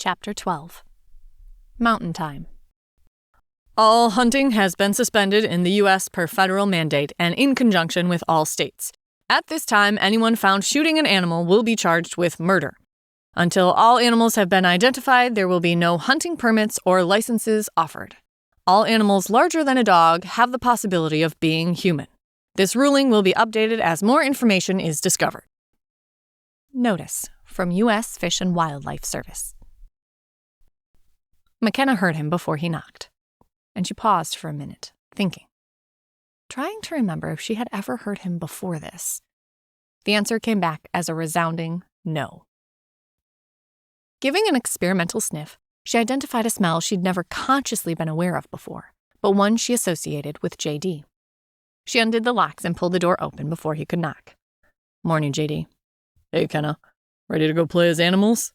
Chapter 12. Mountain Time. All hunting has been suspended in the U.S. per federal mandate and in conjunction with all states. At this time, anyone found shooting an animal will be charged with murder. Until all animals have been identified, there will be no hunting permits or licenses offered. All animals larger than a dog have the possibility of being human. This ruling will be updated as more information is discovered. Notice from U.S. Fish and Wildlife Service. McKenna heard him before he knocked, and she paused for a minute, thinking, trying to remember if she had ever heard him before this. The answer came back as a resounding no. Giving an experimental sniff, she identified a smell she'd never consciously been aware of before, but one she associated with J.D. She undid the locks and pulled the door open before he could knock. "Morning, J.D. "Hey, Kenna. Ready to go play as animals?"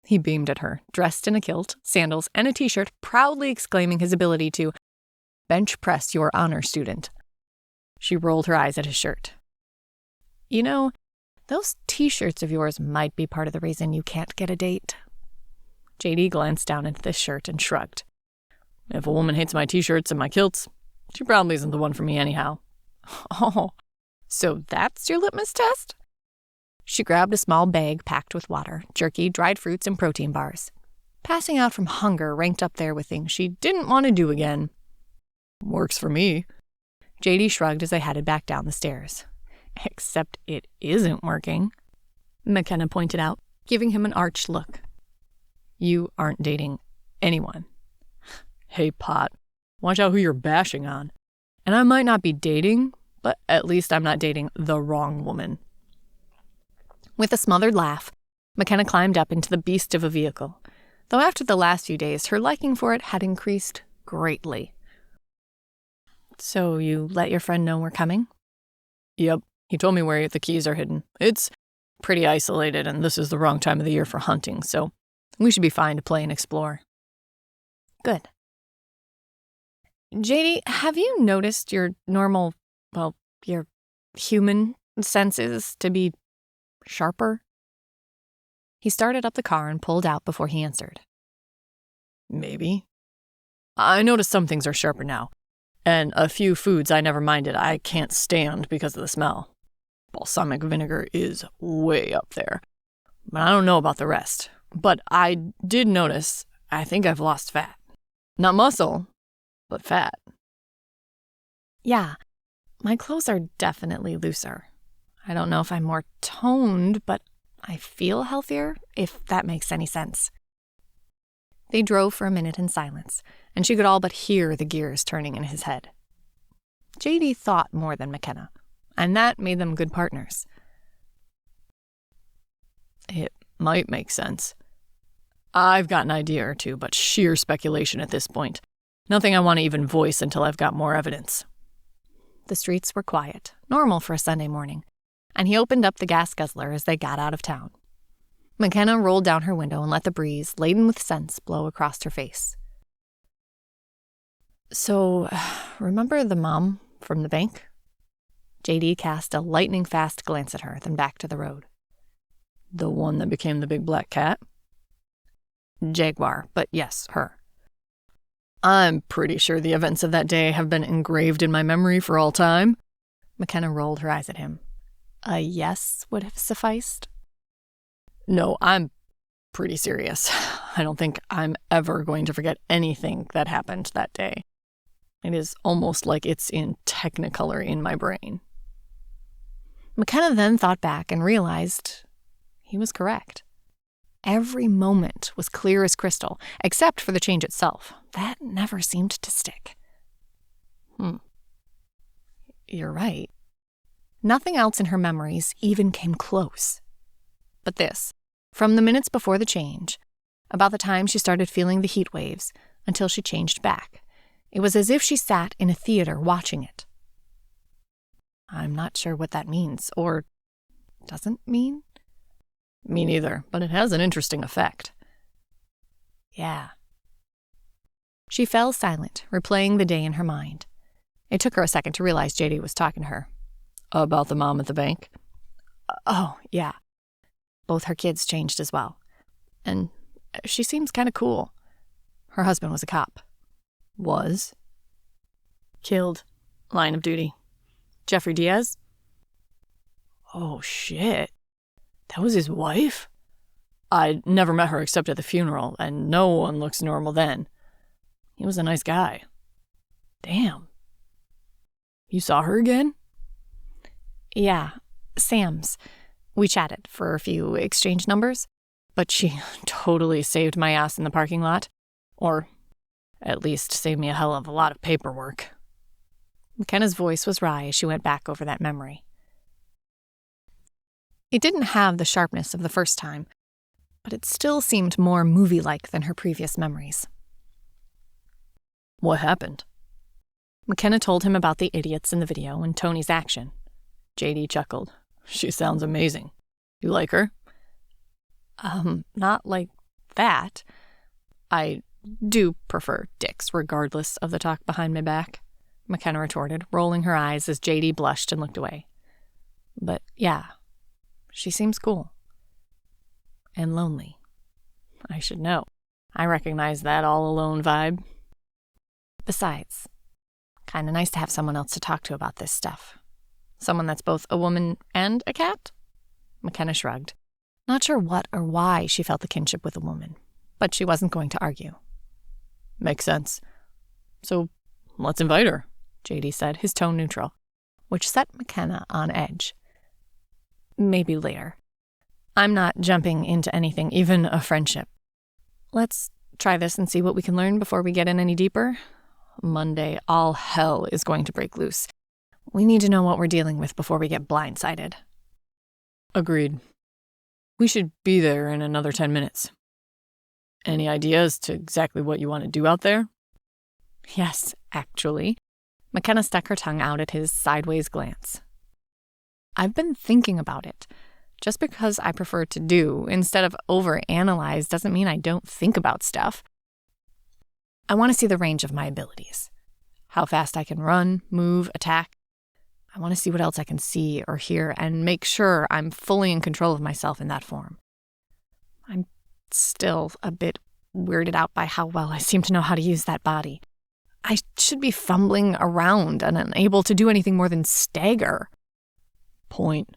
He beamed at her, dressed in a kilt, sandals, and a t-shirt, proudly exclaiming his ability to bench press your honor student. She rolled her eyes at his shirt. You know, those t-shirts of yours might be part of the reason you can't get a date. J.D. glanced down into this shirt and shrugged. If a woman hates my t-shirts and my kilts, she probably isn't the one for me anyhow. Oh, so that's your litmus test? She grabbed a small bag packed with water, jerky, dried fruits, and protein bars. Passing out from hunger ranked up there with things she didn't want to do again. Works for me. J.D. shrugged as they headed back down the stairs. Except it isn't working, McKenna pointed out, giving him an arched look. You aren't dating anyone. Hey, Pot, watch out who you're bashing on. And I might not be dating, but at least I'm not dating the wrong woman. With a smothered laugh, McKenna climbed up into the beast of a vehicle, though after the last few days, her liking for it had increased greatly. So you let your friend know we're coming? Yep, he told me where the keys are hidden. It's pretty isolated, and this is the wrong time of the year for hunting, so we should be fine to play and explore. Good. JD, have you noticed your normal, your human senses to be sharper? He started up the car and pulled out before he answered. Maybe. I noticed some things are sharper now, and a few foods I never minded I can't stand because of the smell. Balsamic vinegar is way up there, but I don't know about the rest. But I did notice I think I've lost fat. Not muscle, but fat. Yeah, my clothes are definitely looser. I don't know if I'm more toned, but I feel healthier, if that makes any sense. They drove for a minute in silence, and she could all but hear the gears turning in his head. J.D. thought more than McKenna, and that made them good partners. It might make sense. I've got an idea or two, but sheer speculation at this point. Nothing I want to even voice until I've got more evidence. The streets were quiet, normal for a Sunday morning, and he opened up the gas guzzler as they got out of town. McKenna rolled down her window and let the breeze, laden with scents, blow across her face. So, remember the mom from the bank? J.D. cast a lightning-fast glance at her, then back to the road. The one that became the big black cat? Jaguar, but yes, her. I'm pretty sure the events of that day have been engraved in my memory for all time. McKenna rolled her eyes at him. A yes would have sufficed? No, I'm pretty serious. I don't think I'm ever going to forget anything that happened that day. It is almost like it's in technicolor in my brain. McKenna then thought back and realized he was correct. Every moment was clear as crystal, except for the change itself. That never seemed to stick. You're right. Nothing else in her memories even came close. But this, from the minutes before the change, about the time she started feeling the heat waves, until she changed back, it was as if she sat in a theater watching it. I'm not sure what that means, or doesn't mean. Me neither, but it has an interesting effect. Yeah. She fell silent, replaying the day in her mind. It took her a second to realize J.D. was talking to her. About the mom at the bank? Oh, yeah. Both her kids changed as well. And She seems kind of cool. Her husband was a cop. Was? Killed. Line of duty. Jeffrey Diaz? Oh, shit. That was his wife? I'd never met her except at the funeral, and no one looks normal then. He was a nice guy. Damn. You saw her again? Yeah, Sam's. We chatted for a few exchange numbers, but she totally saved my ass in the parking lot. Or at least saved me a hell of a lot of paperwork. McKenna's voice was wry as she went back over that memory. It didn't have the sharpness of the first time, but it still seemed more movie-like than her previous memories. What happened? McKenna told him about the idiots in the video and Tony's action. JD chuckled. She sounds amazing. You like her? Not like that. I do prefer dicks, regardless of the talk behind my back, McKenna retorted, rolling her eyes as JD blushed and looked away. But yeah, she seems cool. And lonely. I should know. I recognize that all alone vibe. Besides, kinda nice to have someone else to talk to about this stuff. Someone that's both a woman and a cat? McKenna shrugged, not sure what or why she felt the kinship with a woman, but she wasn't going to argue. Makes sense. So, let's invite her, JD said, his tone neutral, which set McKenna on edge. Maybe later. I'm not jumping into anything, even a friendship. Let's try this and see what we can learn before we get in any deeper. Monday, all hell is going to break loose. We need to know what we're dealing with before we get blindsided. Agreed. We should be there in another 10 minutes. Any ideas to exactly what you want to do out there? Yes, actually. McKenna stuck her tongue out at his sideways glance. I've been thinking about it. Just because I prefer to do instead of overanalyze doesn't mean I don't think about stuff. I want to see the range of my abilities. How fast I can run, move, attack. I want to see what else I can see or hear and make sure I'm fully in control of myself in that form. I'm still a bit weirded out by how well I seem to know how to use that body. I should be fumbling around and unable to do anything more than stagger. Point.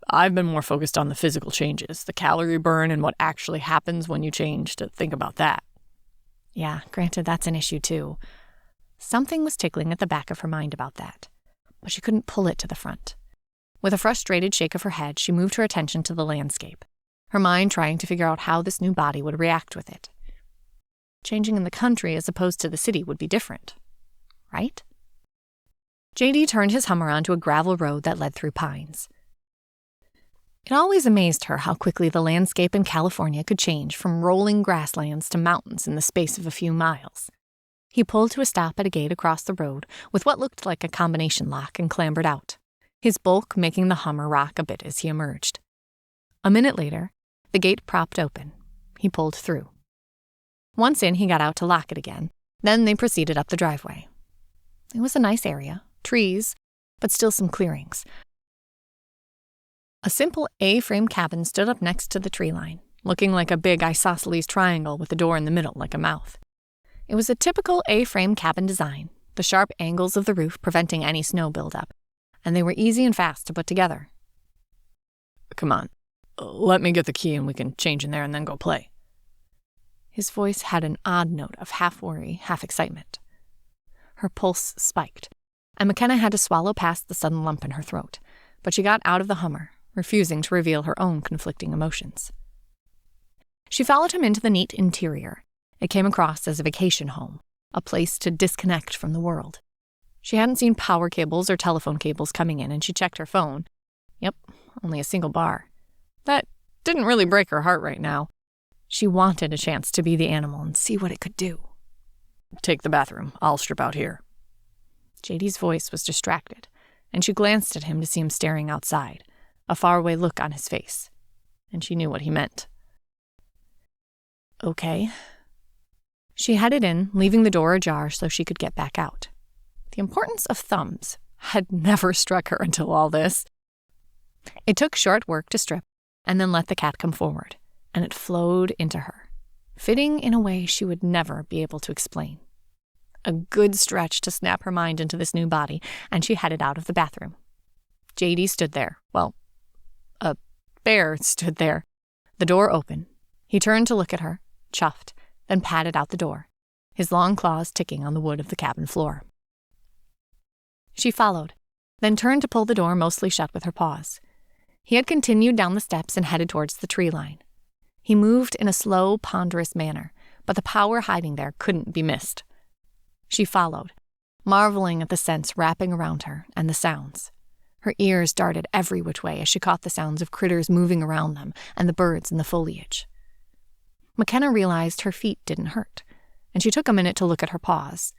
I've been more focused on the physical changes, the calorie burn and what actually happens when you change to think about that. Yeah, granted, that's an issue too. Something was tickling at the back of her mind about that, but she couldn't pull it to the front. With a frustrated shake of her head, she moved her attention to the landscape, her mind trying to figure out how this new body would react with it. Changing in the country as opposed to the city would be different, right? JD turned his Hummer onto a gravel road that led through pines. It always amazed her how quickly the landscape in California could change from rolling grasslands to mountains in the space of a few miles. He pulled to a stop at a gate across the road with what looked like a combination lock and clambered out, his bulk making the Hummer rock a bit as he emerged. A minute later, the gate propped open. He pulled through. Once in, he got out to lock it again. Then they proceeded up the driveway. It was a nice area, trees, but still some clearings. A simple A-frame cabin stood up next to the tree line, looking like a big isosceles triangle with a door in the middle like a mouth. It was a typical A-frame cabin design, the sharp angles of the roof preventing any snow buildup, and they were easy and fast to put together. Come on, let me get the key and we can change in there and then go play. His voice had an odd note of half worry, half excitement. Her pulse spiked, and McKenna had to swallow past the sudden lump in her throat, but she got out of the Hummer, refusing to reveal her own conflicting emotions. She followed him into the neat interior. It came across as a vacation home, a place to disconnect from the world. She hadn't seen power cables or telephone cables coming in, and she checked her phone. Yep, only a single bar. That didn't really break her heart right now. She wanted a chance to be the animal and see what it could do. Take the bathroom. I'll strip out here. JD's voice was distracted, and she glanced at him to see him staring outside, a faraway look on his face, and she knew what he meant. Okay. She headed in, leaving the door ajar so she could get back out. The importance of thumbs had never struck her until all this. It took short work to strip, and then let the cat come forward, and it flowed into her, fitting in a way she would never be able to explain. A good stretch to snap her mind into this new body, and she headed out of the bathroom. JD stood there. Well, a bear stood there. The door open. He turned to look at her, chuffed, then padded out the door, his long claws ticking on the wood of the cabin floor. She followed, then turned to pull the door mostly shut with her paws. He had continued down the steps and headed towards the tree line. He moved in a slow, ponderous manner, but the power hiding there couldn't be missed. She followed, marveling at the scents wrapping around her and the sounds. Her ears darted every which way as she caught the sounds of critters moving around them and the birds in the foliage. McKenna realized her feet didn't hurt, and she took a minute to look at her paws.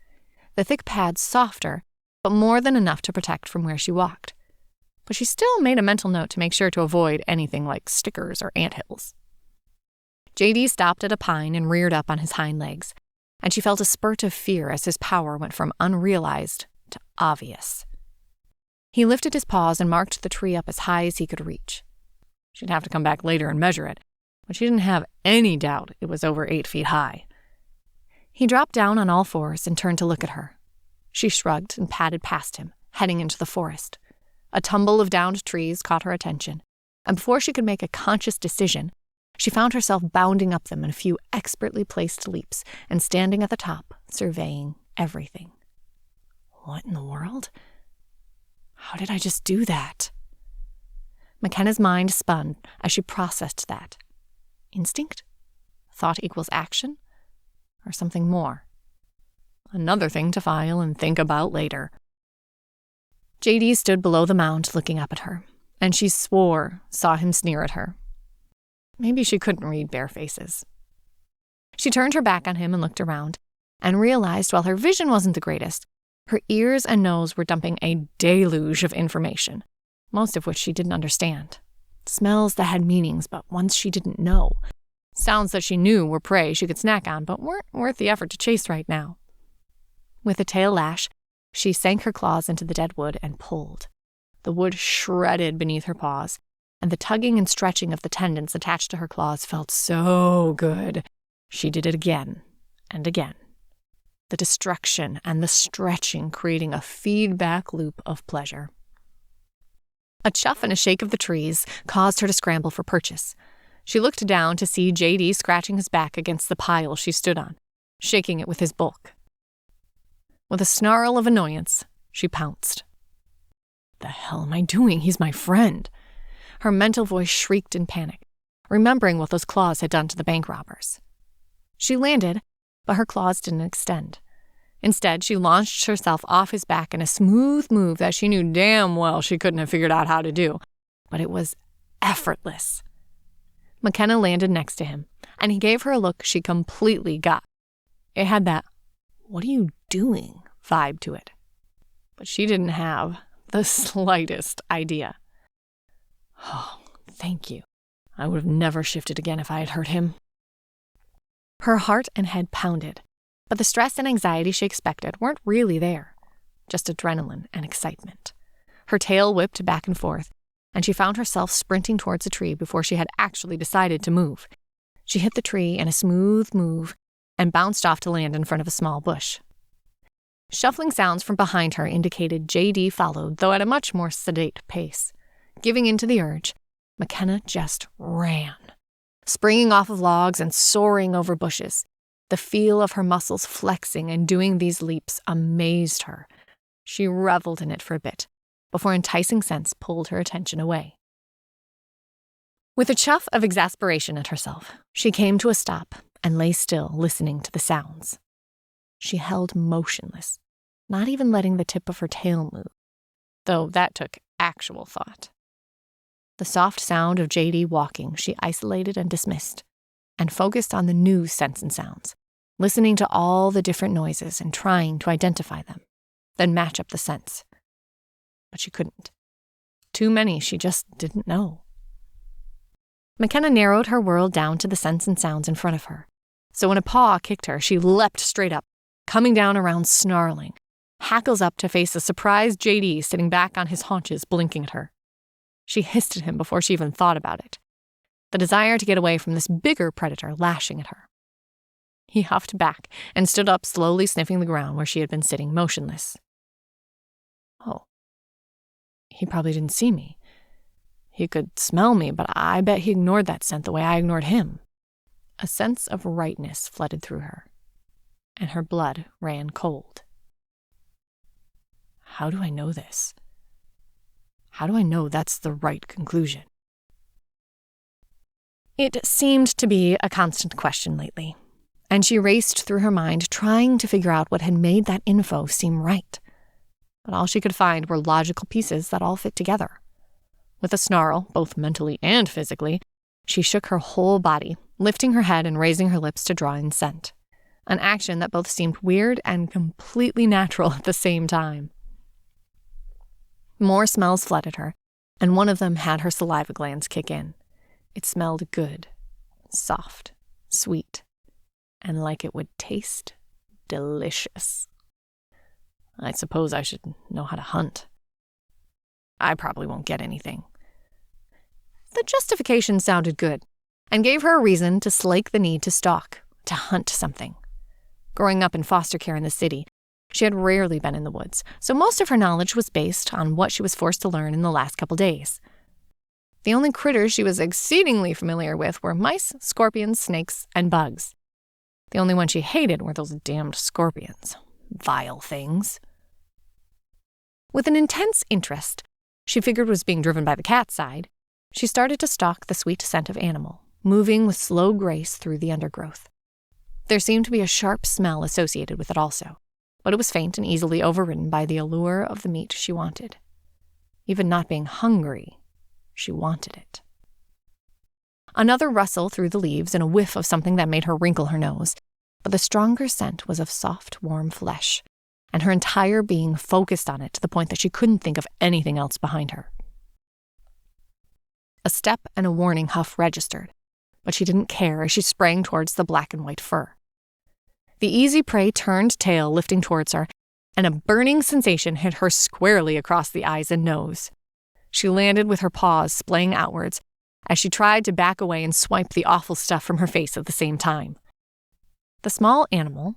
The thick pads softer, but more than enough to protect from where she walked. But she still made a mental note to make sure to avoid anything like stickers or anthills. JD stopped at a pine and reared up on his hind legs, and she felt a spurt of fear as his power went from unrealized to obvious. He lifted his paws and marked the tree up as high as he could reach. She'd have to come back later and measure it, but she didn't have any doubt it was over 8 feet high. He dropped down on all fours and turned to look at her. She shrugged and padded past him, heading into the forest. A tumble of downed trees caught her attention, and before she could make a conscious decision, she found herself bounding up them in a few expertly placed leaps and standing at the top, surveying everything. What in the world? How did I just do that? McKenna's mind spun as she processed that. Instinct? Thought equals action? Or something more? Another thing to file and think about later. JD stood below the mound looking up at her, and she swore saw him sneer at her. Maybe she couldn't read bare faces. She turned her back on him and looked around, and realized while her vision wasn't the greatest, her ears and nose were dumping a deluge of information, most of which she didn't understand. Smells that had meanings, but ones she didn't know. Sounds that she knew were prey she could snack on, but weren't worth the effort to chase right now. With a tail lash, she sank her claws into the dead wood and pulled. The wood shredded beneath her paws, and the tugging and stretching of the tendons attached to her claws felt so good. She did it again and again. The destruction and the stretching creating a feedback loop of pleasure. A chuff and a shake of the trees caused her to scramble for purchase. She looked down to see JD scratching his back against the pile she stood on, shaking it with his bulk. With a snarl of annoyance, she pounced. The hell am I doing? He's my friend. Her mental voice shrieked in panic, remembering what those claws had done to the bank robbers. She landed, but her claws didn't extend. Instead, she launched herself off his back in a smooth move that she knew damn well she couldn't have figured out how to do, but it was effortless. McKenna landed next to him, and he gave her a look she completely got. It had that, "What are you doing?" vibe to it. But she didn't have the slightest idea. Oh, thank you. I would have never shifted again if I had hurt him. Her heart and head pounded, but the stress and anxiety she expected weren't really there, just adrenaline and excitement. Her tail whipped back and forth, and she found herself sprinting towards a tree before she had actually decided to move. She hit the tree in a smooth move and bounced off to land in front of a small bush. Shuffling sounds from behind her indicated JD followed, though at a much more sedate pace. Giving in to the urge, McKenna just ran, springing off of logs and soaring over bushes. The feel of her muscles flexing and doing these leaps amazed her. She reveled in it for a bit, before enticing scents pulled her attention away. With a chuff of exasperation at herself, she came to a stop and lay still, listening to the sounds. She held motionless, not even letting the tip of her tail move, though that took actual thought. The soft sound of JD walking she isolated and dismissed, and focused on the new scents and sounds, listening to all the different noises and trying to identify them, then match up the scents. But she couldn't. Too many she just didn't know. McKenna narrowed her world down to the scents and sounds in front of her, so when a paw kicked her, she leapt straight up, coming down around snarling, hackles up to face a surprised JD sitting back on his haunches blinking at her. She hissed at him before she even thought about it, the desire to get away from this bigger predator lashing at her. He huffed back and stood up, slowly sniffing the ground where she had been sitting motionless. Oh. He probably didn't see me. He could smell me, but I bet he ignored that scent the way I ignored him. A sense of rightness flooded through her, and her blood ran cold. How do I know this? How do I know that's the right conclusion? It seemed to be a constant question lately, and she raced through her mind trying to figure out what had made that info seem right. But all she could find were logical pieces that all fit together. With a snarl, both mentally and physically, she shook her whole body, lifting her head and raising her lips to draw in scent, an action that both seemed weird and completely natural at the same time. More smells flooded her, and one of them had her saliva glands kick in. It smelled good, soft, sweet, and like it would taste delicious. I suppose I should know how to hunt. I probably won't get anything. The justification sounded good, and gave her a reason to slake the need to stalk, to hunt something. Growing up in foster care in the city, she had rarely been in the woods, so most of her knowledge was based on what she was forced to learn in the last couple days. The only critters she was exceedingly familiar with were mice, scorpions, snakes, and bugs. The only ones she hated were those damned scorpions. Vile things. With an intense interest she figured was being driven by the cat's side, she started to stalk the sweet scent of animal, moving with slow grace through the undergrowth. There seemed to be a sharp smell associated with it also, but it was faint and easily overridden by the allure of the meat she wanted. Even not being hungry, she wanted it. Another rustle through the leaves and a whiff of something that made her wrinkle her nose, but the stronger scent was of soft, warm flesh, and her entire being focused on it to the point that she couldn't think of anything else behind her. A step and a warning huff registered, but she didn't care as she sprang towards the black and white fur. The easy prey turned tail lifting towards her, and a burning sensation hit her squarely across the eyes and nose. She landed with her paws splaying outwards as she tried to back away and swipe the awful stuff from her face at the same time. The small animal,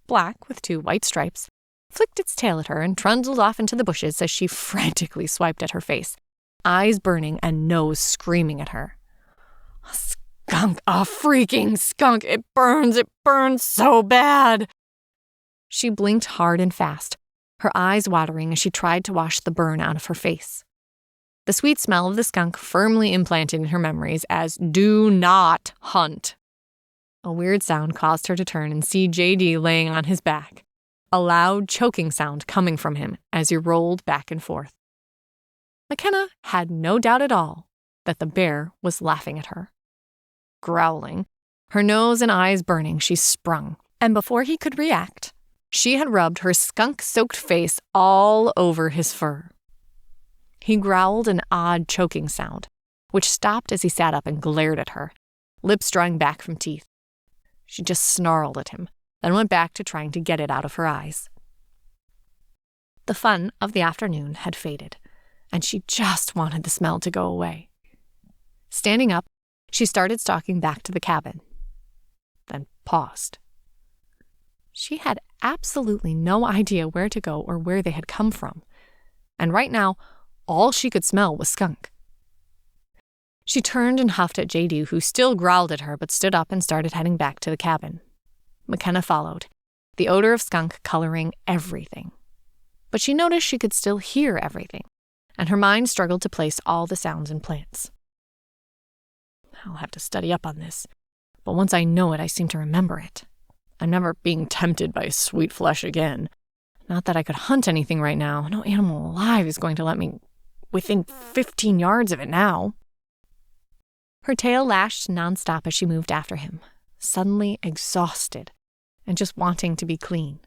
black with 2 white stripes, flicked its tail at her and trundled off into the bushes as she frantically swiped at her face, eyes burning and nose screaming at her. A skunk, a freaking skunk! It burns so bad! She blinked hard and fast, her eyes watering as she tried to wash the burn out of her face. The sweet smell of the skunk firmly implanted in her memories as "do not hunt." A weird sound caused her to turn and see J.D. laying on his back, a loud choking sound coming from him as he rolled back and forth. McKenna had no doubt at all that the bear was laughing at her. Growling, her nose and eyes burning, she sprung, and before he could react, she had rubbed her skunk-soaked face all over his fur. He growled an odd choking sound, which stopped as he sat up and glared at her, lips drawing back from teeth. She just snarled at him, then went back to trying to get it out of her eyes. The fun of the afternoon had faded, and she just wanted the smell to go away. Standing up, she started stalking back to the cabin, then paused. She had absolutely no idea where to go or where they had come from, and right now, all she could smell was skunk. She turned and huffed at J.D., who still growled at her but stood up and started heading back to the cabin. McKenna followed, the odor of skunk coloring everything. But she noticed she could still hear everything, and her mind struggled to place all the sounds and plants. I'll have to study up on this, but once I know it, I seem to remember it. I'm never being tempted by sweet flesh again. Not that I could hunt anything right now. No animal alive is going to let me within 15 yards of it now. Her tail lashed nonstop as she moved after him, suddenly exhausted and just wanting to be clean.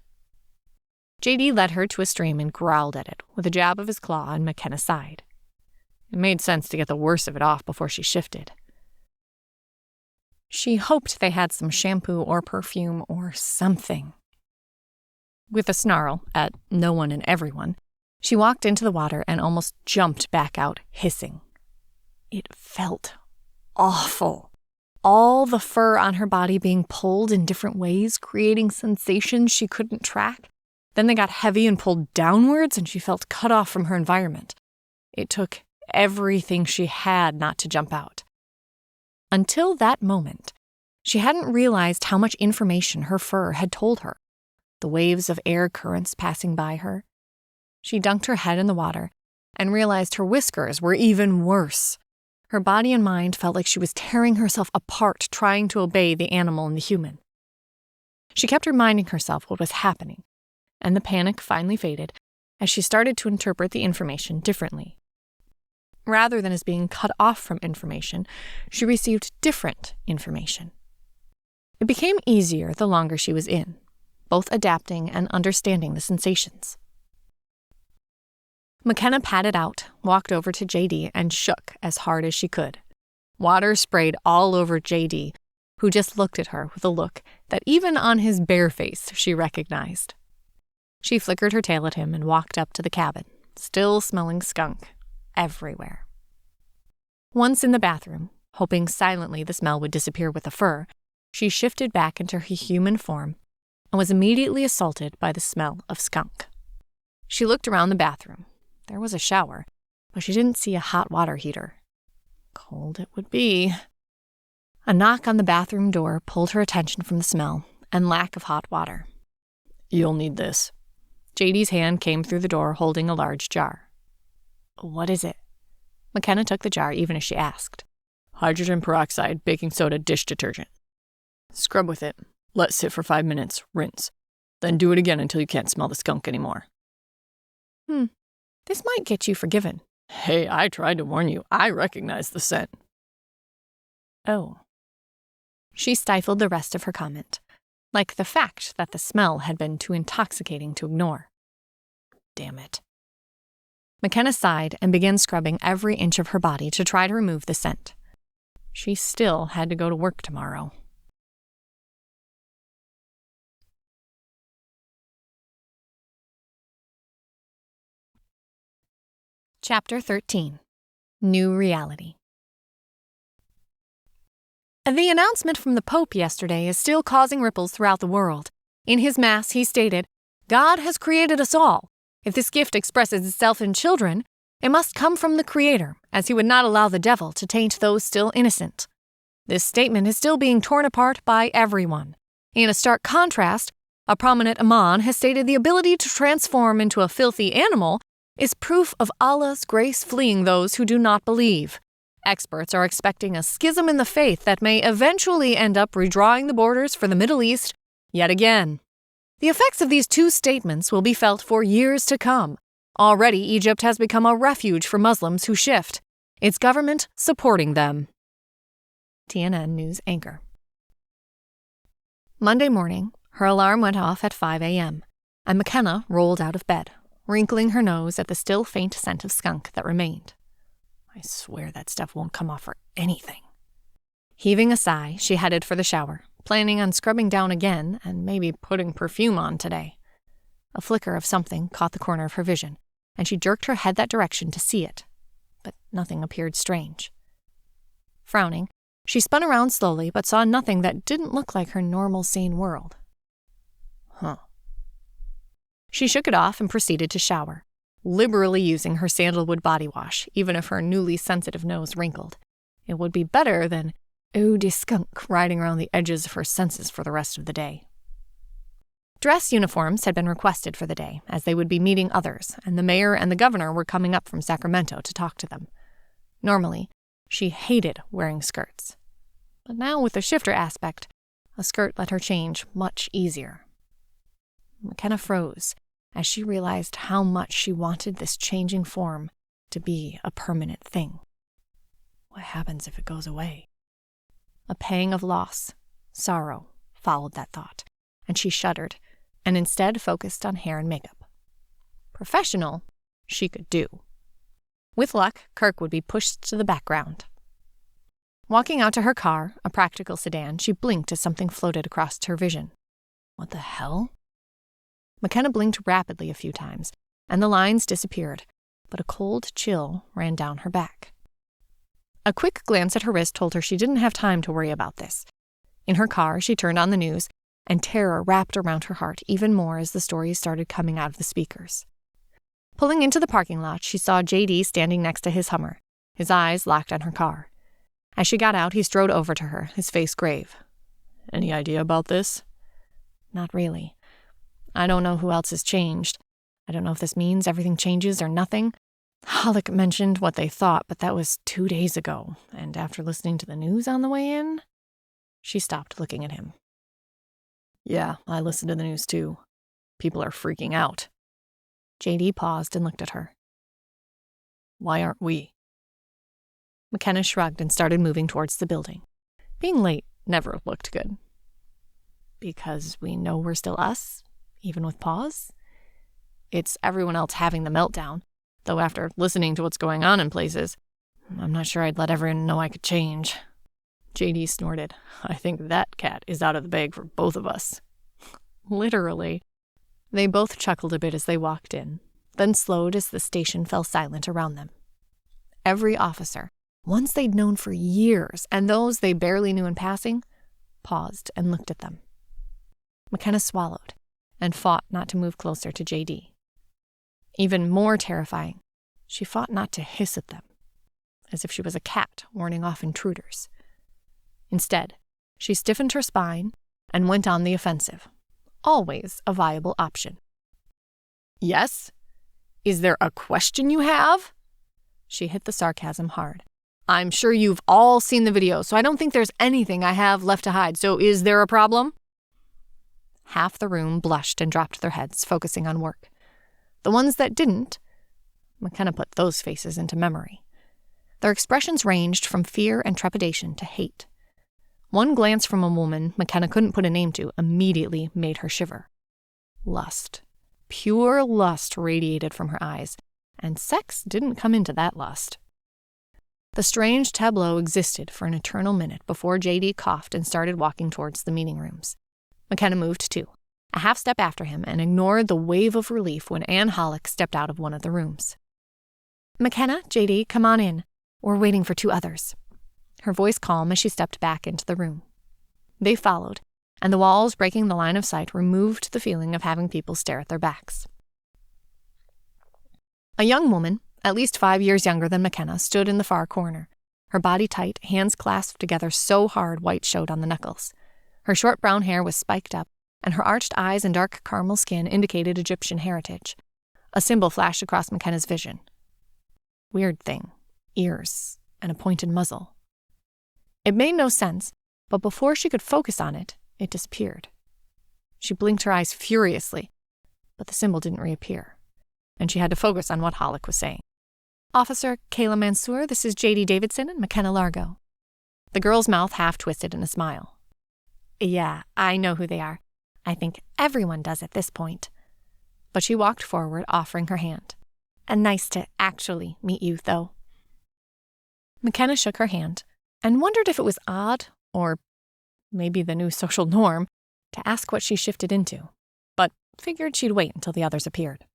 J.D. led her to a stream and growled at it with a jab of his claw on McKenna's side. It made sense to get the worst of it off before she shifted. She hoped they had some shampoo or perfume or something. With a snarl at no one and everyone, she walked into the water and almost jumped back out, hissing. It felt awful. all the fur on her body being pulled in different ways, creating sensations she couldn't track. Then they got heavy and pulled downwards, and she felt cut off from her environment. It took everything she had not to jump out. Until that moment, she hadn't realized how much information her fur had told her. The waves of air currents passing by her. She dunked her head in the water and realized her whiskers were even worse. Her body and mind felt like she was tearing herself apart trying to obey the animal and the human. She kept reminding herself what was happening, and the panic finally faded as she started to interpret the information differently. Rather than as being cut off from information, she received different information. It became easier the longer she was in, both adapting and understanding the sensations. McKenna padded out, walked over to JD, and shook as hard as she could. Water sprayed all over JD, who just looked at her with a look that even on his bare face she recognized. She flickered her tail at him and walked up to the cabin, still smelling skunk everywhere. Once in the bathroom, hoping silently the smell would disappear with the fur, she shifted back into her human form and was immediately assaulted by the smell of skunk. She looked around the bathroom. There was a shower, but she didn't see a hot water heater. Cold it would be. A knock on the bathroom door pulled her attention from the smell and lack of hot water. "You'll need this." JD's hand came through the door holding a large jar. "What is it?" McKenna took the jar even as she asked. "Hydrogen peroxide, baking soda, dish detergent. Scrub with it. Let sit for 5 minutes. Rinse. Then do it again until you can't smell the skunk anymore." This might get you forgiven. "Hey, I tried to warn you. I recognize the scent." Oh. She stifled the rest of her comment, like the fact that the smell had been too intoxicating to ignore. Damn it. McKenna sighed and began scrubbing every inch of her body to try to remove the scent. She still had to go to work tomorrow. Chapter 13. New Reality. The announcement from the Pope yesterday is still causing ripples throughout the world. In his Mass, he stated, "God has created us all. If this gift expresses itself in children, it must come from the Creator, as he would not allow the devil to taint those still innocent." This statement is still being torn apart by everyone. In a stark contrast, a prominent imam has stated the ability to transform into a filthy animal is proof of Allah's grace fleeing those who do not believe. Experts are expecting a schism in the faith that may eventually end up redrawing the borders for the Middle East yet again. The effects of these two statements will be felt for years to come. Already, Egypt has become a refuge for Muslims who shift, its government supporting them. TNN News anchor. Monday morning, her alarm went off at 5 a.m., and McKenna rolled out of bed, wrinkling her nose at the still faint scent of skunk that remained. I swear that stuff won't come off for anything. Heaving a sigh, she headed for the shower, planning on scrubbing down again and maybe putting perfume on today. A flicker of something caught the corner of her vision, and she jerked her head that direction to see it, but nothing appeared strange. Frowning, she spun around slowly but saw nothing that didn't look like her normal, sane world. She shook it off and proceeded to shower, liberally using her sandalwood body wash, even if her newly sensitive nose wrinkled. It would be better than eau de skunk riding around the edges of her senses for the rest of the day. Dress uniforms had been requested for the day, as they would be meeting others, and the mayor and the governor were coming up from Sacramento to talk to them. Normally, she hated wearing skirts. But now with the shifter aspect, a skirt let her change much easier. McKenna froze as she realized how much she wanted this changing form to be a permanent thing. What happens if it goes away? A pang of loss, sorrow, followed that thought, and she shuddered, and instead focused on hair and makeup. Professional, she could do. With luck, Kirk would be pushed to the background. Walking out to her car, a practical sedan, she blinked as something floated across her vision. What the hell? McKenna blinked rapidly a few times, and the lines disappeared, but a cold chill ran down her back. A quick glance at her wrist told her she didn't have time to worry about this. In her car, she turned on the news, and terror wrapped around her heart even more as the stories started coming out of the speakers. Pulling into the parking lot, she saw J.D. standing next to his Hummer, his eyes locked on her car. As she got out, he strode over to her, his face grave. "Any idea about this?" "Not really. I don't know who else has changed. I don't know if this means everything changes or nothing. Halleck mentioned what they thought, but that was 2 days ago, and after listening to the news on the way in..." She stopped looking at him. "Yeah, I listened to the news too. People are freaking out." J.D. paused and looked at her. "Why aren't we?" McKenna shrugged and started moving towards the building. Being late never looked good. "Because we know we're still us, even with pause? It's everyone else having the meltdown, though after listening to what's going on in places, I'm not sure I'd let everyone know I could change." J.D. snorted. "I think that cat is out of the bag for both of us." Literally. They both chuckled a bit as they walked in, then slowed as the station fell silent around them. Every officer, ones they'd known for years and those they barely knew in passing, paused and looked at them. McKenna swallowed and fought not to move closer to J.D. Even more terrifying, she fought not to hiss at them, as if she was a cat warning off intruders. Instead, she stiffened her spine and went on the offensive, always a viable option. "Yes? Is there a question you have?" She hit the sarcasm hard. "I'm sure you've all seen the video, so I don't think there's anything I have left to hide. So is there a problem?" Half the room blushed and dropped their heads, focusing on work. The ones that didn't, McKenna put those faces into memory. Their expressions ranged from fear and trepidation to hate. One glance from a woman McKenna couldn't put a name to immediately made her shiver. Lust. Pure lust radiated from her eyes, and sex didn't come into that lust. The strange tableau existed for an eternal minute before J.D. coughed and started walking towards the meeting rooms. McKenna moved too, a half step after him, and ignored the wave of relief when Anne Halleck stepped out of one of the rooms. "McKenna, J.D., come on in. We're waiting for 2 others." Her voice calm as she stepped back into the room. They followed, and the walls breaking the line of sight removed the feeling of having people stare at their backs. A young woman, at least 5 years younger than McKenna, stood in the far corner, her body tight, hands clasped together so hard white showed on the knuckles. Her short brown hair was spiked up, and her arched eyes and dark caramel skin indicated Egyptian heritage. A symbol flashed across McKenna's vision. Weird thing. Ears and a pointed muzzle. It made no sense, but before she could focus on it, it disappeared. She blinked her eyes furiously, but the symbol didn't reappear, and she had to focus on what Halleck was saying. "Officer Kayla Mansour, this is J.D. Davidson and McKenna Largo." The girl's mouth half twisted in a smile. "Yeah, I know who they are. I think everyone does at this point." But she walked forward, offering her hand. "And nice to actually meet you, though." McKenna shook her hand and wondered if it was odd, or maybe the new social norm, to ask what she shifted into, but figured she'd wait until the others appeared.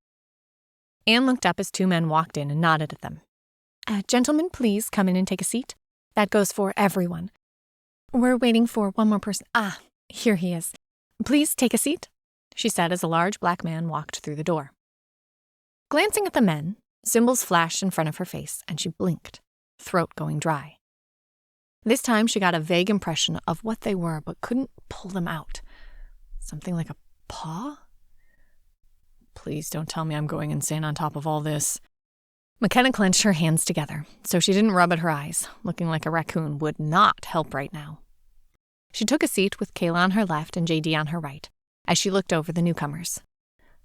Anne looked up as 2 men walked in and nodded at them. "Gentlemen, please come in and take a seat. That goes for everyone. We're waiting for one more person. Here he is. Please take a seat," she said as a large black man walked through the door. Glancing at the men, symbols flashed in front of her face, and she blinked, throat going dry. This time she got a vague impression of what they were, but couldn't pull them out. Something like a paw? Please don't tell me I'm going insane on top of all this. McKenna clenched her hands together, so she didn't rub at her eyes. Looking like a raccoon would not help right now. She took a seat with Kayla on her left and J.D. on her right, as she looked over the newcomers.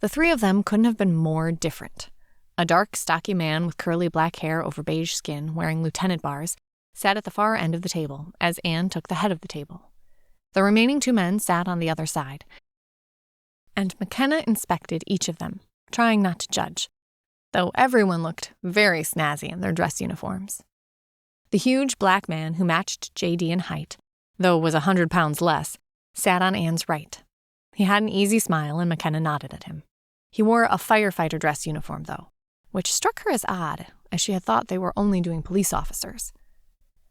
The 3 of them couldn't have been more different. A dark, stocky man with curly black hair over beige skin, wearing lieutenant bars, sat at the far end of the table, as Anne took the head of the table. The remaining 2 men sat on the other side, and McKenna inspected each of them, trying not to judge, though everyone looked very snazzy in their dress uniforms. The huge black man who matched J.D. in height, though was 100 pounds less, sat on Anne's right. He had an easy smile, and McKenna nodded at him. He wore a firefighter dress uniform, though, which struck her as odd, as she had thought they were only doing police officers.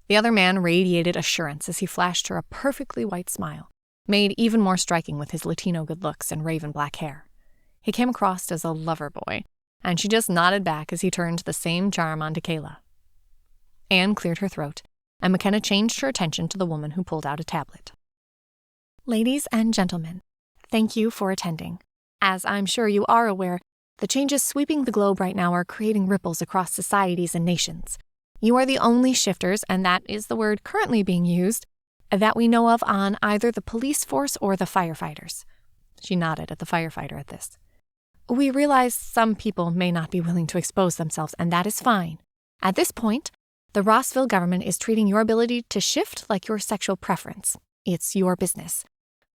The other man radiated assurance as he flashed her a perfectly white smile, made even more striking with his Latino good looks and raven black hair. He came across as a lover boy, and she just nodded back as he turned the same charm onto Kayla. Anne cleared her throat, and McKenna changed her attention to the woman who pulled out a tablet. Ladies and gentlemen, thank you for attending. As I'm sure you are aware, the changes sweeping the globe right now are creating ripples across societies and nations. You are the only shifters, and that is the word currently being used, that we know of on either the police force or the firefighters. She nodded at the firefighter at this. We realize some people may not be willing to expose themselves, and that is fine. At this point, the Rossville government is treating your ability to shift like your sexual preference. It's your business.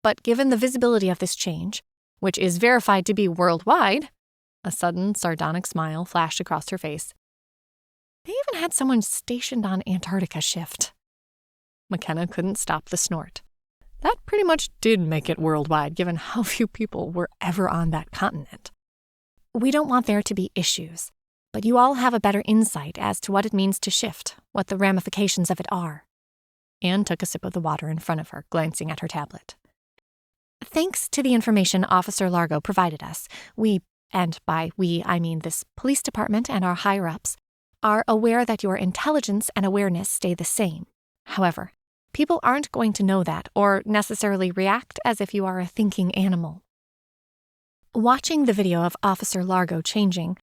But given the visibility of this change, which is verified to be worldwide, a sudden sardonic smile flashed across her face. They even had someone stationed on Antarctica shift. McKenna couldn't stop the snort. That pretty much did make it worldwide, given how few people were ever on that continent. We don't want there to be issues, but you all have a better insight as to what it means to shift, what the ramifications of it are. Anne took a sip of the water in front of her, glancing at her tablet. Thanks to the information Officer Largo provided us, we, and by we I mean this police department and our higher-ups, are aware that your intelligence and awareness stay the same. However, people aren't going to know that or necessarily react as if you are a thinking animal. Watching the video of Officer Largo changing,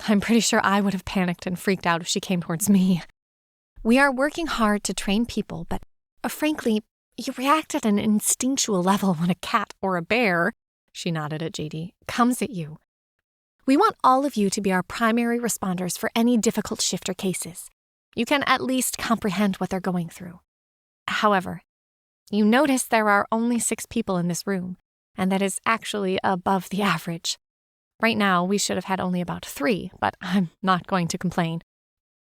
I'm pretty sure I would have panicked and freaked out if she came towards me. We are working hard to train people, but frankly, you react at an instinctual level when a cat or a bear, she nodded at JD, comes at you. We want all of you to be our primary responders for any difficult shifter cases. You can at least comprehend what they're going through. However, you notice there are only 6 people in this room, and that is actually above the average. Right now, we should have had only about 3, but I'm not going to complain.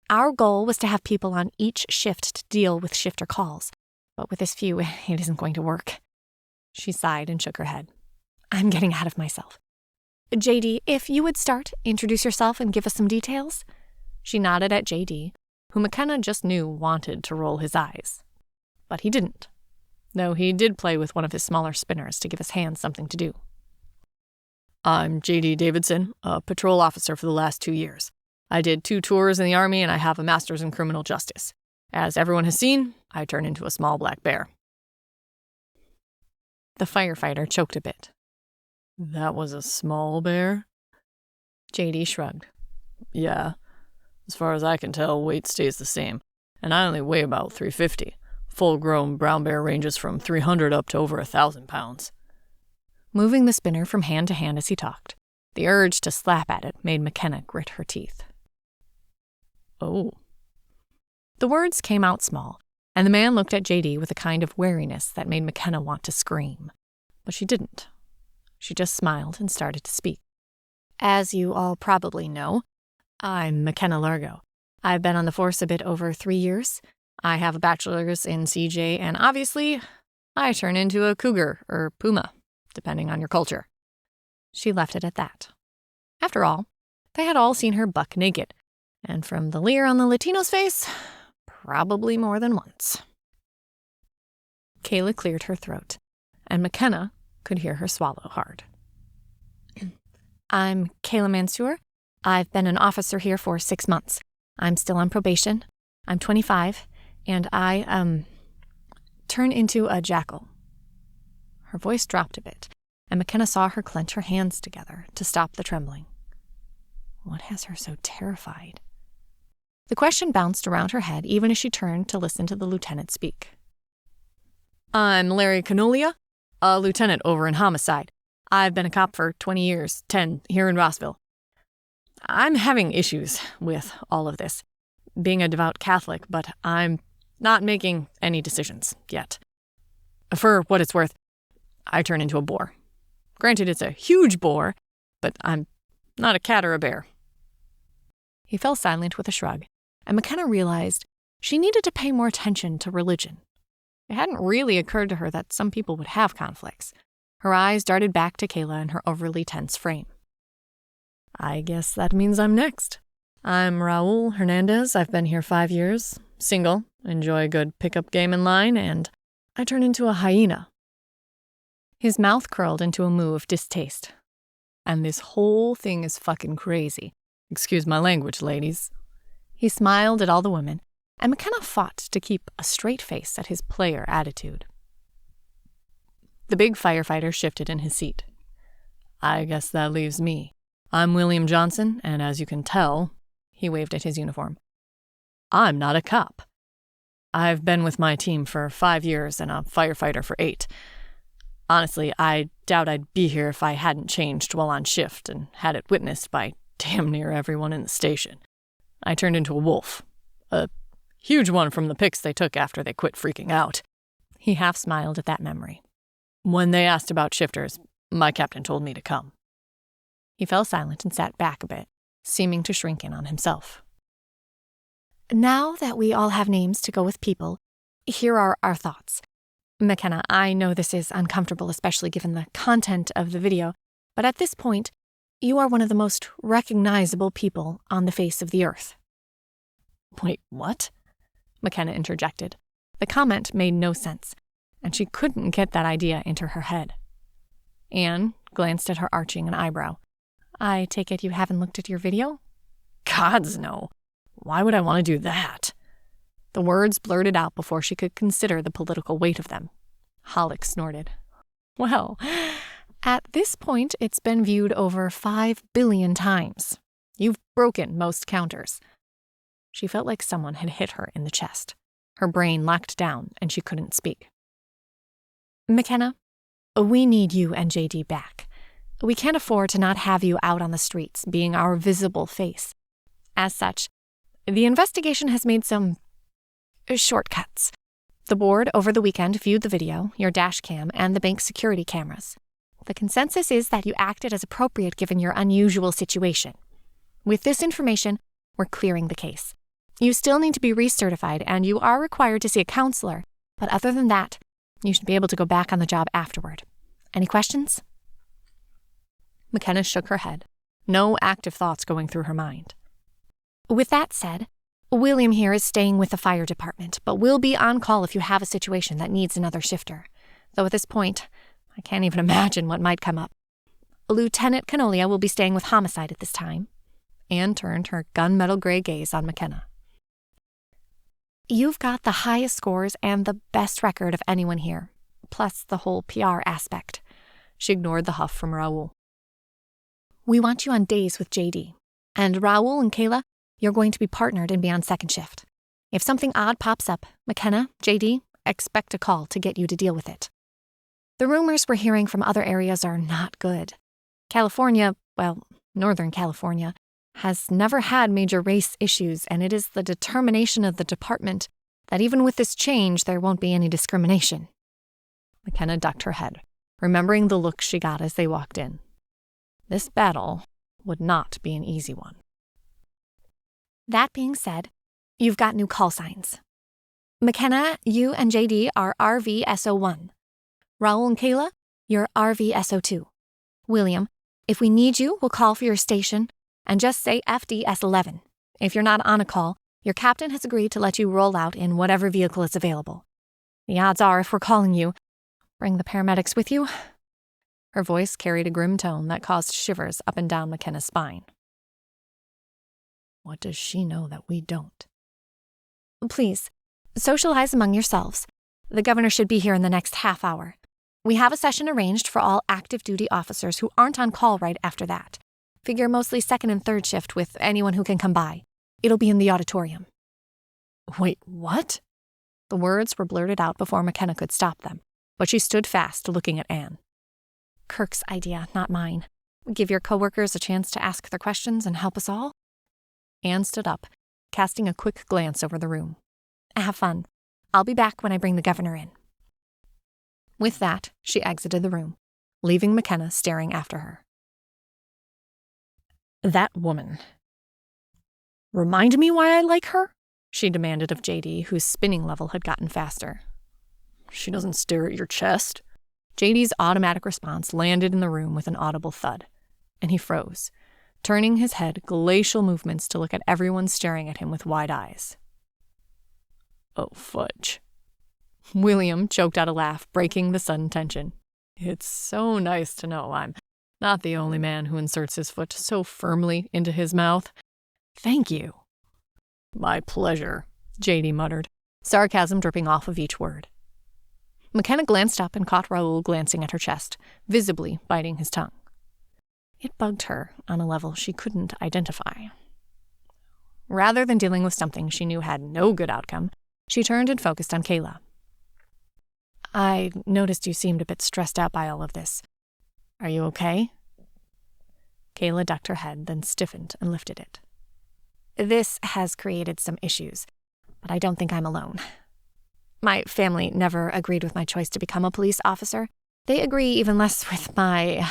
Our goal was to have people on each shift to deal with shifter calls, but with this few, it isn't going to work. She sighed and shook her head. I'm getting ahead of myself. JD, if you would start, introduce yourself and give us some details. She nodded at JD, who McKenna just knew wanted to roll his eyes. But he didn't, though he did play with one of his smaller spinners to give his hands something to do. I'm J.D. Davidson, a patrol officer for the last 2 years. I did 2 tours in the Army, and I have a master's in criminal justice. As everyone has seen, I turn into a small black bear. The firefighter choked a bit. That was a small bear? J.D. shrugged. Yeah. As far as I can tell, weight stays the same, and I only weigh about 350. Full-grown brown bear ranges from 300 up to over 1,000 pounds. Moving the spinner from hand to hand as he talked, the urge to slap at it made McKenna grit her teeth. Oh. The words came out small, and the man looked at JD with a kind of wariness that made McKenna want to scream. But she didn't. She just smiled and started to speak. As you all probably know, I'm McKenna Largo. I've been on the force a bit over 3 years. I have a bachelor's in CJ, and obviously, I turn into a cougar or puma, depending on your culture. She left it at that. After all, they had all seen her buck naked, and from the leer on the Latino's face, probably more than once. Kayla cleared her throat, and McKenna could hear her swallow hard. I'm Kayla Mansour. I've been an officer here for 6 months. I'm still on probation. I'm 25, and I, turn into a jackal. Her voice dropped a bit, and McKenna saw her clench her hands together to stop the trembling. What has her so terrified? The question bounced around her head even as she turned to listen to the lieutenant speak. I'm Larry Canolia, a lieutenant over in homicide. I've been a cop for 20 years, 10 here in Rossville. I'm having issues with all of this, being a devout Catholic, but I'm not making any decisions yet. For what it's worth, I turn into a boar. Granted, it's a huge boar, but I'm not a cat or a bear. He fell silent with a shrug, and McKenna realized she needed to pay more attention to religion. It hadn't really occurred to her that some people would have conflicts. Her eyes darted back to Kayla in her overly tense frame. I guess that means I'm next. I'm Raul Hernandez. I've been here 5 years, single, enjoy a good pickup game in line, and I turn into a hyena." His mouth curled into a moue of distaste. "And this whole thing is fucking crazy. Excuse my language, ladies." He smiled at all the women, and McKenna fought to keep a straight face at his player attitude. The big firefighter shifted in his seat. "I guess that leaves me. I'm William Johnson, and as you can tell," he waved at his uniform, "I'm not a cop. I've been with my team for 5 years and a firefighter for 8. Honestly, I doubt I'd be here if I hadn't changed while on shift and had it witnessed by damn near everyone in the station. I turned into a wolf. A huge one from the pics they took after they quit freaking out." He half smiled at that memory. "When they asked about shifters, my captain told me to come." He fell silent and sat back a bit, seeming to shrink in on himself. "Now that we all have names to go with people, here are our thoughts. McKenna, I know this is uncomfortable, especially given the content of the video, but at this point, you are one of the most recognizable people on the face of the earth." "Wait, what?" McKenna interjected. The comment made no sense, and she couldn't get that idea into her head. Anne glanced at her, arching an eyebrow. "I take it you haven't looked at your video?" "Gods, no. Why would I want to do that?" The words blurted out before she could consider the political weight of them. Hollick snorted. "Well, at this point, it's been viewed over 5 billion times. You've broken most counters." She felt like someone had hit her in the chest. Her brain locked down, and she couldn't speak. "McKenna, we need you and JD back. We can't afford to not have you out on the streets, being our visible face. As such, the investigation has made some shortcuts. The board over the weekend viewed the video, your dash cam, and the bank security cameras. The consensus is that you acted as appropriate given your unusual situation. With this information, we're clearing the case. You still need to be recertified, and you are required to see a counselor, but other than that, you should be able to go back on the job afterward. Any questions?" McKenna shook her head, no active thoughts going through her mind. "With that said, William here is staying with the fire department, but will be on call if you have a situation that needs another shifter. Though at this point, I can't even imagine what might come up. Lieutenant Canolia will be staying with homicide at this time." Anne turned her gunmetal gray gaze on McKenna. "You've got the highest scores and the best record of anyone here, plus the whole PR aspect." She ignored the huff from Raoul. "We want you on days with JD. And Raoul and Kayla, you're going to be partnered and be on second shift. If something odd pops up, McKenna, JD, expect a call to get you to deal with it. The rumors we're hearing from other areas are not good. California, well, Northern California, has never had major race issues, and it is the determination of the department that even with this change, there won't be any discrimination." McKenna ducked her head, remembering the look she got as they walked in. This battle would not be an easy one. "That being said, you've got new call signs. McKenna, you and JD are RVSO1. Raoul and Kayla, you're RVSO2. William, if we need you, we'll call for your station, and just say FDS11. If you're not on a call, your captain has agreed to let you roll out in whatever vehicle is available. The odds are, if we're calling you, bring the paramedics with you." Her voice carried a grim tone that caused shivers up and down McKenna's spine. What does she know that we don't? "Please, socialize among yourselves. The governor should be here in the next half hour. We have a session arranged for all active duty officers who aren't on call right after that. Figure mostly second and third shift with anyone who can come by. It'll be in the auditorium." "Wait, what?" The words were blurted out before McKenna could stop them, but she stood fast, looking at Anne. "Kirk's idea, not mine. Give your coworkers a chance to ask their questions and help us all." Anne stood up, casting a quick glance over the room. "Have fun. I'll be back when I bring the governor in." With that, she exited the room, leaving McKenna staring after her. "That woman. Remind me why I like her?" she demanded of JD, whose spinning level had gotten faster. "She doesn't stare at your chest." JD's automatic response landed in the room with an audible thud, and he froze, turning his head glacial movements to look at everyone staring at him with wide eyes. Oh, fudge. William choked out a laugh, breaking the sudden tension. It's so nice to know I'm not the only man who inserts his foot so firmly into his mouth. Thank you. My pleasure, JD muttered, sarcasm dripping off of each word. McKenna glanced up and caught Raoul glancing at her chest, visibly biting his tongue. It bugged her on a level she couldn't identify. Rather than dealing with something she knew had no good outcome, she turned and focused on Kayla. I noticed you seemed a bit stressed out by all of this. Are you okay? Kayla ducked her head, then stiffened and lifted it. This has created some issues, but I don't think I'm alone. My family never agreed with my choice to become a police officer. They agree even less with my...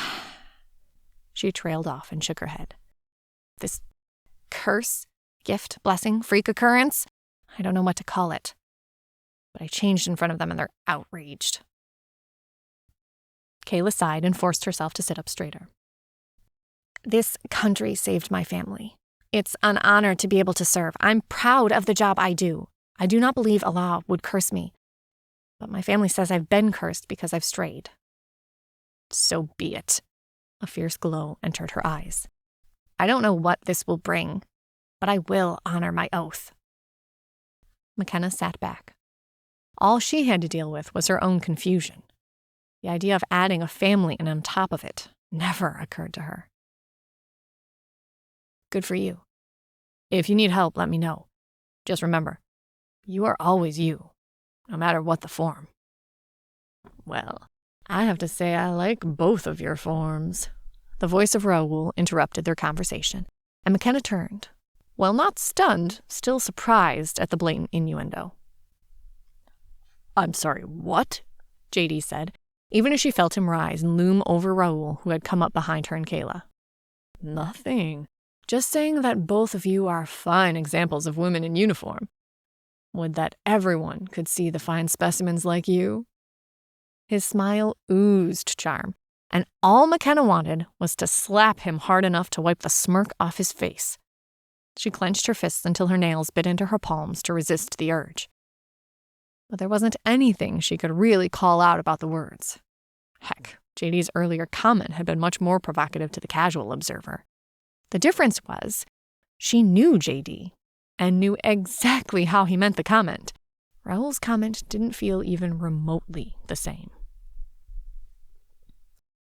She trailed off and shook her head. This curse, gift, blessing, freak occurrence? I don't know what to call it. But I changed in front of them and they're outraged. Kayla sighed and forced herself to sit up straighter. This country saved my family. It's an honor to be able to serve. I'm proud of the job I do. I do not believe Allah would curse me. But my family says I've been cursed because I've strayed. So be it. A fierce glow entered her eyes. I don't know what this will bring, but I will honor my oath. McKenna sat back. All she had to deal with was her own confusion. The idea of adding a family in on top of it never occurred to her. Good for you. If you need help, let me know. Just remember, you are always you, no matter what the form. Well, I have to say I like both of your forms. The voice of Raoul interrupted their conversation, and McKenna turned. Well, not stunned, still surprised at the blatant innuendo. I'm sorry, what? JD said, even as she felt him rise and loom over Raoul, who had come up behind her and Kayla. Nothing. Just saying that both of you are fine examples of women in uniform. Would that everyone could see the fine specimens like you? His smile oozed charm, and all McKenna wanted was to slap him hard enough to wipe the smirk off his face. She clenched her fists until her nails bit into her palms to resist the urge. But there wasn't anything she could really call out about the words. Heck, JD's earlier comment had been much more provocative to the casual observer. The difference was, she knew JD, and knew exactly how he meant the comment. Raoul's comment didn't feel even remotely the same.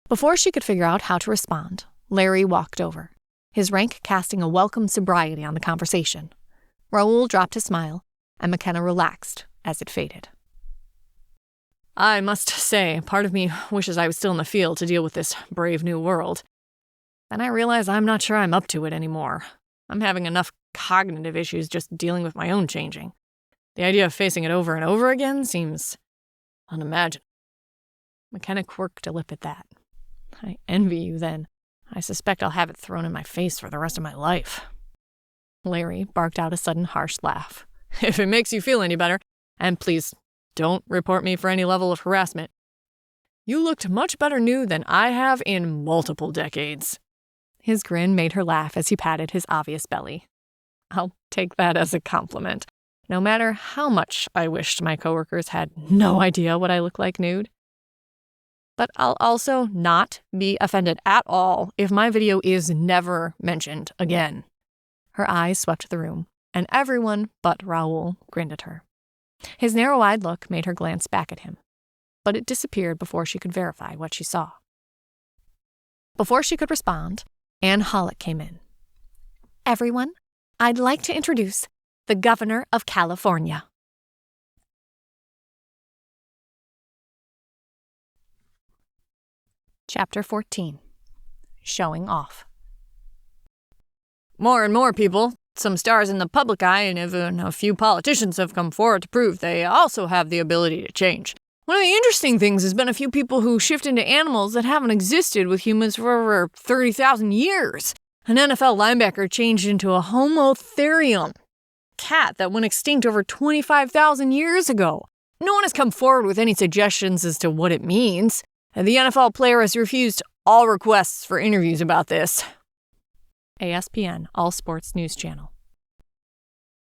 Before she could figure out how to respond, Larry walked over, his rank casting a welcome sobriety on the conversation. Raoul dropped his smile, and McKenna relaxed as it faded. I must say, part of me wishes I was still in the field to deal with this brave new world. Then I realize I'm not sure I'm up to it anymore. I'm having enough cognitive issues just dealing with my own changing. The idea of facing it over and over again seems unimaginable. McKenna quirked a lip at that. I envy you then. I suspect I'll have it thrown in my face for the rest of my life. Larry barked out a sudden harsh laugh. If it makes you feel any better, and please don't report me for any level of harassment, you looked much better new than I have in multiple decades. His grin made her laugh as he patted his obvious belly. I'll take that as a compliment, no matter how much I wished my coworkers had no idea what I look like nude. But I'll also not be offended at all if my video is never mentioned again. Her eyes swept the room, and everyone but Raoul grinned at her. His narrow-eyed look made her glance back at him, but it disappeared before she could verify what she saw. Before she could respond, Anne Hollick came in. Everyone, I'd like to introduce the Governor of California. Chapter 14. Showing Off. More and more people, some stars in the public eye, and even a few politicians have come forward to prove they also have the ability to change. One of the interesting things has been a few people who shift into animals that haven't existed with humans for over 30,000 years. An NFL linebacker changed into a homotherium cat that went extinct over 25,000 years ago. No one has come forward with any suggestions as to what it means. The NFL player has refused all requests for interviews about this. ASPN, All Sports News Channel.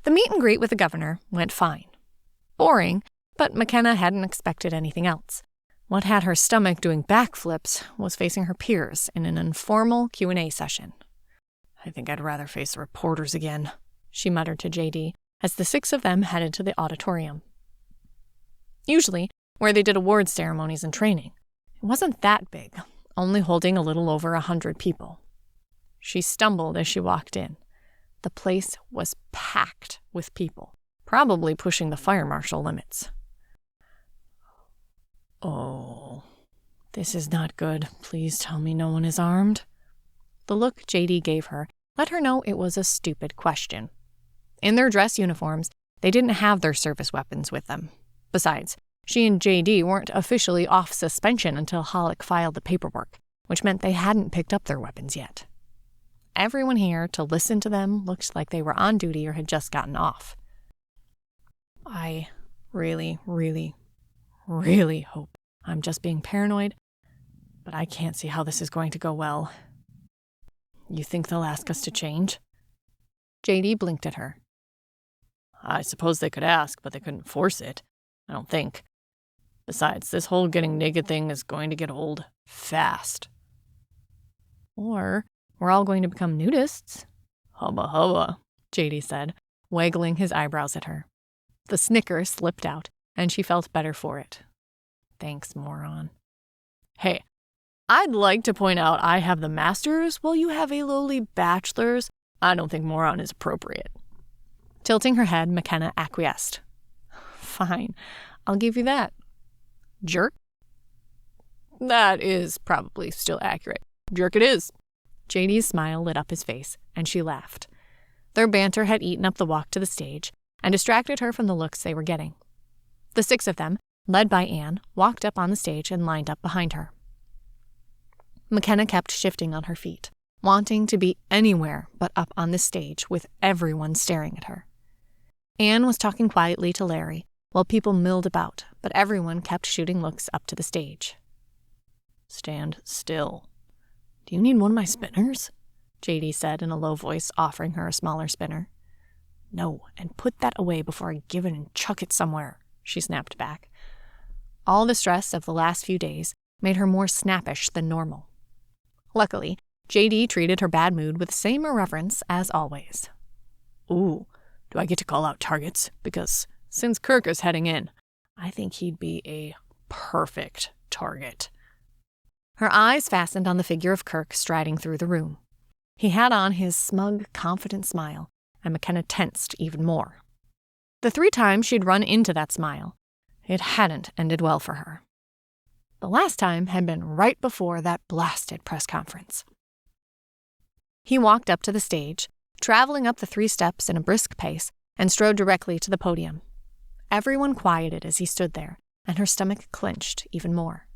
The meet and greet with the governor went fine. Boring, but McKenna hadn't expected anything else. What had her stomach doing backflips was facing her peers in an informal Q&A session. "I think I'd rather face the reporters again," she muttered to JD as the 6 of them headed to the auditorium. Usually, where they did award ceremonies and training, it wasn't that big, only holding a little over 100 people. She stumbled as she walked in. The place was packed with people, probably pushing the fire marshal limits. "Oh, this is not good. Please tell me no one is armed." The look JD gave her let her know it was a stupid question. In their dress uniforms, they didn't have their service weapons with them. Besides, she and JD weren't officially off suspension until Hollick filed the paperwork, which meant they hadn't picked up their weapons yet. Everyone here to listen to them looked like they were on duty or had just gotten off. "I really, really, really hope I'm just being paranoid, but I can't see how this is going to go well. You think they'll ask us to change?" JD blinked at her. "I suppose they could ask, but they couldn't force it. I don't think. Besides, this whole getting naked thing is going to get old fast." "Or we're all going to become nudists." "Hubba hubba," JD said, waggling his eyebrows at her. The snicker slipped out, and she felt better for it. "Thanks, moron." "Hey, I'd like to point out I have the master's while you have a lowly bachelor's. I don't think moron is appropriate." Tilting her head, McKenna acquiesced. "Fine, I'll give you that." "Jerk?" "That is probably still accurate. Jerk it is." JD's smile lit up his face, and she laughed. Their banter had eaten up the walk to the stage and distracted her from the looks they were getting. The 6 of them, led by Anne, walked up on the stage and lined up behind her. McKenna kept shifting on her feet, wanting to be anywhere but up on the stage with everyone staring at her. Anne was talking quietly to Larry while people milled about, but everyone kept shooting looks up to the stage. "Stand still." "Do you need one of my spinners?" JD said in a low voice, offering her a smaller spinner. "No, and put that away before I give it and chuck it somewhere," she snapped back. All the stress of the last few days made her more snappish than normal. Luckily, JD treated her bad mood with the same irreverence as always. "Ooh, do I get to call out targets? Because since Kirk is heading in, I think he'd be a perfect target." Her eyes fastened on the figure of Kirk striding through the room. He had on his smug, confident smile, and McKenna tensed even more. The 3 times she'd run into that smile, it hadn't ended well for her. The last time had been right before that blasted press conference. He walked up to the stage, traveling up the 3 steps in a brisk pace, and strode directly to the podium. Everyone quieted as he stood there, and her stomach clenched even more.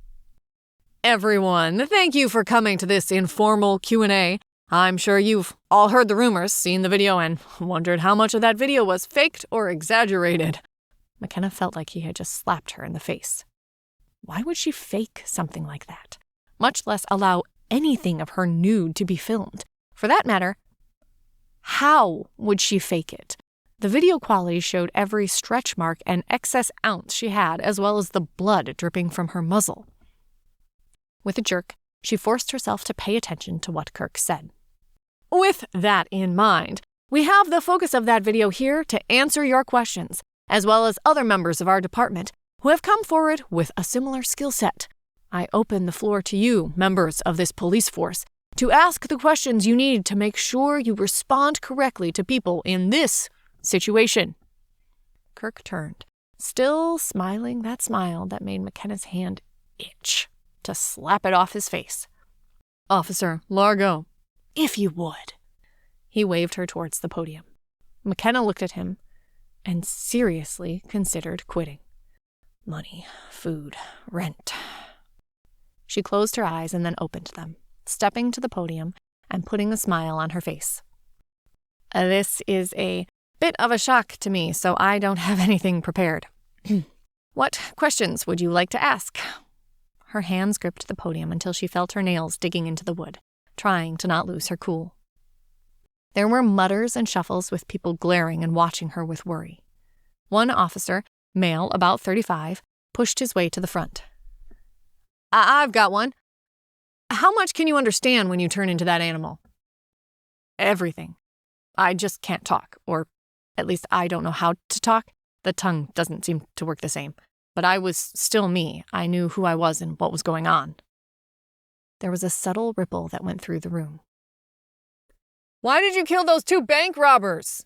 "Everyone, thank you for coming to this informal Q&A. I'm sure you've all heard the rumors, seen the video, and wondered how much of that video was faked or exaggerated." McKenna felt like he had just slapped her in the face. Why would she fake something like that? Much less allow anything of her nude to be filmed. For that matter, how would she fake it? The video quality showed every stretch mark and excess ounce she had, as well as the blood dripping from her muzzle. With a jerk, she forced herself to pay attention to what Kirk said. "With that in mind, we have the focus of that video here to answer your questions, as well as other members of our department who have come forward with a similar skill set. I open the floor to you, members of this police force, to ask the questions you need to make sure you respond correctly to people in this situation." Kirk turned, still smiling that smile that made McKenna's hand itch to slap it off his face. "Officer Largo, if you would." He waved her towards the podium. McKenna looked at him and seriously considered quitting. Money, food, rent. She closed her eyes and then opened them, stepping to the podium and putting a smile on her face. "This is a bit of a shock to me, so I don't have anything prepared. What questions would you like to ask?" Her hands gripped the podium until she felt her nails digging into the wood, trying to not lose her cool. There were mutters and shuffles with people glaring and watching her with worry. One officer male about 35, pushed his way to the front. I've got one. How much can you understand when you turn into that animal? Everything. I just can't talk, or at least I don't know how to talk. The tongue doesn't seem to work the same. But I was still me. I knew who I was and what was going on. There was a subtle ripple that went through the room. Why did you kill those 2 bank robbers?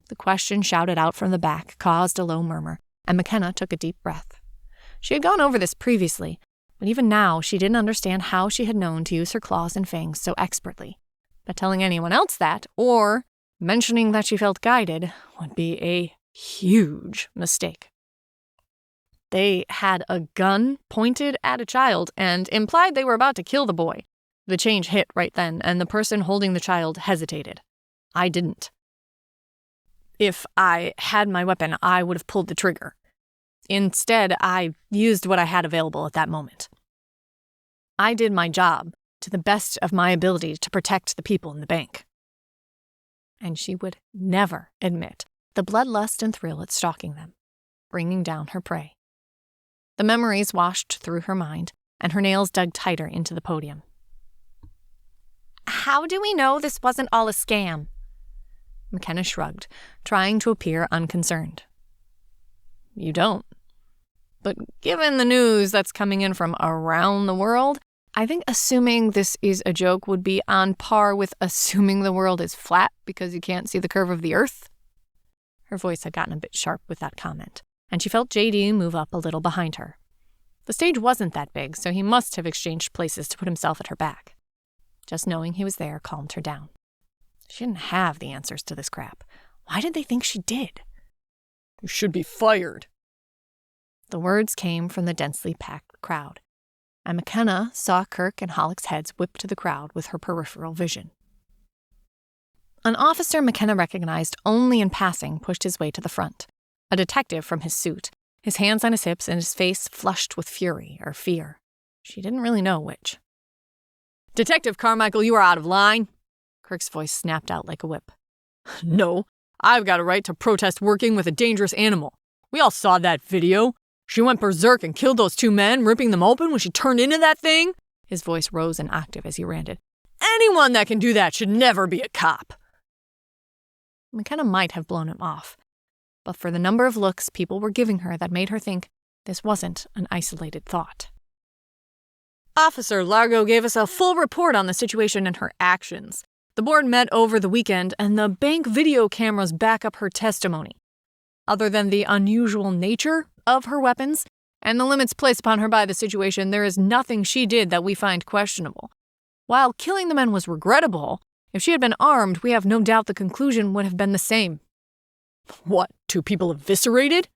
The question shouted out from the back caused a low murmur, and McKenna took a deep breath. She had gone over this previously, but even now she didn't understand how she had known to use her claws and fangs so expertly. But telling anyone else that, or mentioning that she felt guided, would be a huge mistake. They had a gun pointed at a child and implied they were about to kill the boy. The change hit right then, and the person holding the child hesitated. I didn't. If I had my weapon, I would have pulled the trigger. Instead, I used what I had available at that moment. I did my job to the best of my ability to protect the people in the bank. And she would never admit the bloodlust and thrill at stalking them, bringing down her prey. The memories washed through her mind, and her nails dug tighter into the podium. How do we know this wasn't all a scam? McKenna shrugged, trying to appear unconcerned. You don't. But given the news that's coming in from around the world, I think assuming this is a joke would be on par with assuming the world is flat because you can't see the curve of the earth. Her voice had gotten a bit sharp with that comment, and she felt JD move up a little behind her. The stage wasn't that big, so he must have exchanged places to put himself at her back. Just knowing he was there calmed her down. She didn't have the answers to this crap. Why did they think she did? You should be fired. The words came from the densely packed crowd, and McKenna saw Kirk and Hollick's heads whip to the crowd with her peripheral vision. An officer McKenna recognized only in passing pushed his way to the front, a detective from his suit, his hands on his hips and his face flushed with fury or fear. She didn't really know which. Detective Carmichael, you are out of line. Kirk's voice snapped out like a whip. No, I've got a right to protest working with a dangerous animal. We all saw that video. She went berserk and killed those 2 men, ripping them open when she turned into that thing. His voice rose an octave as he ranted. Anyone that can do that should never be a cop. McKenna might have blown him off, but for the number of looks people were giving her that made her think this wasn't an isolated thought. Officer Largo gave us a full report on the situation and her actions. The board met over the weekend, and the bank video cameras back up her testimony. Other than the unusual nature of her weapons and the limits placed upon her by the situation, there is nothing she did that we find questionable. While killing the men was regrettable, if she had been armed, we have no doubt the conclusion would have been the same. What, 2 people eviscerated?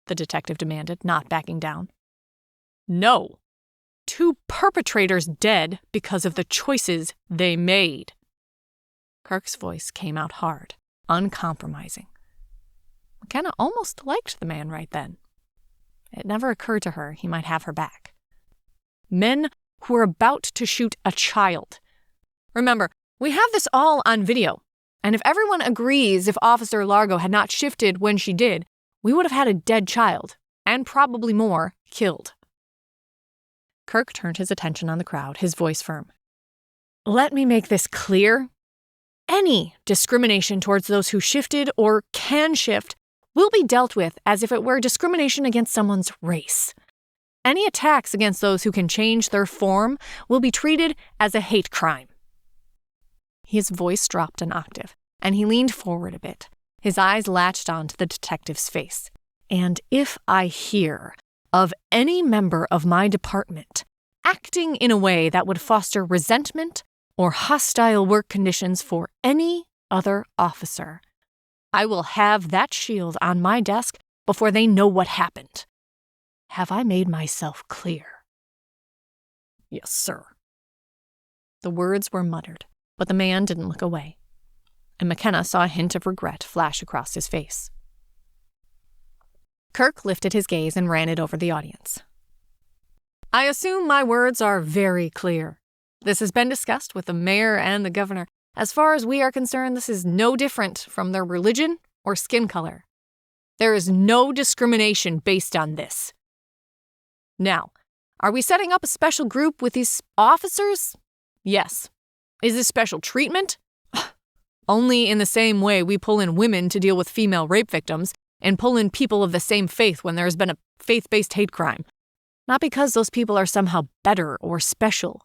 The detective demanded, not backing down. No. 2 perpetrators dead because of the choices they made. Kirk's voice came out hard, uncompromising. McKenna almost liked the man right then. It never occurred to her he might have her back. Men who were about to shoot a child. Remember, we have this all on video, and if everyone agrees if Officer Largo had not shifted when she did, we would have had a dead child, and probably more, killed. Kirk turned his attention on the crowd, his voice firm. Let me make this clear. Any discrimination towards those who shifted or can shift will be dealt with as if it were discrimination against someone's race. Any attacks against those who can change their form will be treated as a hate crime. His voice dropped an octave, and he leaned forward a bit. His eyes latched onto the detective's face. And if I hear of any member of my department acting in a way that would foster resentment or hostile work conditions for any other officer, I will have that shield on my desk before they know what happened. Have I made myself clear? Yes, sir. The words were muttered, but the man didn't look away, and McKenna saw a hint of regret flash across his face. Kirk lifted his gaze and ran it over the audience. I assume my words are very clear. This has been discussed with the mayor and the governor. As far as we are concerned, this is no different from their religion or skin color. There is no discrimination based on this. Now, are we setting up a special group with these officers? Yes. Is this special treatment? Only in the same way we pull in women to deal with female rape victims and pull in people of the same faith when there has been a faith-based hate crime. Not because those people are somehow better or special,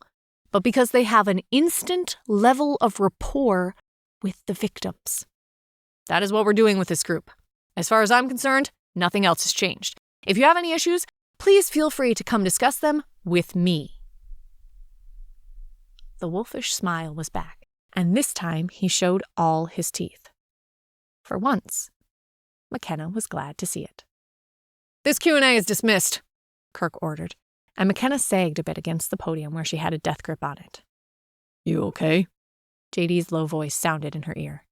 but because they have an instant level of rapport with the victims. That is what we're doing with this group. As far as I'm concerned, nothing else has changed. If you have any issues, please feel free to come discuss them with me. The wolfish smile was back, and this time he showed all his teeth. For once, McKenna was glad to see it. This Q&A is dismissed, Kirk ordered, and McKenna sagged a bit against the podium where she had a death grip on it. You okay? JD's low voice sounded in her ear.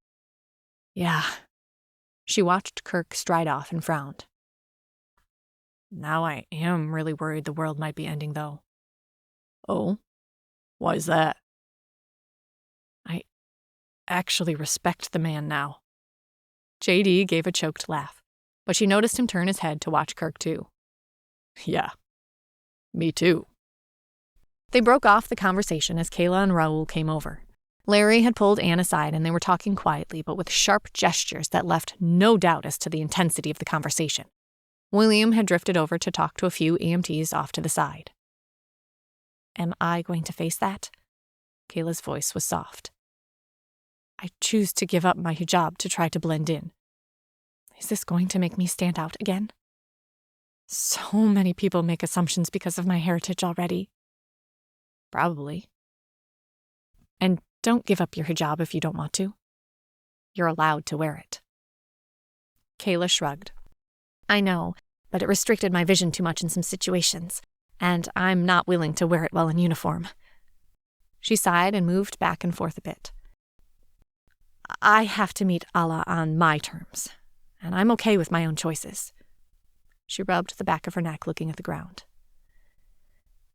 Yeah. She watched Kirk stride off and frowned. Now I am really worried the world might be ending, though. Oh? Why's that? I actually respect the man now. JD gave a choked laugh, but she noticed him turn his head to watch Kirk too. Yeah, me too. They broke off the conversation as Kayla and Raoul came over. Larry had pulled Anne aside and they were talking quietly but with sharp gestures that left no doubt as to the intensity of the conversation. William had drifted over to talk to a few EMTs off to the side. Am I going to face that? Kayla's voice was soft. I choose to give up my hijab to try to blend in. Is this going to make me stand out again? So many people make assumptions because of my heritage already. Probably. And don't give up your hijab if you don't want to. You're allowed to wear it. Kayla shrugged. I know, but it restricted my vision too much in some situations, and I'm not willing to wear it while in uniform. She sighed and moved back and forth a bit. I have to meet Allah on my terms, and I'm okay with my own choices. She rubbed the back of her neck, looking at the ground.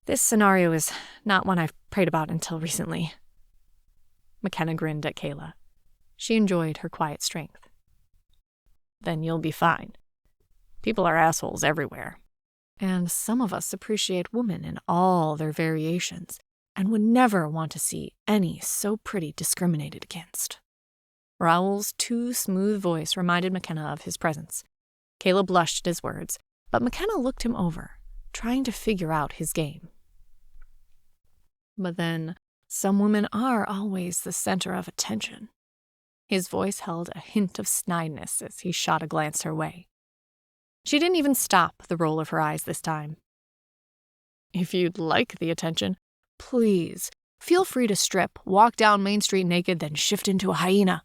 This scenario is not one I've prayed about until recently. McKenna grinned at Kayla. She enjoyed her quiet strength. Then you'll be fine. People are assholes everywhere. And some of us appreciate women in all their variations and would never want to see any so pretty discriminated against. Raoul's too smooth voice reminded McKenna of his presence. Kayla blushed at his words, but McKenna looked him over, trying to figure out his game. But then, some women are always the center of attention. His voice held a hint of snidiness as he shot a glance her way. She didn't even stop the roll of her eyes this time. If you'd like the attention, please, feel free to strip, walk down Main Street naked, then shift into a hyena.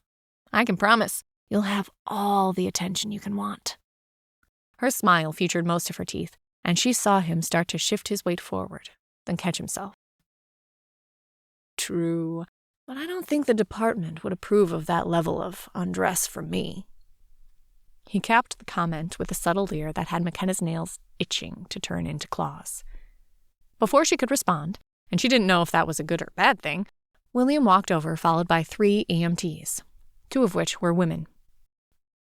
I can promise you'll have all the attention you can want. Her smile featured most of her teeth, and she saw him start to shift his weight forward, then catch himself. True, but I don't think the department would approve of that level of undress from me. He capped the comment with a subtle leer that had McKenna's nails itching to turn into claws. Before she could respond, and she didn't know if that was a good or bad thing, William walked over, followed by 3 EMTs, 2 of which were women.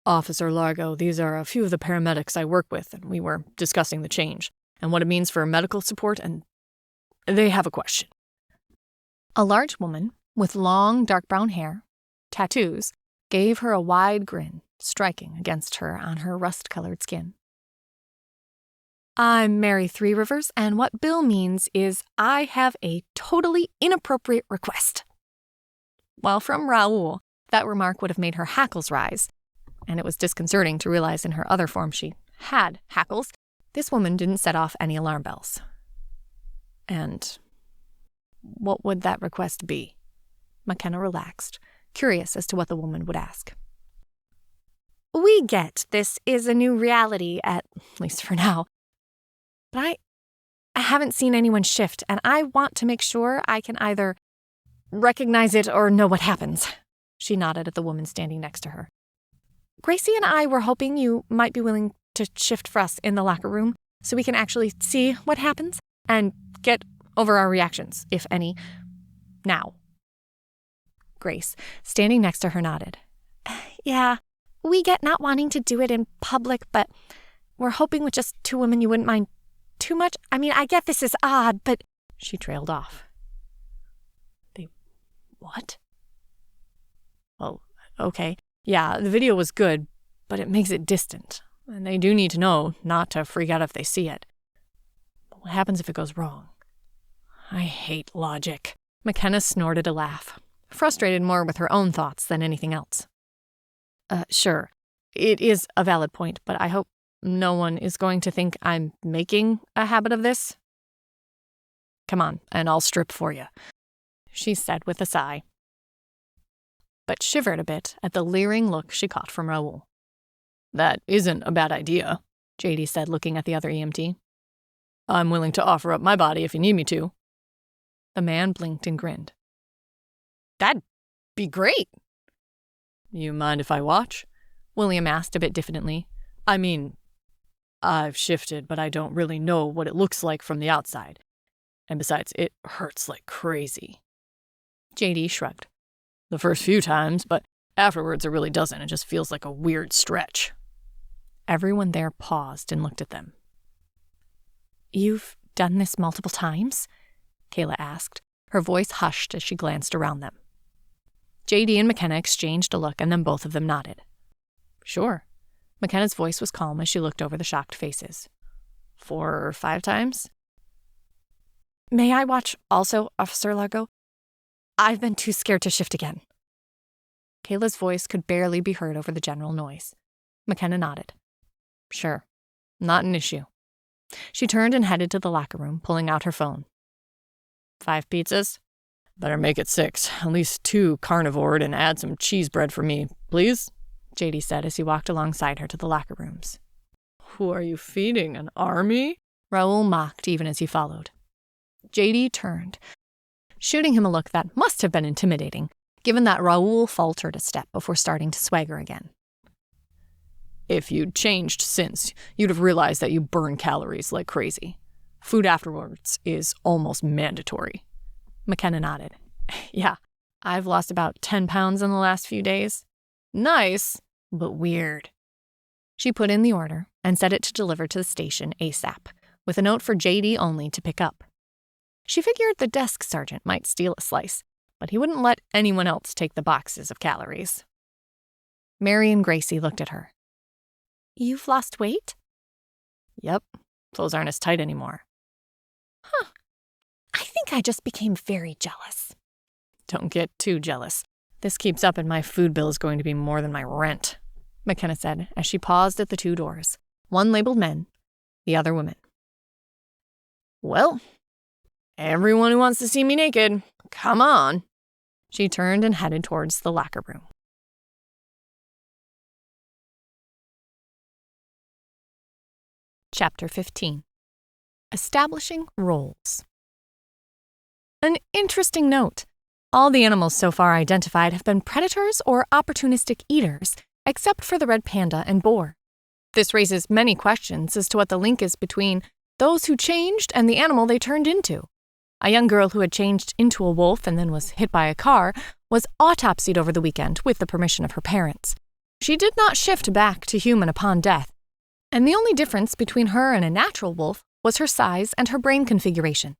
Officer Largo, these are a few of the paramedics I work with, and we were discussing the change and what it means for medical support, and they have a question. A large woman with long, dark brown hair, tattoos, gave her a wide grin, striking against her on her rust-colored skin. I'm Mary Three Rivers, and what Bill means is I have a totally inappropriate request. While from Raoul, that remark would have made her hackles rise, and it was disconcerting to realize in her other form she had hackles, this woman didn't set off any alarm bells. And what would that request be? McKenna relaxed, curious as to what the woman would ask. We get this is a new reality, at least for now. But I haven't seen anyone shift, and I want to make sure I can either recognize it or know what happens. She nodded at the woman standing next to her. Gracie and I were hoping you might be willing to shift for us in the locker room so we can actually see what happens and get over our reactions, if any, now. Grace, standing next to her, nodded. Yeah, We get not wanting to do it in public, but we're hoping with just 2 women you wouldn't mind too much. I mean, I get this is odd, but..." She trailed off. "They what?" "Well, okay. Yeah, the video was good, but it makes it distant. And they do need to know not to freak out if they see it. But what happens if it goes wrong?" "I hate logic." McKenna snorted a laugh, frustrated more with her own thoughts than anything else. Sure, it is a valid point, but I hope no one is going to think I'm making a habit of this. Come on, and I'll strip for you," she said with a sigh, but shivered a bit at the leering look she caught from Raoul. "That isn't a bad idea," JD said, looking at the other EMT. "I'm willing to offer up my body if you need me to." The man blinked and grinned. "That'd be great." "You mind if I watch?" William asked a bit diffidently. "I mean, I've shifted, but I don't really know what it looks like from the outside. And besides, it hurts like crazy." JD shrugged. "The first few times, but afterwards it really doesn't. It just feels like a weird stretch." Everyone there paused and looked at them. "You've done this multiple times?" Kayla asked, her voice hushed as she glanced around them. JD and McKenna exchanged a look, and then both of them nodded. "Sure." McKenna's voice was calm as she looked over the shocked faces. 4 or 5 times? "May I watch also, Officer Largo? I've been too scared to shift again." Kayla's voice could barely be heard over the general noise. McKenna nodded. "Sure, not an issue." She turned and headed to the locker room, pulling out her phone. 5 pizzas? Better make it 6. At least 2 carnivored and add some cheese bread for me, please," JD said as he walked alongside her to the locker rooms. "Who are you feeding, an army?" Raoul mocked even as he followed. JD turned, shooting him a look that must have been intimidating, given that Raoul faltered a step before starting to swagger again. "If you'd changed since, you'd have realized that you burn calories like crazy. Food afterwards is almost mandatory." McKenna nodded. "Yeah, I've lost about 10 pounds in the last few days. Nice, but weird." She put in the order and set it to deliver to the station ASAP, with a note for JD only to pick up. She figured the desk sergeant might steal a slice, but he wouldn't let anyone else take the boxes of calories. Mary and Gracie looked at her. "You've lost weight?" "Yep, clothes aren't as tight anymore." "Huh. I think I just became very jealous." "Don't get too jealous. This keeps up and my food bill is going to be more than my rent," McKenna said as she paused at the 2 doors, one labeled men, the other women. "Well, everyone who wants to see me naked, come on." She turned and headed towards the locker room. Chapter 15. Establishing roles. An interesting note. All the animals so far identified have been predators or opportunistic eaters, except for the red panda and boar. This raises many questions as to what the link is between those who changed and the animal they turned into. A young girl who had changed into a wolf and then was hit by a car was autopsied over the weekend with the permission of her parents. She did not shift back to human upon death, and the only difference between her and a natural wolf was her size and her brain configuration.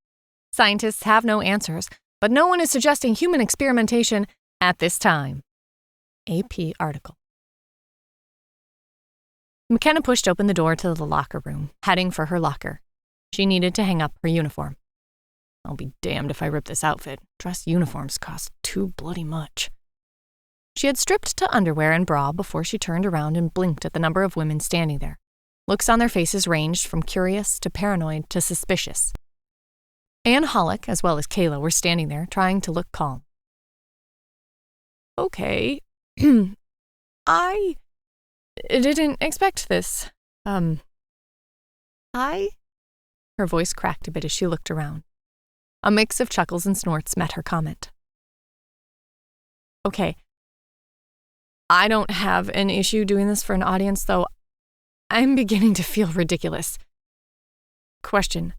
Scientists have no answers, but no one is suggesting human experimentation at this time. AP article. McKenna pushed open the door to the locker room, heading for her locker. She needed to hang up her uniform. I'll be damned if I rip this outfit. Dress uniforms cost too bloody much. She had stripped to underwear and bra before she turned around and blinked at the number of women standing there. Looks on their faces ranged from curious to paranoid to suspicious. Anne Hollick, as well as Kayla, were standing there, trying to look calm. "Okay, I didn't expect this. Her voice cracked a bit as she looked around. A mix of chuckles and snorts met her comment. "Okay, I don't have an issue doing this for an audience, though I'm beginning to feel ridiculous. Question.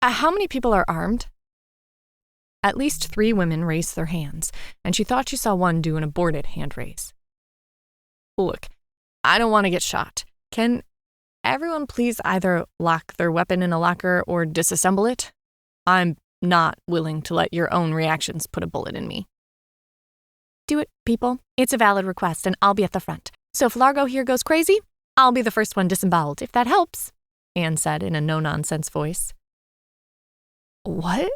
How many people are armed?" At least 3 women raised their hands, and she thought she saw one do an aborted hand raise. Look, I don't want to get shot. Can everyone please either lock their weapon in a locker or disassemble it? I'm not willing to let your own reactions put a bullet in me. Do it, people. It's a valid request, and I'll be at the front. So if Largo here goes crazy, I'll be the first one disemboweled, if that helps, Anne said in a no-nonsense voice. What?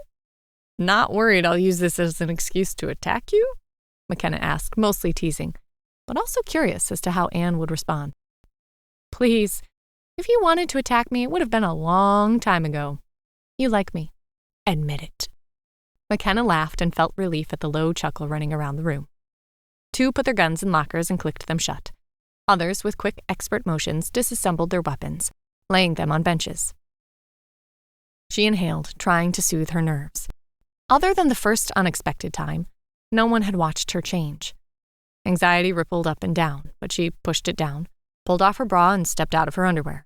Not worried I'll use this as an excuse to attack you? McKenna asked, mostly teasing, but also curious as to how Anne would respond. Please, if you wanted to attack me, it would have been a long time ago. You like me. Admit it. McKenna laughed and felt relief at the low chuckle running around the room. Two put their guns in lockers and clicked them shut. Others, with quick, expert motions, disassembled their weapons, laying them on benches. She inhaled, trying to soothe her nerves. Other than the first unexpected time, no one had watched her change. Anxiety rippled up and down, but she pushed it down, pulled off her bra, and stepped out of her underwear.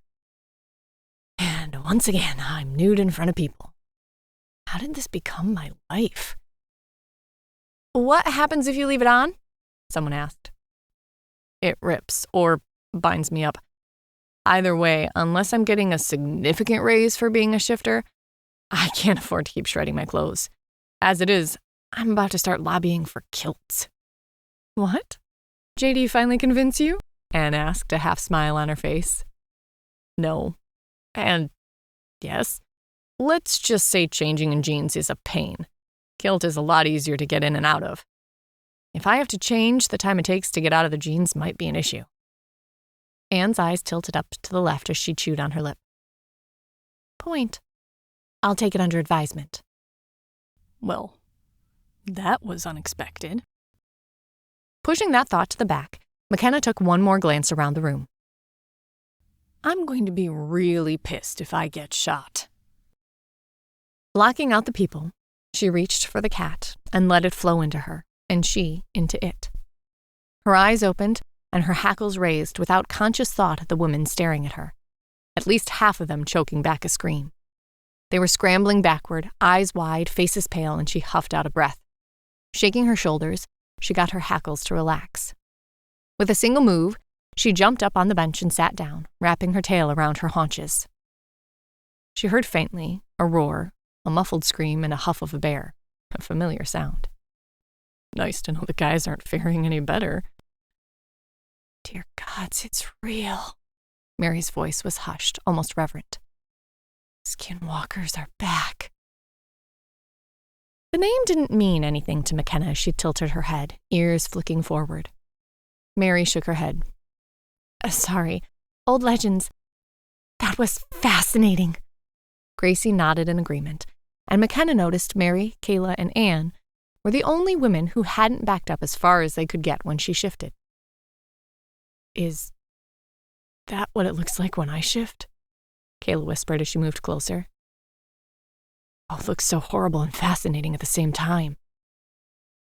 And once again, I'm nude in front of people. How did this become my life? What happens if you leave it on? Someone asked. It rips or binds me up. Either way, unless I'm getting a significant raise for being a shifter, I can't afford to keep shredding my clothes. As it is, I'm about to start lobbying for kilts. What? JD finally convince you? Anne asked, a half smile on her face. No. And yes. Let's just say changing in jeans is a pain. Kilt is a lot easier to get in and out of. If I have to change, the time it takes to get out of the jeans might be an issue. Anne's eyes tilted up to the left as she chewed on her lip. Point. I'll take it under advisement. Well, that was unexpected. Pushing that thought to the back, McKenna took one more glance around the room. I'm going to be really pissed if I get shot. Blocking out the people, she reached for the cat and let it flow into her, and she into it. Her eyes opened and her hackles raised without conscious thought at the women staring at her, at least half of them choking back a scream. They were scrambling backward, eyes wide, faces pale, and she huffed out a breath. Shaking her shoulders, she got her hackles to relax. With a single move, she jumped up on the bench and sat down, wrapping her tail around her haunches. She heard faintly a roar, a muffled scream, and a huff of a bear, a familiar sound. Nice to know the guys aren't faring any better. Dear gods, it's real. Mary's voice was hushed, almost reverent. Skinwalkers are back. The name didn't mean anything to McKenna as she tilted her head, ears flicking forward. Mary shook her head. Sorry, old legends. That was fascinating. Gracie nodded in agreement, and McKenna noticed Mary, Kayla, and Anne were the only women who hadn't backed up as far as they could get when she shifted. Is that what it looks like when I shift? Kayla whispered as she moved closer. Oh, it looks so horrible and fascinating at the same time.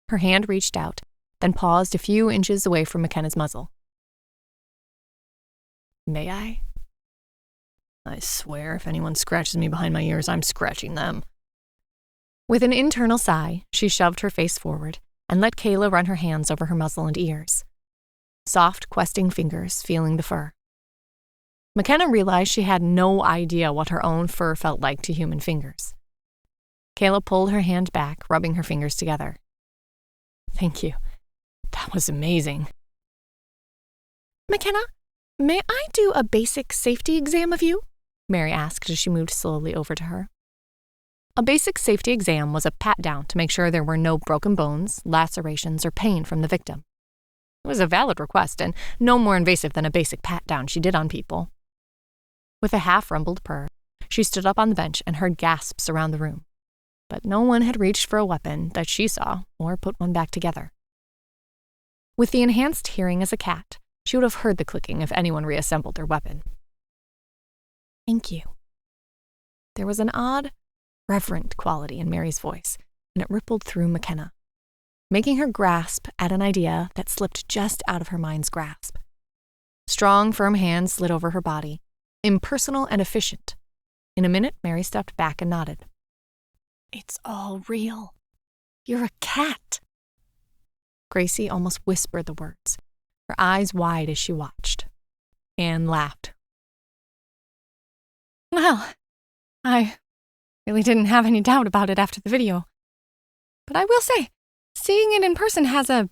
Her hand reached out, then paused a few inches away from McKenna's muzzle. May I? I swear, if anyone scratches me behind my ears, I'm scratching them. With an internal sigh, she shoved her face forward and let Kayla run her hands over her muzzle and ears. Soft, questing fingers feeling the fur. McKenna realized she had no idea what her own fur felt like to human fingers. Kayla pulled her hand back, rubbing her fingers together. Thank you. That was amazing. McKenna, may I do a basic safety exam of you? Mary asked as she moved slowly over to her. A basic safety exam was a pat-down to make sure there were no broken bones, lacerations, or pain from the victim. It was a valid request and no more invasive than a basic pat-down she did on people. With a half-rumbled purr, she stood up on the bench and heard gasps around the room. But no one had reached for a weapon that she saw or put one back together. With the enhanced hearing as a cat, she would have heard the clicking if anyone reassembled their weapon. Thank you. There was an odd, reverent quality in Mary's voice, and it rippled through McKenna, making her grasp at an idea that slipped just out of her mind's grasp. Strong, firm hands slid over her body, impersonal and efficient. In a minute, Mary stepped back and nodded. It's all real. You're a cat. Gracie almost whispered the words, her eyes wide as she watched. Anne laughed. Well, I really didn't have any doubt about it after the video. But I will say, seeing it in person has a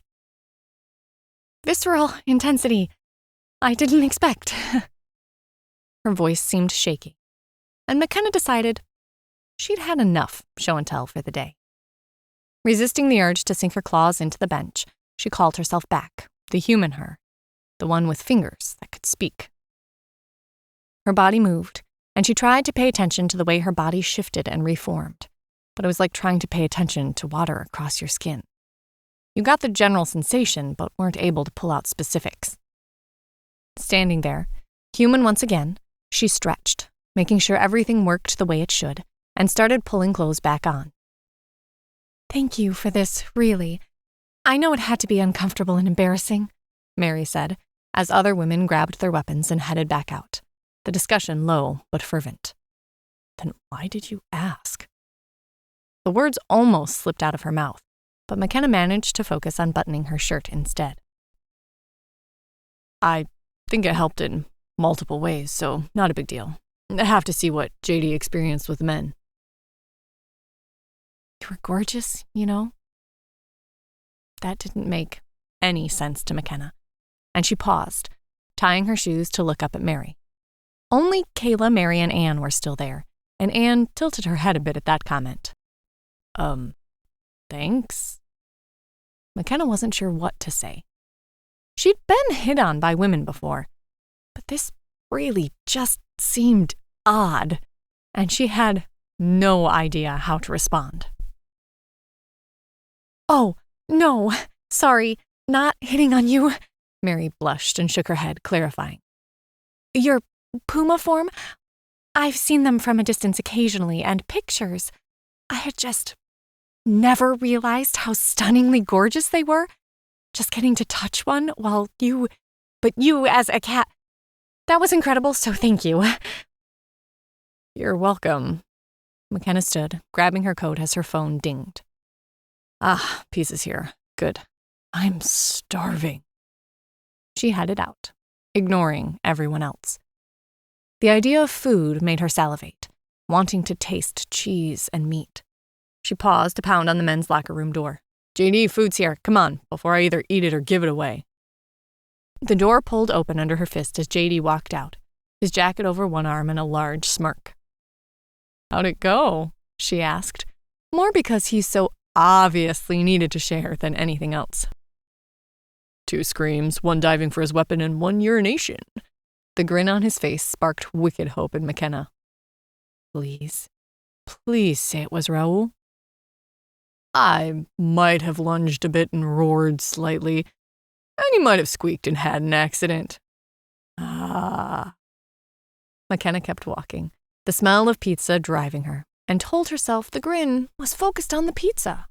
visceral intensity I didn't expect. Her voice seemed shaky, and McKenna decided she'd had enough show and tell for the day. Resisting the urge to sink her claws into the bench, she called herself back, the human her, the one with fingers that could speak. Her body moved, and she tried to pay attention to the way her body shifted and reformed, but it was like trying to pay attention to water across your skin. You got the general sensation, but weren't able to pull out specifics. Standing there, human once again, she stretched, making sure everything worked the way it should, and started pulling clothes back on. Thank you for this, really. I know it had to be uncomfortable and embarrassing, Mary said, as other women grabbed their weapons and headed back out, the discussion low but fervent. Then why did you ask? The words almost slipped out of her mouth, but McKenna managed to focus on buttoning her shirt instead. I think it helped in multiple ways, so not a big deal. I have to see what JD experienced with men. You were gorgeous, you know? That didn't make any sense to McKenna, and she paused, tying her shoes to look up at Mary. Only Kayla, Mary, and Anne were still there, and Anne tilted her head a bit at that comment. Thanks? McKenna wasn't sure what to say. She'd been hit on by women before, but this really just seemed odd, and she had no idea how to respond. Oh, no, sorry, not hitting on you, Mary blushed and shook her head, clarifying. Your puma form? I've seen them from a distance occasionally, and pictures. I had just never realized how stunningly gorgeous they were. Just getting to touch one while you as a cat. That was incredible, so thank you. You're welcome. McKenna stood, grabbing her coat as her phone dinged. Ah, Pieces here. Good. I'm starving. She headed out, ignoring everyone else. The idea of food made her salivate, wanting to taste cheese and meat. She paused to pound on the men's locker room door. JD, food's here. Come on, before I either eat it or give it away. The door pulled open under her fist as JD walked out, his jacket over one arm and a large smirk. How'd it go? She asked, more because he so obviously needed to share than anything else. 2 screams, 1 diving for his weapon, and 1 urination. The grin on his face sparked wicked hope in McKenna. Please say it was Raoul. I might have lunged a bit and roared slightly, and he might have squeaked and had an accident. Ah. McKenna kept walking, the smell of pizza driving her, and told herself the grin was focused on the pizza.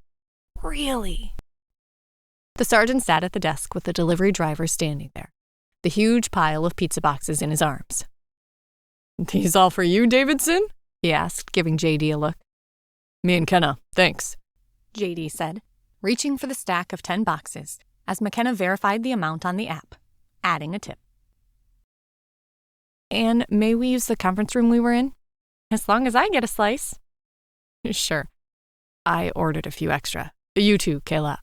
Really? The sergeant sat at the desk with the delivery driver standing there, the huge pile of pizza boxes in his arms. These all for you, Davidson? He asked, giving JD a look. Me and Kenna, thanks, JD said, reaching for the stack of 10 boxes as McKenna verified the amount on the app, adding a tip. And may we use the conference room we were in? As long as I get a slice. Sure. I ordered a few extra. You too, Kayla.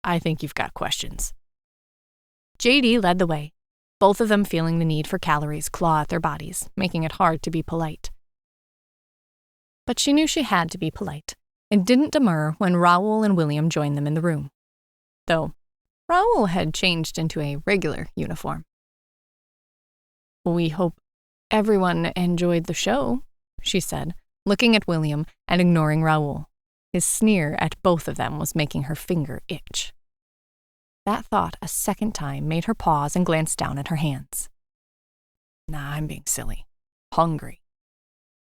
I think you've got questions. JD led the way, both of them feeling the need for calories claw at their bodies, making it hard to be polite. But she knew she had to be polite, and didn't demur when Raoul and William joined them in the room. Though, Raoul had changed into a regular uniform. We hope everyone enjoyed the show, she said, looking at William and ignoring Raoul. His sneer at both of them was making her finger itch. That thought a second time made her pause and glance down at her hands. Nah, I'm being silly. Hungry.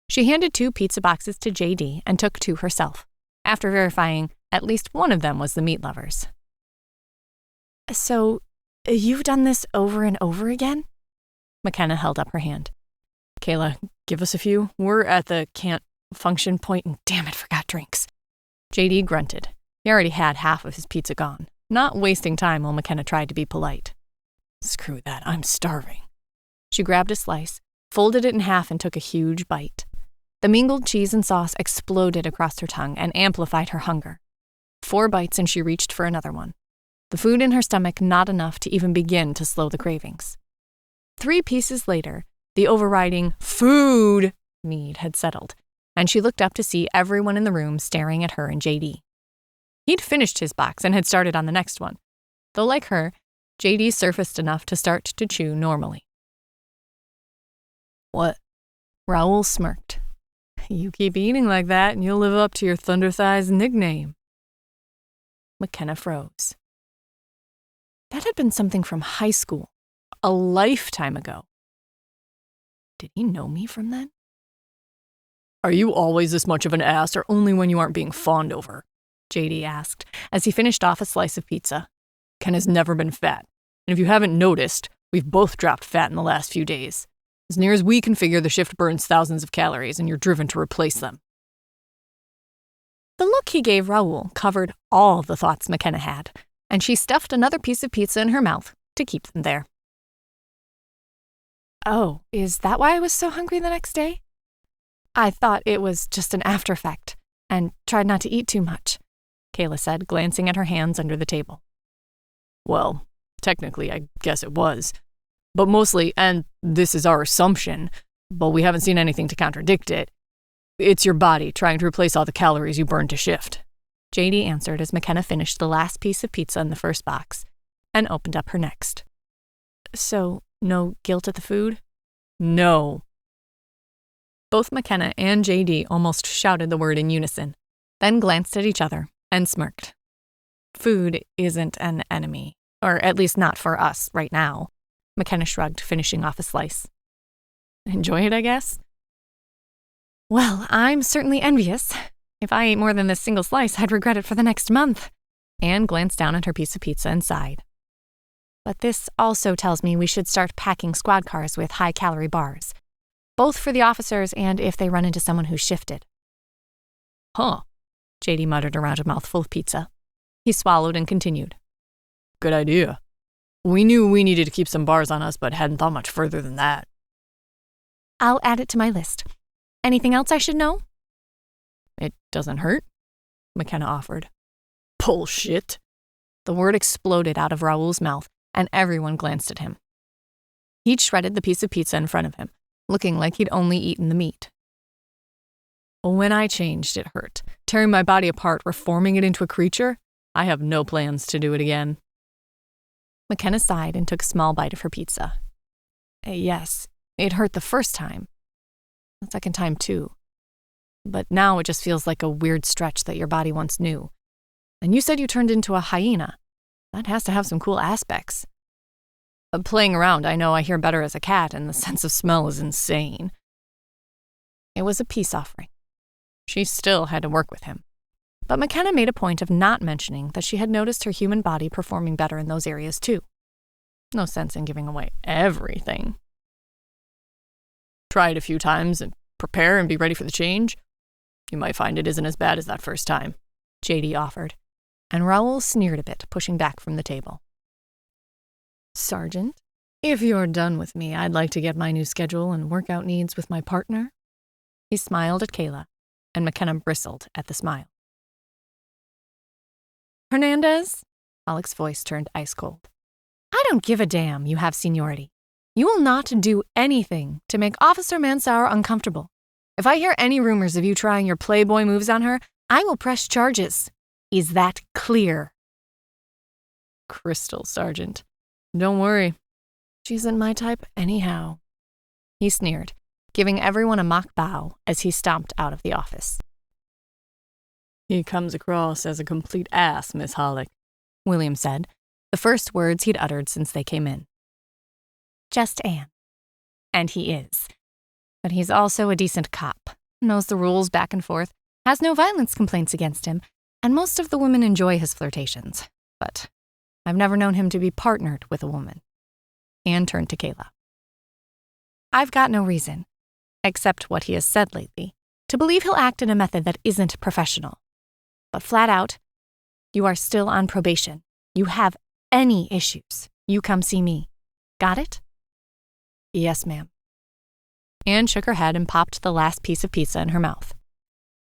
She handed 2 pizza boxes to JD and took 2 herself, after verifying at least one of them was the meat lovers. So, you've done this over and over again? McKenna held up her hand. Kayla, give us a few. We're at the can't function point and damn it, forgot drinks. JD grunted. He already had half of his pizza gone, not wasting time while McKenna tried to be polite. Screw that, I'm starving. She grabbed a slice, folded it in half, and took a huge bite. The mingled cheese and sauce exploded across her tongue and amplified her hunger. 4 bites and she reached for another one. The food in her stomach not enough to even begin to slow the cravings. 3 pieces later, the overriding food need had settled, and she looked up to see everyone in the room staring at her and JD. He'd finished his box and had started on the next one, though like her, JD surfaced enough to start to chew normally. What? Raoul smirked. You keep eating like that and you'll live up to your Thunder Thighs nickname. McKenna froze. That had been something from high school, a lifetime ago. Did he know me from then? Are you always this much of an ass or only when you aren't being fawned over? JD asked as he finished off a slice of pizza. Ken has never been fat, and if you haven't noticed, we've both dropped fat in the last few days. As near as we can figure, the shift burns thousands of calories and you're driven to replace them. The look he gave Raoul covered all the thoughts McKenna had, and she stuffed another piece of pizza in her mouth to keep them there. Oh, is that why I was so hungry the next day? I thought it was just an after effect, and tried not to eat too much, Kayla said, glancing at her hands under the table. Well, technically, I guess it was. But mostly, and this is our assumption, but we haven't seen anything to contradict it, it's your body trying to replace all the calories you burned to shift. JD answered as McKenna finished the last piece of pizza in the first box and opened up her next. So, no guilt at the food? No. Both McKenna and JD almost shouted the word in unison, then glanced at each other and smirked. Food isn't an enemy, or at least not for us right now. McKenna shrugged, finishing off a slice. Enjoy it, I guess? Well, I'm certainly envious. If I ate more than this single slice, I'd regret it for the next month. Anne glanced down at her piece of pizza and sighed. But this also tells me we should start packing squad cars with high-calorie bars, both for the officers and if they run into someone who's shifted. Huh, JD muttered around a mouthful of pizza. He swallowed and continued. Good idea. We knew we needed to keep some bars on us, but hadn't thought much further than that. I'll add it to my list. Anything else I should know? It doesn't hurt, McKenna offered. Bullshit. The word exploded out of Raoul's mouth, and everyone glanced at him. He'd shredded the piece of pizza in front of him, looking like he'd only eaten the meat. When I changed, it hurt. Tearing my body apart, reforming it into a creature, I have no plans to do it again. McKenna sighed and took a small bite of her pizza. Yes, it hurt the first time. The second time, too. But now it just feels like a weird stretch that your body once knew. And you said you turned into a hyena. That has to have some cool aspects. Playing around, I know I hear better as a cat, and the sense of smell is insane. It was a peace offering. She still had to work with him. But McKenna made a point of not mentioning that she had noticed her human body performing better in those areas, too. No sense in giving away everything. Try it a few times and prepare and be ready for the change. You might find it isn't as bad as that first time, JD offered, and Raoul sneered a bit, pushing back from the table. Sergeant, if you're done with me, I'd like to get my new schedule and workout needs with my partner. He smiled at Kayla, and McKenna bristled at the smile. Hernandez? Alec's voice turned ice cold. I don't give a damn you have seniority. You will not do anything to make Officer Mansour uncomfortable. If I hear any rumors of you trying your playboy moves on her, I will press charges. Is that clear? Crystal, Sergeant. Don't worry. She isn't my type anyhow. He sneered, giving everyone a mock bow as he stomped out of the office. He comes across as a complete ass, Miss Hollick, William said, the first words he'd uttered since they came in. Just Anne. And he is. But he's also a decent cop, knows the rules back and forth, has no violence complaints against him, and most of the women enjoy his flirtations. But I've never known him to be partnered with a woman. Anne turned to Kayla. I've got no reason, except what he has said lately, to believe he'll act in a method that isn't professional. But flat out, you are still on probation. You have any issues, you come see me. Got it?" "Yes, ma'am." Anne shook her head and popped the last piece of pizza in her mouth.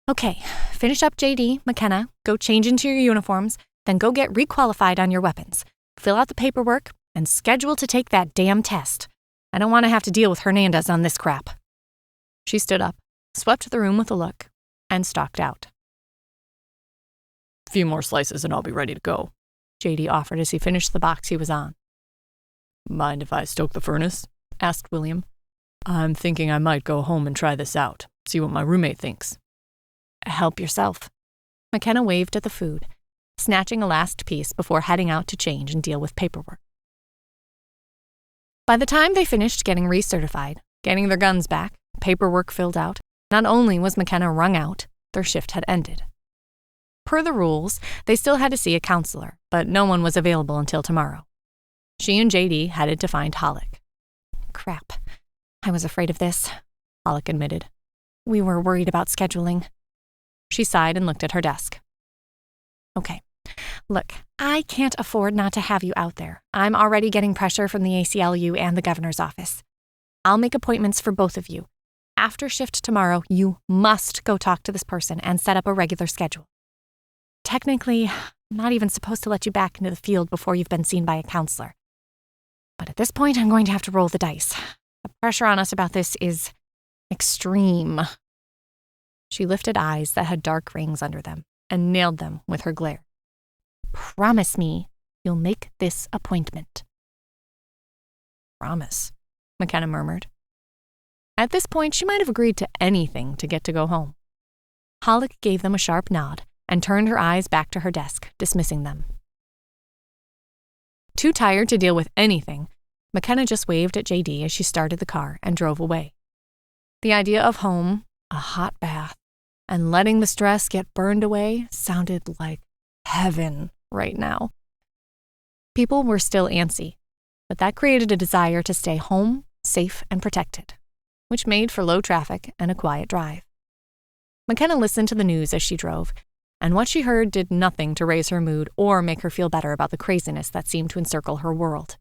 "Okay, finish up JD, McKenna, go change into your uniforms, then go get requalified on your weapons. Fill out the paperwork, and schedule to take that damn test. I don't want to have to deal with Hernandez on this crap." She stood up, swept the room with a look, and stalked out. "A few more slices and I'll be ready to go," JD offered as he finished the box he was on. "Mind if I stoke the furnace?" asked William. "I'm thinking I might go home and try this out, see what my roommate thinks." "Help yourself." McKenna waved at the food, snatching a last piece before heading out to change and deal with paperwork. By the time they finished getting recertified, getting their guns back, paperwork filled out, not only was McKenna wrung out, their shift had ended. Per the rules, they still had to see a counselor, but no one was available until tomorrow. She and JD headed to find Hollick. "Crap, I was afraid of this," Hollick admitted. "We were worried about scheduling." She sighed and looked at her desk. "Okay, look, I can't afford not to have you out there. I'm already getting pressure from the ACLU and the governor's office. I'll make appointments for both of you. After shift tomorrow, you must go talk to this person and set up a regular schedule. Technically, I'm not even supposed to let you back into the field before you've been seen by a counselor. But at this point, I'm going to have to roll the dice. The pressure on us about this is extreme." She lifted eyes that had dark rings under them and nailed them with her glare. "Promise me you'll make this appointment." "Promise," McKenna murmured. At this point, she might have agreed to anything to get to go home. Hollick gave them a sharp nod and turned her eyes back to her desk, dismissing them. Too tired to deal with anything, McKenna just waved at JD as she started the car and drove away. The idea of home, a hot bath, and letting the stress get burned away sounded like heaven right now. People were still antsy, but that created a desire to stay home, safe and protected, which made for low traffic and a quiet drive. McKenna listened to the news as she drove, and what she heard did nothing to raise her mood or make her feel better about the craziness that seemed to encircle her world.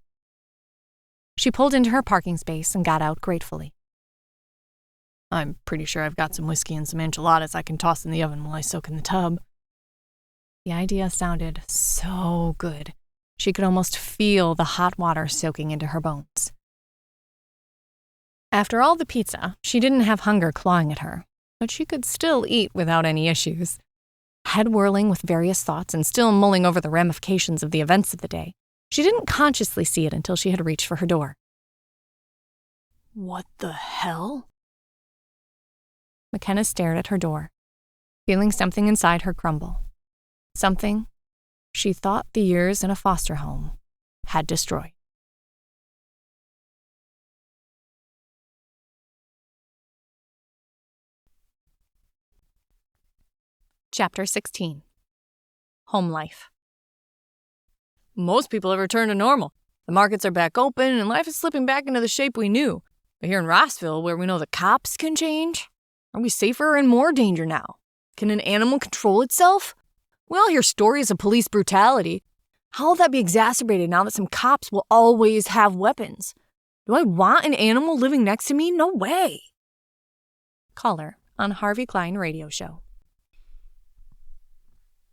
She pulled into her parking space and got out gratefully. "I'm pretty sure I've got some whiskey and some enchiladas I can toss in the oven while I soak in the tub." The idea sounded so good. She could almost feel the hot water soaking into her bones. After all the pizza, she didn't have hunger clawing at her, but she could still eat without any issues. Head whirling with various thoughts and still mulling over the ramifications of the events of the day, she didn't consciously see it until she had reached for her door. "What the hell?" McKenna stared at her door, feeling something inside her crumble. Something she thought the years in a foster home had destroyed. Chapter 16. Home Life. "Most people have returned to normal. The markets are back open and life is slipping back into the shape we knew. But here in Rossville, where we know the cops can change, are we safer or in more danger now? Can an animal control itself? We all hear stories of police brutality. How will that be exacerbated now that some cops will always have weapons? Do I want an animal living next to me? No way." Caller on Harvey Klein radio show.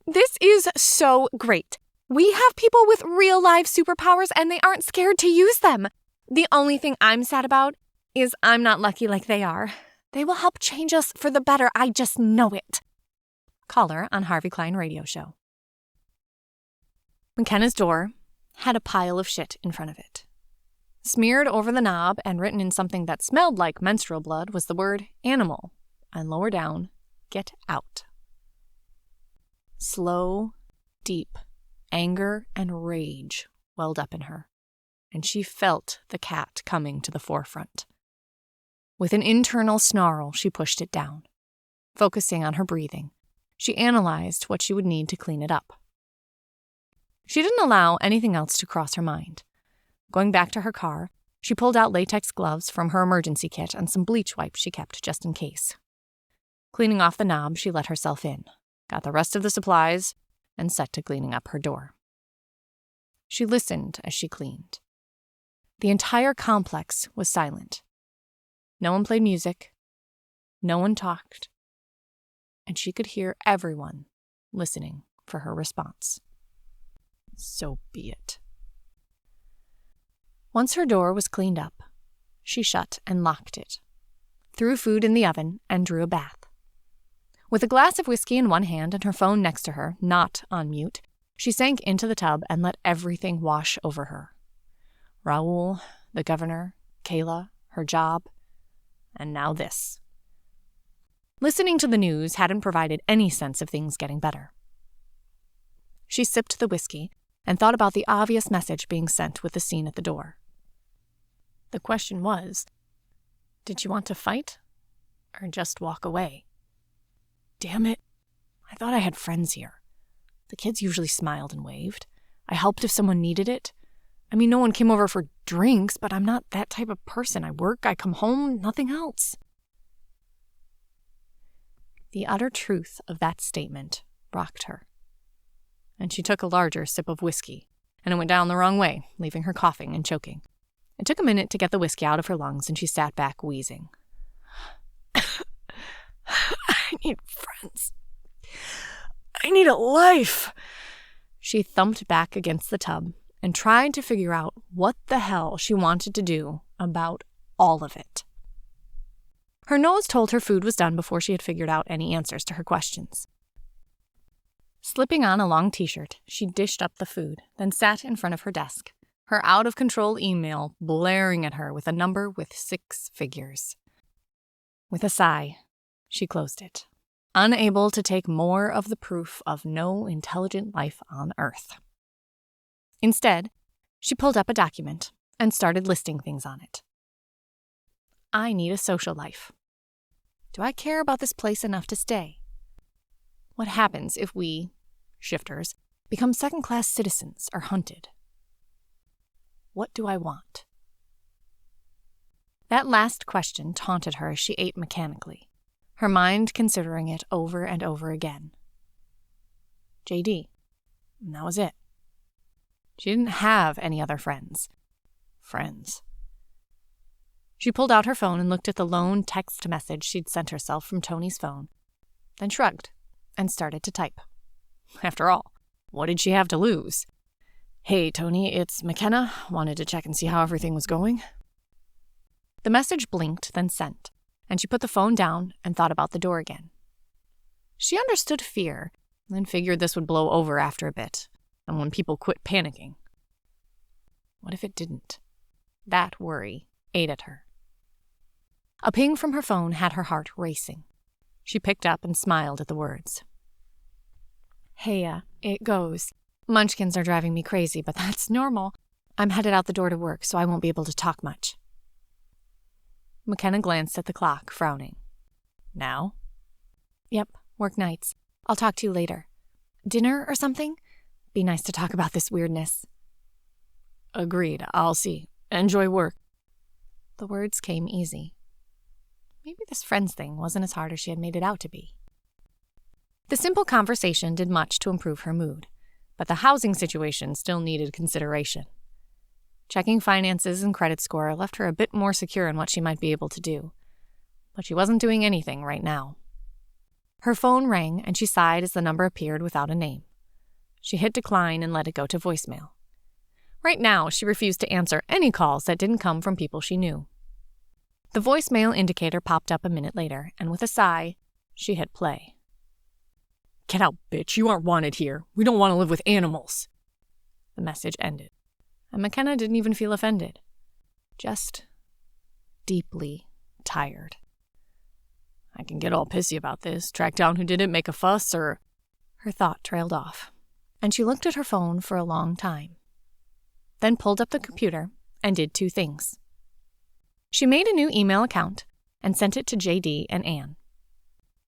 "This is so great. We have people with real-life superpowers and they aren't scared to use them. The only thing I'm sad about is I'm not lucky like they are. They will help change us for the better. I just know it." Caller on Harvey Klein radio show. McKenna's door had a pile of shit in front of it. Smeared over the knob and written in something that smelled like menstrual blood was the word animal, and lower down, get out. Slow, deep anger and rage welled up in her, and she felt the cat coming to the forefront. With an internal snarl, she pushed it down. Focusing on her breathing, she analyzed what she would need to clean it up. She didn't allow anything else to cross her mind. Going back to her car, she pulled out latex gloves from her emergency kit and some bleach wipes she kept just in case. Cleaning off the knob, she let herself in, got the rest of the supplies, and set to cleaning up her door. She listened as she cleaned. The entire complex was silent. No one played music. No one talked. And she could hear everyone listening for her response. So be it. Once her door was cleaned up, she shut and locked it, threw food in the oven, and drew a bath. With a glass of whiskey in one hand and her phone next to her, not on mute, she sank into the tub and let everything wash over her. Raoul, the governor, Kayla, her job, and now this. Listening to the news hadn't provided any sense of things getting better. She sipped the whiskey and thought about the obvious message being sent with the scene at the door. The question was, did she want to fight or just walk away? Damn it, I thought I had friends here. The kids usually smiled and waved. I helped if someone needed it. I mean, no one came over for drinks, but I'm not that type of person. I work, I come home, nothing else. The utter truth of that statement rocked her. And she took a larger sip of whiskey, and it went down the wrong way, leaving her coughing and choking. It took a minute to get the whiskey out of her lungs, and she sat back wheezing. I need friends. I need a life. She thumped back against the tub and tried to figure out what the hell she wanted to do about all of it. Her nose told her food was done before she had figured out any answers to her questions. Slipping on a long t-shirt, she dished up the food, then sat in front of her desk, her out-of-control email blaring at her with a number with 6 figures. With a sigh, she closed it, unable to take more of the proof of no intelligent life on Earth. Instead, she pulled up a document and started listing things on it. I need a social life. Do I care about this place enough to stay? What happens if we, shifters, become second-class citizens or hunted? What do I want? That last question taunted her as she ate mechanically, her mind considering it over and over again. JD. And that was it. She didn't have any other friends. She pulled out her phone and looked at the lone text message she'd sent herself from Tony's phone, then shrugged and started to type. After all, what did she have to lose? Hey, Tony, it's McKenna. Wanted to check and see how everything was going. The message blinked, then sent, and she put the phone down and thought about the door again. She understood fear, then figured this would blow over after a bit, and when people quit panicking. What if it didn't? That worry ate at her. A ping from her phone had her heart racing. She picked up and smiled at the words. Hey, it goes. Munchkins are driving me crazy, but that's normal. I'm headed out the door to work, so I won't be able to talk much. McKenna glanced at the clock, frowning. Now? Yep, work nights. I'll talk to you later. Dinner or something? Be nice to talk about this weirdness. Agreed, I'll see. Enjoy work. The words came easy. Maybe this friends thing wasn't as hard as she had made it out to be. The simple conversation did much to improve her mood, but the housing situation still needed consideration. Checking finances and credit score left her a bit more secure in what she might be able to do, but she wasn't doing anything right now. Her phone rang and she sighed as the number appeared without a name. She hit decline and let it go to voicemail. Right now, she refused to answer any calls that didn't come from people she knew. The voicemail indicator popped up a minute later, and with a sigh, she hit play. Get out, bitch. You aren't wanted here. We don't want to live with animals. The message ended, and McKenna didn't even feel offended. Just deeply tired. I can get all pissy about this, track down who did it, make a fuss, or... Her thought trailed off, and she looked at her phone for a long time. Then pulled up the computer and did 2 things. She made a new email account and sent it to JD and Anne.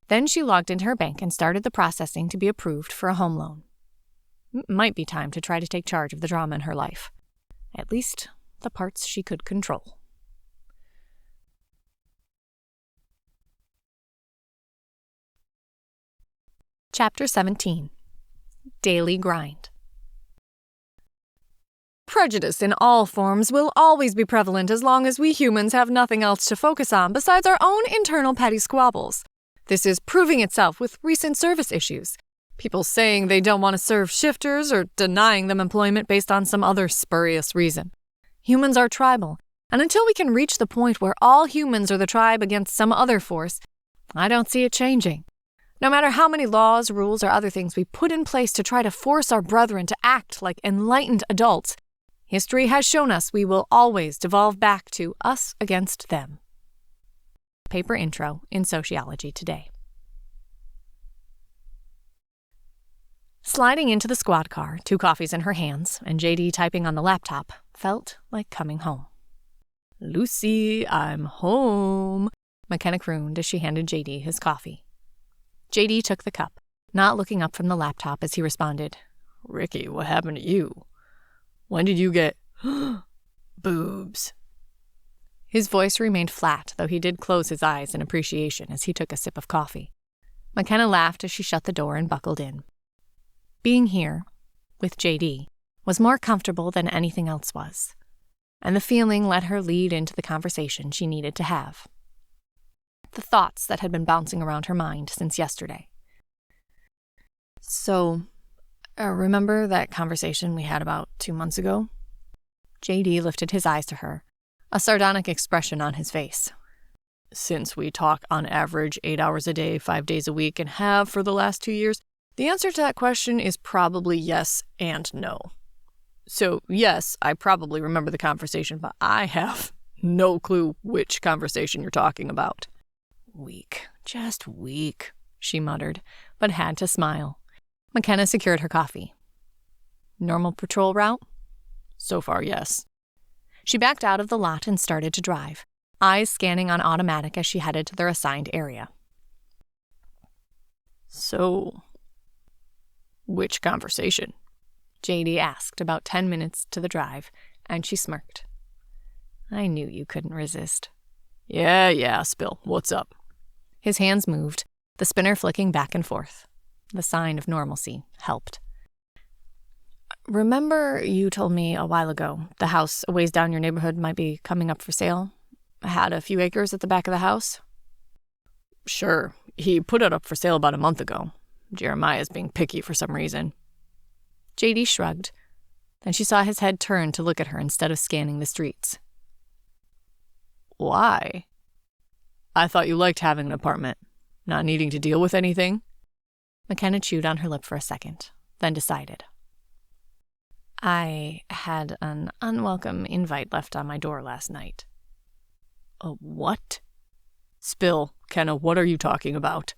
Then she logged into her bank and started the processing to be approved for a home loan. It might be time to try to take charge of the drama in her life, at least the parts she could control. Chapter 17. Daily Grind. Prejudice in all forms will always be prevalent as long as we humans have nothing else to focus on besides our own internal petty squabbles. This is proving itself with recent service issues. People saying they don't want to serve shifters or denying them employment based on some other spurious reason. Humans are tribal, and until we can reach the point where all humans are the tribe against some other force, I don't see it changing. No matter how many laws, rules, or other things we put in place to try to force our brethren to act like enlightened adults, history has shown us we will always devolve back to us against them. Paper intro in Sociology Today. Sliding into the squad car, 2 coffees in her hands, and JD typing on the laptop, felt like coming home. "Lucy, I'm home," McKenna crooned as she handed JD his coffee. JD took the cup, not looking up from the laptop as he responded, "Ricky, what happened to you? When did you get boobs?" His voice remained flat, though he did close his eyes in appreciation as he took a sip of coffee. McKenna laughed as she shut the door and buckled in. Being here, with JD, was more comfortable than anything else was, and the feeling let her lead into the conversation she needed to have. The thoughts that had been bouncing around her mind since yesterday. "So, remember that conversation we had about 2 months ago?" JD lifted his eyes to her, a sardonic expression on his face. "Since we talk on average 8 hours a day, 5 days a week, and have for the last 2 years, the answer to that question is probably yes and no. So, yes, I probably remember the conversation, but I have no clue which conversation you're talking about." "Weak, just weak," she muttered, but had to smile. McKenna secured her coffee. "Normal patrol route?" "So far, yes." She backed out of the lot and started to drive, eyes scanning on automatic as she headed to their assigned area. "So, which conversation?" JD asked about 10 minutes to the drive, and she smirked. "I knew you couldn't resist." Yeah, Spill, what's up?" His hands moved, the spinner flicking back and forth. The sign of normalcy helped. "Remember you told me a while ago the house a ways down your neighborhood might be coming up for sale? I had a few acres at the back of the house." "Sure. He put it up for sale about a month ago. Jeremiah's being picky for some reason." JD shrugged. Then she saw his head turn to look at her instead of scanning the streets. "Why? I thought you liked having an apartment, not needing to deal with anything." McKenna chewed on her lip for a second, then decided. "I had an unwelcome invite left on my door last night." "A what?" "Spill, Kenna, what are you talking about?"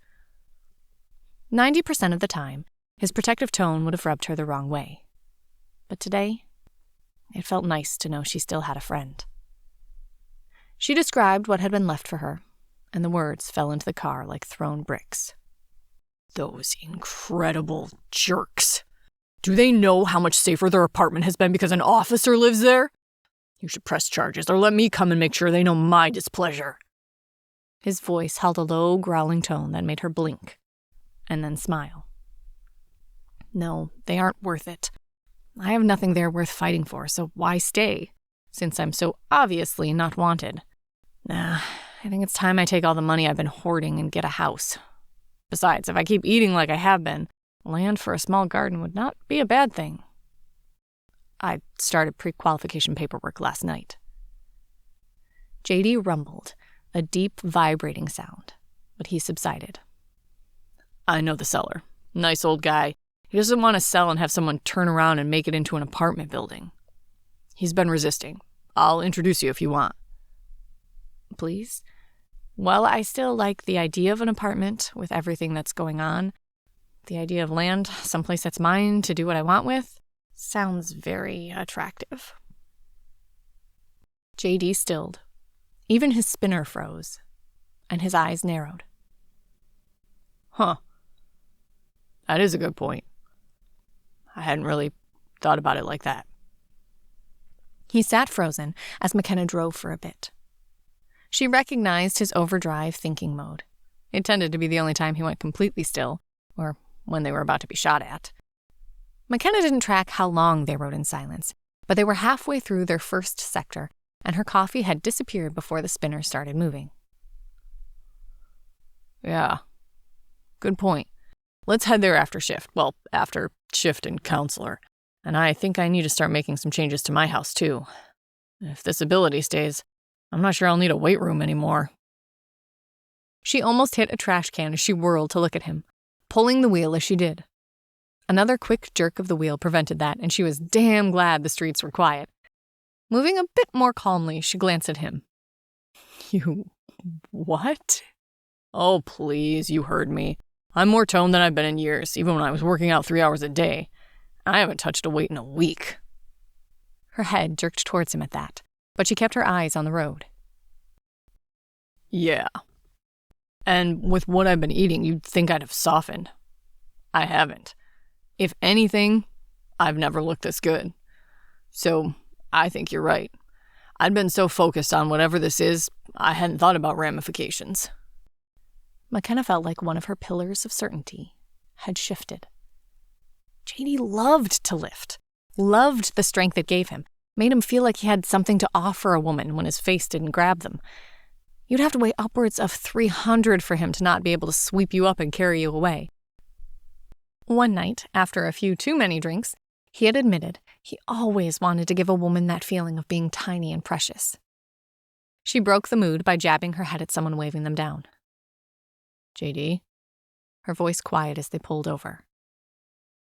90% of the time, his protective tone would have rubbed her the wrong way. But today, it felt nice to know she still had a friend. She described what had been left for her, and the words fell into the car like thrown bricks. "Those incredible jerks. Do they know how much safer their apartment has been because an officer lives there? You should press charges or let me come and make sure they know my displeasure." His voice held a low, growling tone that made her blink, and then smile. "No, they aren't worth it. I have nothing there worth fighting for, so why stay, since I'm so obviously not wanted? Nah, I think it's time I take all the money I've been hoarding and get a house. Besides, if I keep eating like I have been, land for a small garden would not be a bad thing. I started pre-qualification paperwork last night." JD rumbled, a deep, vibrating sound, but he subsided. "I know the seller. Nice old guy. He doesn't want to sell and have someone turn around and make it into an apartment building. He's been resisting. I'll introduce you if you want." "Please?" "Well, I still like the idea of an apartment with everything that's going on. The idea of land, someplace that's mine to do what I want with, sounds very attractive." JD stilled. Even his spinner froze, and his eyes narrowed. "Huh. That is a good point. I hadn't really thought about it like that." He sat frozen as McKenna drove for a bit. She recognized his overdrive thinking mode. It tended to be the only time he went completely still, or when they were about to be shot at. McKenna didn't track how long they rode in silence, But they were halfway through their first sector, and her coffee had disappeared before the spinner started moving. Yeah, good point. Let's head there after shift. Well, after shift and counselor. And I think I need to start making some changes to my house, too. If this ability stays, I'm not sure I'll need a weight room anymore. She almost hit a trash can as she whirled to look at him, pulling the wheel as she did. Another quick jerk of the wheel prevented that, and she was damn glad the streets were quiet. Moving a bit more calmly, she glanced at him. You... what? Oh, please, you heard me. I'm more toned than I've been in years, even when I was working out 3 hours a day. I haven't touched a weight in a week. Her head jerked towards him at that, but she kept her eyes on the road. Yeah. And with what I've been eating, you'd think I'd have softened. I haven't. If anything, I've never looked this good. So, I think you're right. I'd been so focused on whatever this is, I hadn't thought about ramifications. McKenna felt like one of her pillars of certainty had shifted. JD loved to lift, loved the strength it gave him, made him feel like he had something to offer a woman when his face didn't grab them. You'd have to weigh upwards of 300 for him to not be able to sweep you up and carry you away. One night, after a few too many drinks, he had admitted he always wanted to give a woman that feeling of being tiny and precious. She broke the mood by jabbing her head at someone waving them down. JD? Her voice quiet as they pulled over.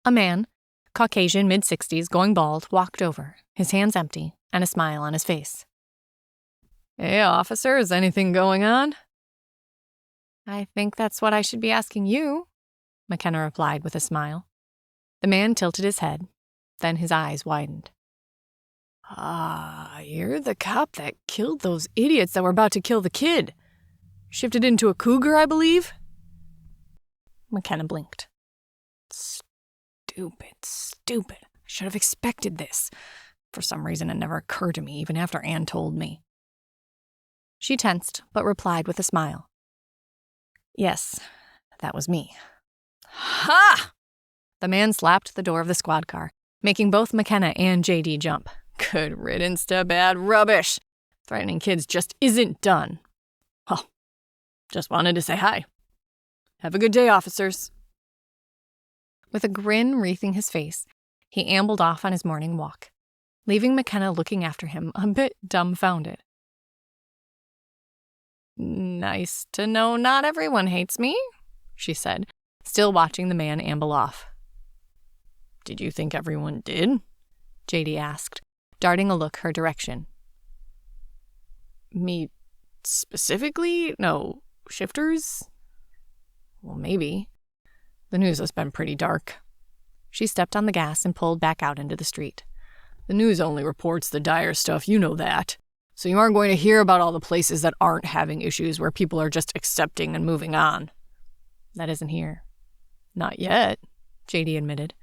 A man, Caucasian, mid-60s, going bald, walked over, his hands empty and a smile on his face. Hey, officer, is anything going on? I think that's what I should be asking you, McKenna replied with a smile. The man tilted his head, then his eyes widened. Ah, you're the cop that killed those idiots that were about to kill the kid. Shifted into a cougar, I believe? McKenna blinked. Stupid. I should have expected this. For some reason, it never occurred to me, even after Anne told me. She tensed, but replied with a smile. Yes, that was me. Ha! The man slapped the door of the squad car, making both McKenna and JD jump. Good riddance to bad rubbish. Threatening kids just isn't done. Oh, just wanted to say hi. Have a good day, officers. With a grin wreathing his face, he ambled off on his morning walk, leaving McKenna looking after him a bit dumbfounded. Nice to know not everyone hates me, she said, still watching the man amble off. Did you think everyone did? JD asked, darting a look her direction. Me specifically? No, shifters? Well, maybe. The news has been pretty dark. She stepped on the gas and pulled back out into the street. The news only reports the dire stuff, you know that. So you aren't going to hear about all the places that aren't having issues where people are just accepting and moving on. That isn't here. Not yet, JD admitted.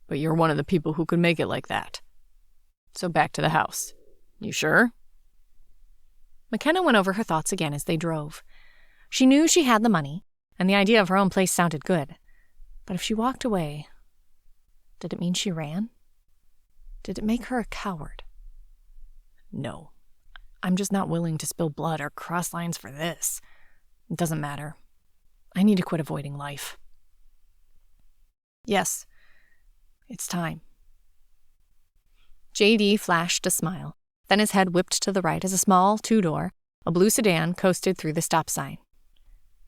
But you're one of the people who could make it like that. So back to the house. You sure? McKenna went over her thoughts again as they drove. She knew she had the money, and the idea of her own place sounded good. But if she walked away, did it mean she ran? Did it make her a coward? No. I'm just not willing to spill blood or cross lines for this. It doesn't matter. I need to quit avoiding life. Yes, it's time. JD flashed a smile, then his head whipped to the right as a small two-door, a blue sedan coasted through the stop sign.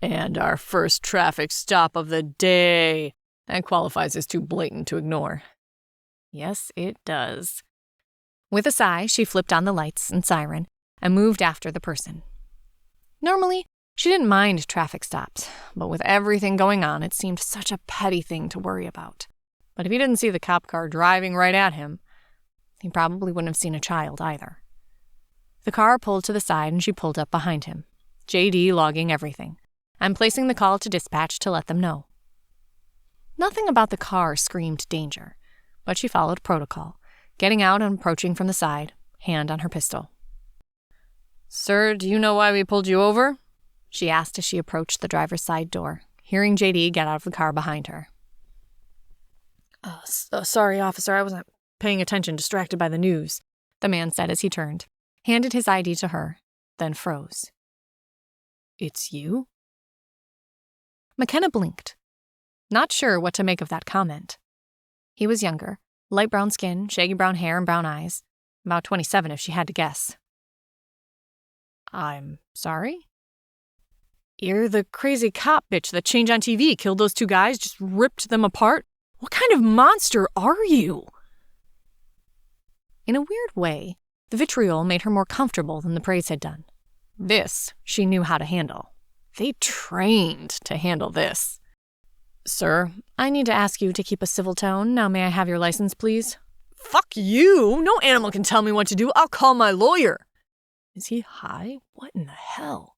And our first traffic stop of the day. That qualifies as too blatant to ignore. Yes, it does. With a sigh, she flipped on the lights and siren and moved after the person. Normally, she didn't mind traffic stops, but with everything going on, it seemed such a petty thing to worry about. But if he didn't see the cop car driving right at him, he probably wouldn't have seen a child either. The car pulled to the side and she pulled up behind him, JD logging everything, and placing the call to dispatch to let them know. Nothing about the car screamed danger, but she followed protocol, getting out and approaching from the side, hand on her pistol. Sir, do you know why we pulled you over? She asked as she approached the driver's side door, hearing JD get out of the car behind her. Sorry, officer, I wasn't paying attention, distracted by the news," the man said as he turned, handed his ID to her, then froze. "It's you?" McKenna blinked, not sure what to make of that comment. He was younger, light brown skin, shaggy brown hair, and brown eyes. About 27 if she had to guess. "I'm sorry?" "You're the crazy cop bitch that Change on TV killed those two guys, just ripped them apart? What kind of monster are you?" In a weird way, the vitriol made her more comfortable than the praise had done. This she knew how to handle. They trained to handle this. "Sir, I need to ask you to keep a civil tone. Now may I have your license, please?" "Fuck you! No animal can tell me what to do. I'll call my lawyer." Is he high? What in the hell?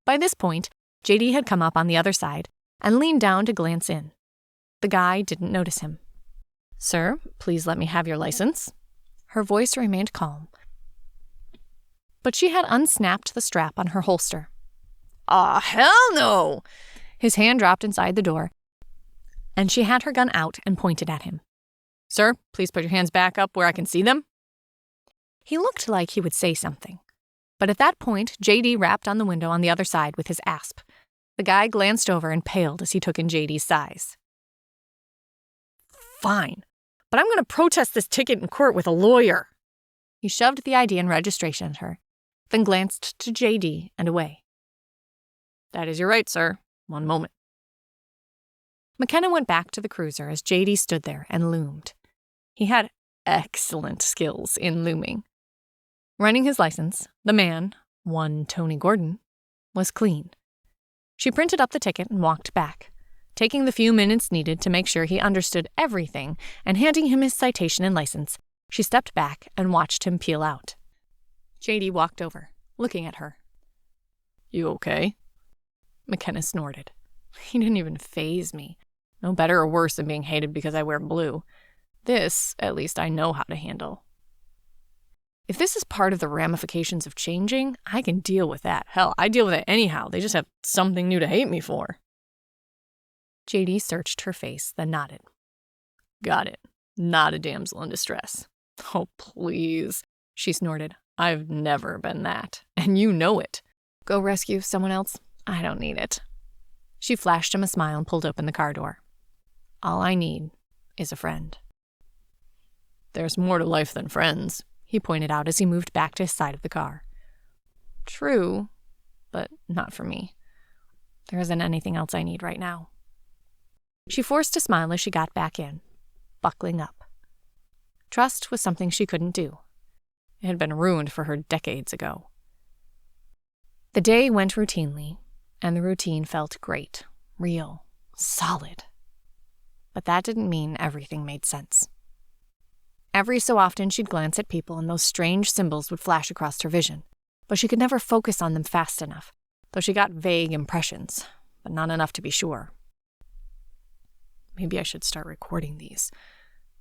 By this point, JD had come up on the other side and leaned down to glance in. The guy didn't notice him. "Sir, please let me have your license." Her voice remained calm, but she had unsnapped the strap on her holster. "Aw, hell no!" His hand dropped inside the door, and she had her gun out and pointed at him. "Sir, please put your hands back up where I can see them." He looked like he would say something, but at that point, JD rapped on the window on the other side with his asp. The guy glanced over and paled as he took in JD's size. "Fine, but I'm going to protest this ticket in court with a lawyer." He shoved the ID and registration at her, then glanced to JD and away. "That is your right, sir. One moment." McKenna went back to the cruiser as JD stood there and loomed. He had excellent skills in looming. Running his license, the man, one Tony Gordon, was clean. She printed up the ticket and walked back, taking the few minutes needed to make sure he understood everything and handing him his citation and license. She stepped back and watched him peel out. JD walked over, looking at her. "You okay?" McKenna snorted. He didn't even faze me. No better or worse than being hated because I wear blue. This, at least, I know how to handle. If this is part of the ramifications of changing, I can deal with that. Hell, I deal with it anyhow. They just have something new to hate me for. JD searched her face, then nodded. "Got it. Not a damsel in distress." "Oh, please," she snorted. "I've never been that, and you know it. Go rescue someone else. I don't need it." She flashed him a smile and pulled open the car door. "All I need is a friend." "There's more to life than friends," he pointed out as he moved back to his side of the car. "True, but not for me. There isn't anything else I need right now." She forced a smile as she got back in, buckling up. Trust was something she couldn't do. It had been ruined for her decades ago. The day went routinely, and the routine felt great, real, solid. But that didn't mean everything made sense. Every so often she'd glance at people and those strange symbols would flash across her vision, but she could never focus on them fast enough, though she got vague impressions, but not enough to be sure. Maybe I should start recording these,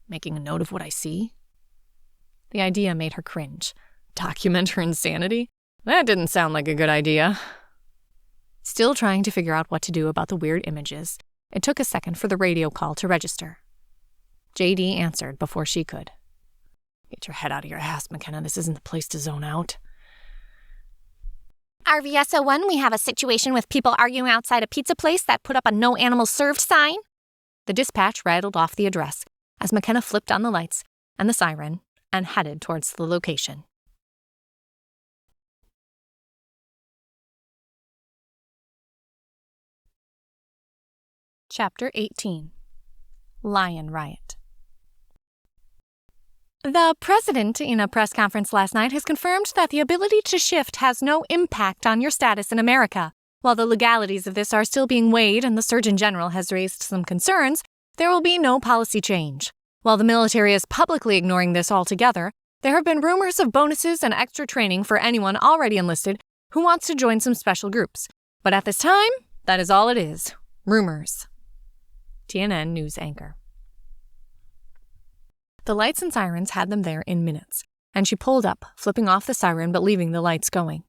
making a note of what I see. The idea made her cringe. Document her insanity? That didn't sound like a good idea. Still trying to figure out what to do about the weird images, it took a second for the radio call to register. JD answered before she could. "Get your head out of your ass, McKenna. This isn't the place to zone out." RVSO1, we have a situation with people arguing outside a pizza place that put up a no animals served sign. The dispatch rattled off the address as McKenna flipped on the lights and the siren and headed towards the location. Chapter 18. Lion Riot. The president, in a press conference last night, has confirmed that the ability to shift has no impact on your status in America. While the legalities of this are still being weighed and the Surgeon General has raised some concerns, there will be no policy change. While the military is publicly ignoring this altogether, there have been rumors of bonuses and extra training for anyone already enlisted who wants to join some special groups. But at this time, that is all it is. Rumors. TNN news anchor. The lights and sirens had them there in minutes, and she pulled up, flipping off the siren but leaving the lights going.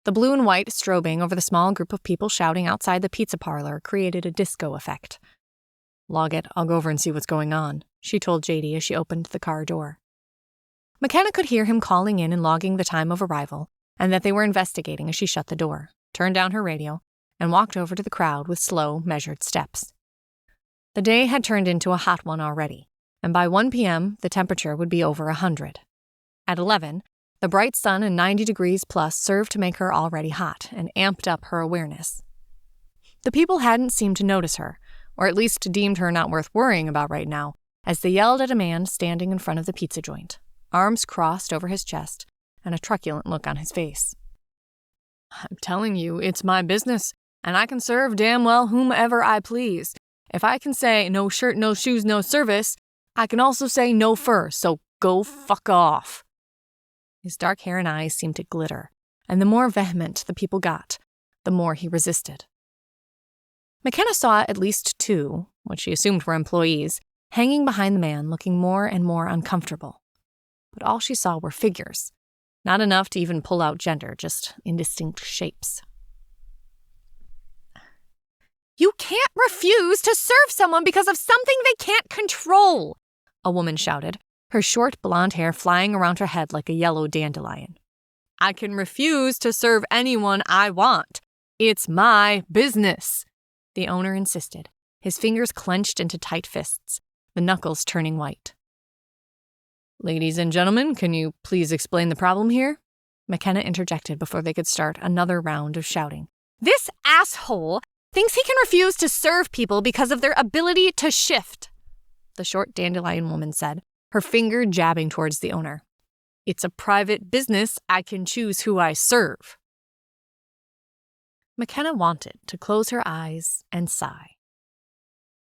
The blue and white strobing over the small group of people shouting outside the pizza parlor created a disco effect. "Log it, I'll go over and see what's going on," she told JD as she opened the car door. McKenna could hear him calling in and logging the time of arrival, and that they were investigating as she shut the door, turned down her radio, and walked over to the crowd with slow, measured steps. The day had turned into a hot one already, and by 1 p.m., the temperature would be over 100. At 11, the bright sun and 90 degrees plus served to make her already hot and amped up her awareness. The people hadn't seemed to notice her, or at least deemed her not worth worrying about right now, as they yelled at a man standing in front of the pizza joint, arms crossed over his chest and a truculent look on his face. "I'm telling you, it's my business, and I can serve damn well whomever I please. If I can say no shirt, no shoes, no service, I can also say no fur, so go fuck off." His dark hair and eyes seemed to glitter, and the more vehement the people got, the more he resisted. McKenna saw at least 2, what she assumed were employees, hanging behind the man, looking more and more uncomfortable. But all she saw were figures, not enough to even pull out gender, just indistinct shapes. "You can't refuse to serve someone because of something they can't control," a woman shouted, her short blonde hair flying around her head like a yellow dandelion. "I can refuse to serve anyone I want. It's my business," the owner insisted, his fingers clenched into tight fists, the knuckles turning white. "Ladies and gentlemen, can you please explain the problem here?" McKenna interjected before they could start another round of shouting. "This asshole thinks he can refuse to serve people because of their ability to shift," the short dandelion woman said, her finger jabbing towards the owner. "It's a private business. I can choose who I serve." McKenna wanted to close her eyes and sigh.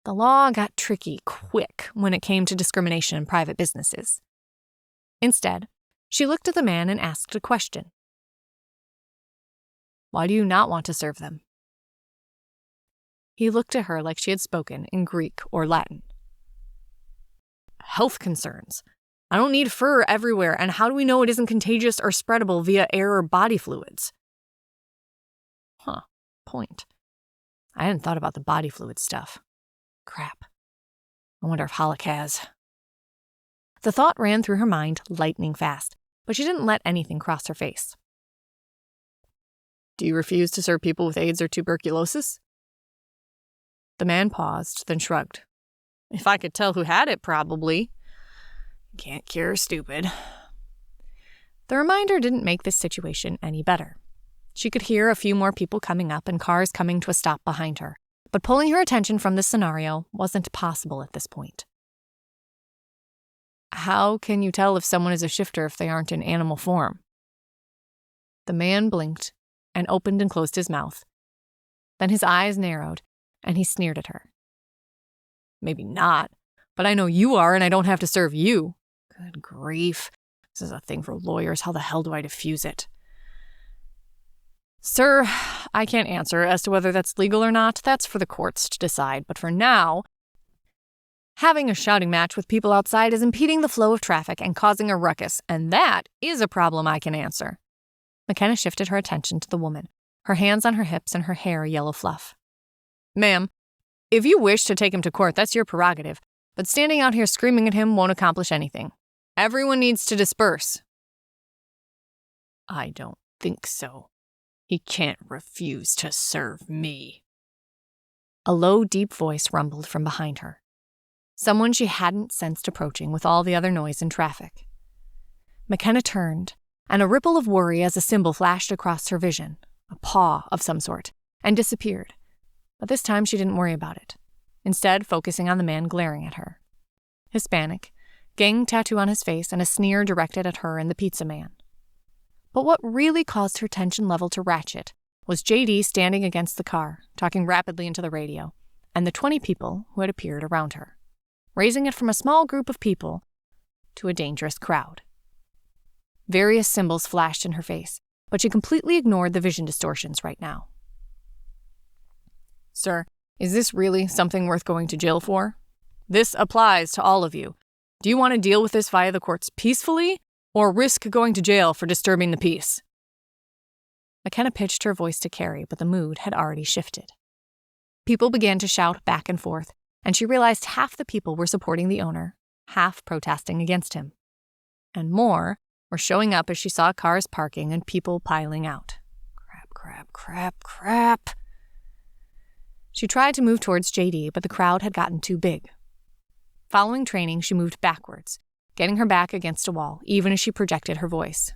The law got tricky quick when it came to discrimination in private businesses. Instead, she looked at the man and asked a question. "Why do you not want to serve them?" He looked at her like she had spoken in Greek or Latin. "Health concerns. I don't need fur everywhere, and how do we know it isn't contagious or spreadable via air or body fluids?" Point. I hadn't thought about the body fluid stuff. Crap. I wonder if Halleck has. The thought ran through her mind lightning fast, but she didn't let anything cross her face. "Do you refuse to serve people with AIDS or tuberculosis?" The man paused, then shrugged. "If I could tell who had it, probably. Can't cure stupid." The reminder didn't make this situation any better. She could hear a few more people coming up and cars coming to a stop behind her, but pulling her attention from this scenario wasn't possible at this point. "How can you tell if someone is a shifter if they aren't in animal form?" The man blinked and opened and closed his mouth. Then his eyes narrowed, and he sneered at her. "Maybe not, but I know you are, and I don't have to serve you." Good grief. This is a thing for lawyers. How the hell do I diffuse it? "Sir, I can't answer as to whether that's legal or not. That's for the courts to decide. But for now, having a shouting match with people outside is impeding the flow of traffic and causing a ruckus, and that is a problem I can answer." McKenna shifted her attention to the woman, her hands on her hips and her hair yellow fluff. "Ma'am, if you wish to take him to court, that's your prerogative, but standing out here screaming at him won't accomplish anything. Everyone needs to disperse." "I don't think so. He can't refuse to serve me." A low, deep voice rumbled from behind her. Someone she hadn't sensed approaching with all the other noise and traffic. McKenna turned, and a ripple of worry as a symbol flashed across her vision, a paw of some sort, and disappeared. But this time she didn't worry about it, instead focusing on the man glaring at her. Hispanic, gang tattoo on his face, and a sneer directed at her and the pizza man. But what really caused her tension level to ratchet was JD standing against the car, talking rapidly into the radio, and the 20 people who had appeared around her, raising it from a small group of people to a dangerous crowd. Various symbols flashed in her face, but she completely ignored the vision distortions right now. "Sir, is this really something worth going to jail for? This applies to all of you. Do you want to deal with this via the courts peacefully, or risk going to jail for disturbing the peace?" McKenna pitched her voice to Carrie, but the mood had already shifted. People began to shout back and forth, and she realized half the people were supporting the owner, half protesting against him. And more were showing up as she saw cars parking and people piling out. Crap. She tried to move towards JD, but the crowd had gotten too big. Following training, she moved backwards, getting her back against a wall, even as she projected her voice.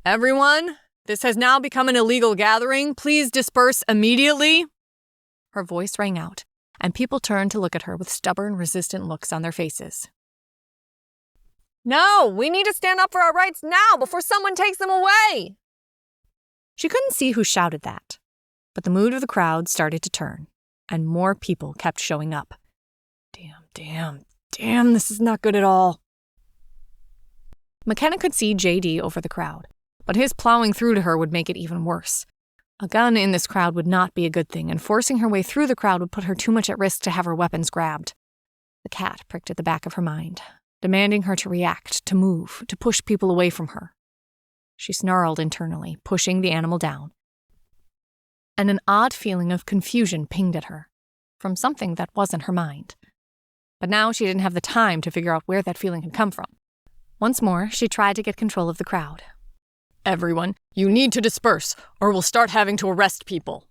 Everyone, this has now become an illegal gathering. Please disperse immediately. Her voice rang out, and people turned to look at her with stubborn, resistant looks on their faces. No, we need to stand up for our rights now before someone takes them away. She couldn't see who shouted that, but the mood of the crowd started to turn, and more people kept showing up. Damn, this is not good at all. McKenna could see JD over the crowd, but his plowing through to her would make it even worse. A gun in this crowd would not be a good thing, and forcing her way through the crowd would put her too much at risk to have her weapons grabbed. The cat pricked at the back of her mind, demanding her to react, to move, to push people away from her. She snarled internally, pushing the animal down. And an odd feeling of confusion pinged at her, from something that wasn't her mind. But now she didn't have the time to figure out where that feeling had come from. Once more, she tried to get control of the crowd. Everyone, you need to disperse, or we'll start having to arrest people.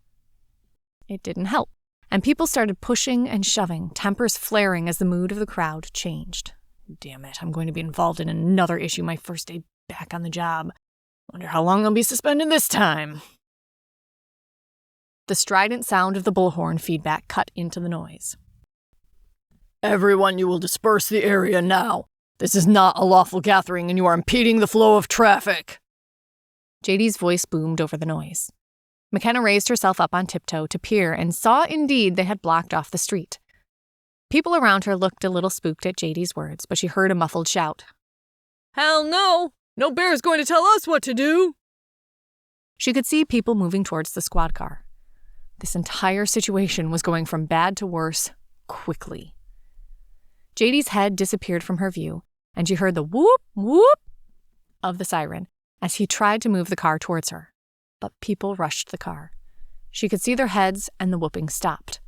It didn't help, and people started pushing and shoving, tempers flaring as the mood of the crowd changed. Damn it, I'm going to be involved in another issue my first day back on the job. Wonder how long I'll be suspended this time. The strident sound of the bullhorn feedback cut into the noise. Everyone, you will disperse the area now. This is not a lawful gathering, and you are impeding the flow of traffic. JD's voice boomed over the noise. McKenna raised herself up on tiptoe to peer and saw indeed they had blocked off the street. People around her looked a little spooked at JD's words, but she heard a muffled shout. Hell no! No bear's going to tell us what to do! She could see people moving towards the squad car. This entire situation was going from bad to worse quickly. JD's head disappeared from her view, and she heard the whoop, whoop of the siren as he tried to move the car towards her. But people rushed the car. She could see their heads, and the whooping stopped.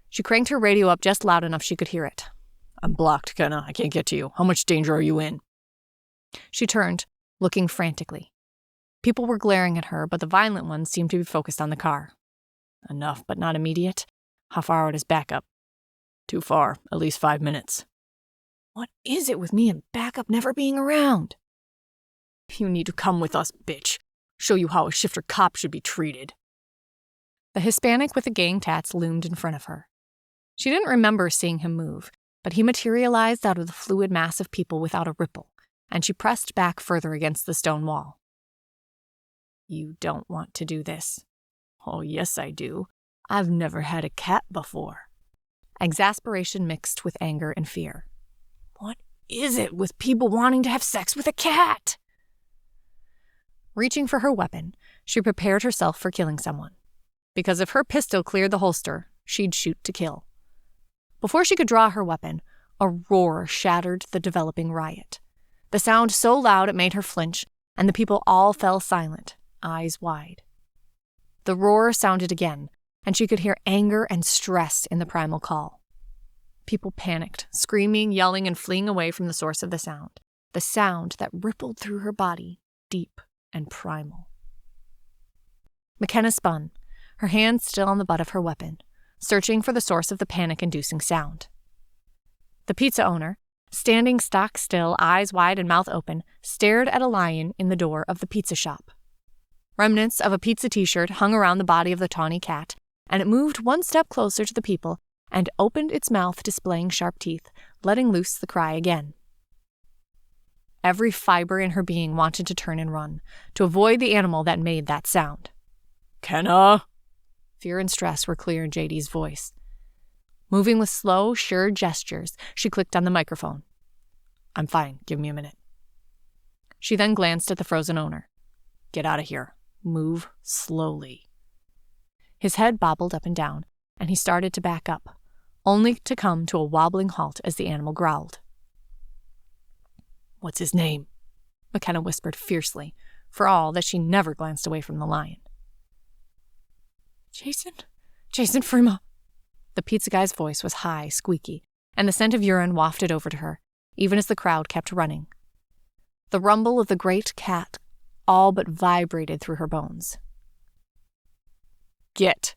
She cranked her radio up just loud enough she could hear it. I'm blocked, Kenna. I can't get to you. How much danger are you in? She turned, looking frantically. People were glaring at her, but the violent ones seemed to be focused on the car. Enough, but not immediate. How far out is backup? Too far. At least 5 minutes. What is it with me and backup never being around? You need to come with us, bitch. Show you how a shifter cop should be treated. The Hispanic with the gang tats loomed in front of her. She didn't remember seeing him move, but he materialized out of the fluid mass of people without a ripple, and she pressed back further against the stone wall. You don't want to do this. Oh, yes, I do. I've never had a cat before. Exasperation mixed with anger and fear. What is it with people wanting to have sex with a cat? Reaching for her weapon, she prepared herself for killing someone. Because if her pistol cleared the holster, she'd shoot to kill. Before she could draw her weapon, a roar shattered the developing riot. The sound so loud it made her flinch, and the people all fell silent, eyes wide. The roar sounded again, and she could hear anger and stress in the primal call. People panicked, screaming, yelling, and fleeing away from the source of the sound that rippled through her body, deep and primal. McKenna spun, her hand still on the butt of her weapon, searching for the source of the panic-inducing sound. The pizza owner, standing stock still, eyes wide and mouth open, stared at a lion in the door of the pizza shop. Remnants of a pizza t-shirt hung around the body of the tawny cat, and it moved one step closer to the people and opened its mouth, displaying sharp teeth, letting loose the cry again. Every fiber in her being wanted to turn and run, to avoid the animal that made that sound. Kenna! Fear and stress were clear in JD's voice. Moving with slow, sure gestures, she clicked on the microphone. I'm fine. Give me a minute. She then glanced at the frozen owner. Get out of here. Move slowly. His head bobbled up and down, and he started to back up, only to come to a wobbling halt as the animal growled. What's his name? McKenna whispered fiercely, for all that she never glanced away from the lion. Jason Frima. The pizza guy's voice was high, squeaky, and the scent of urine wafted over to her, even as the crowd kept running. The rumble of the great cat all but vibrated through her bones. "Get,"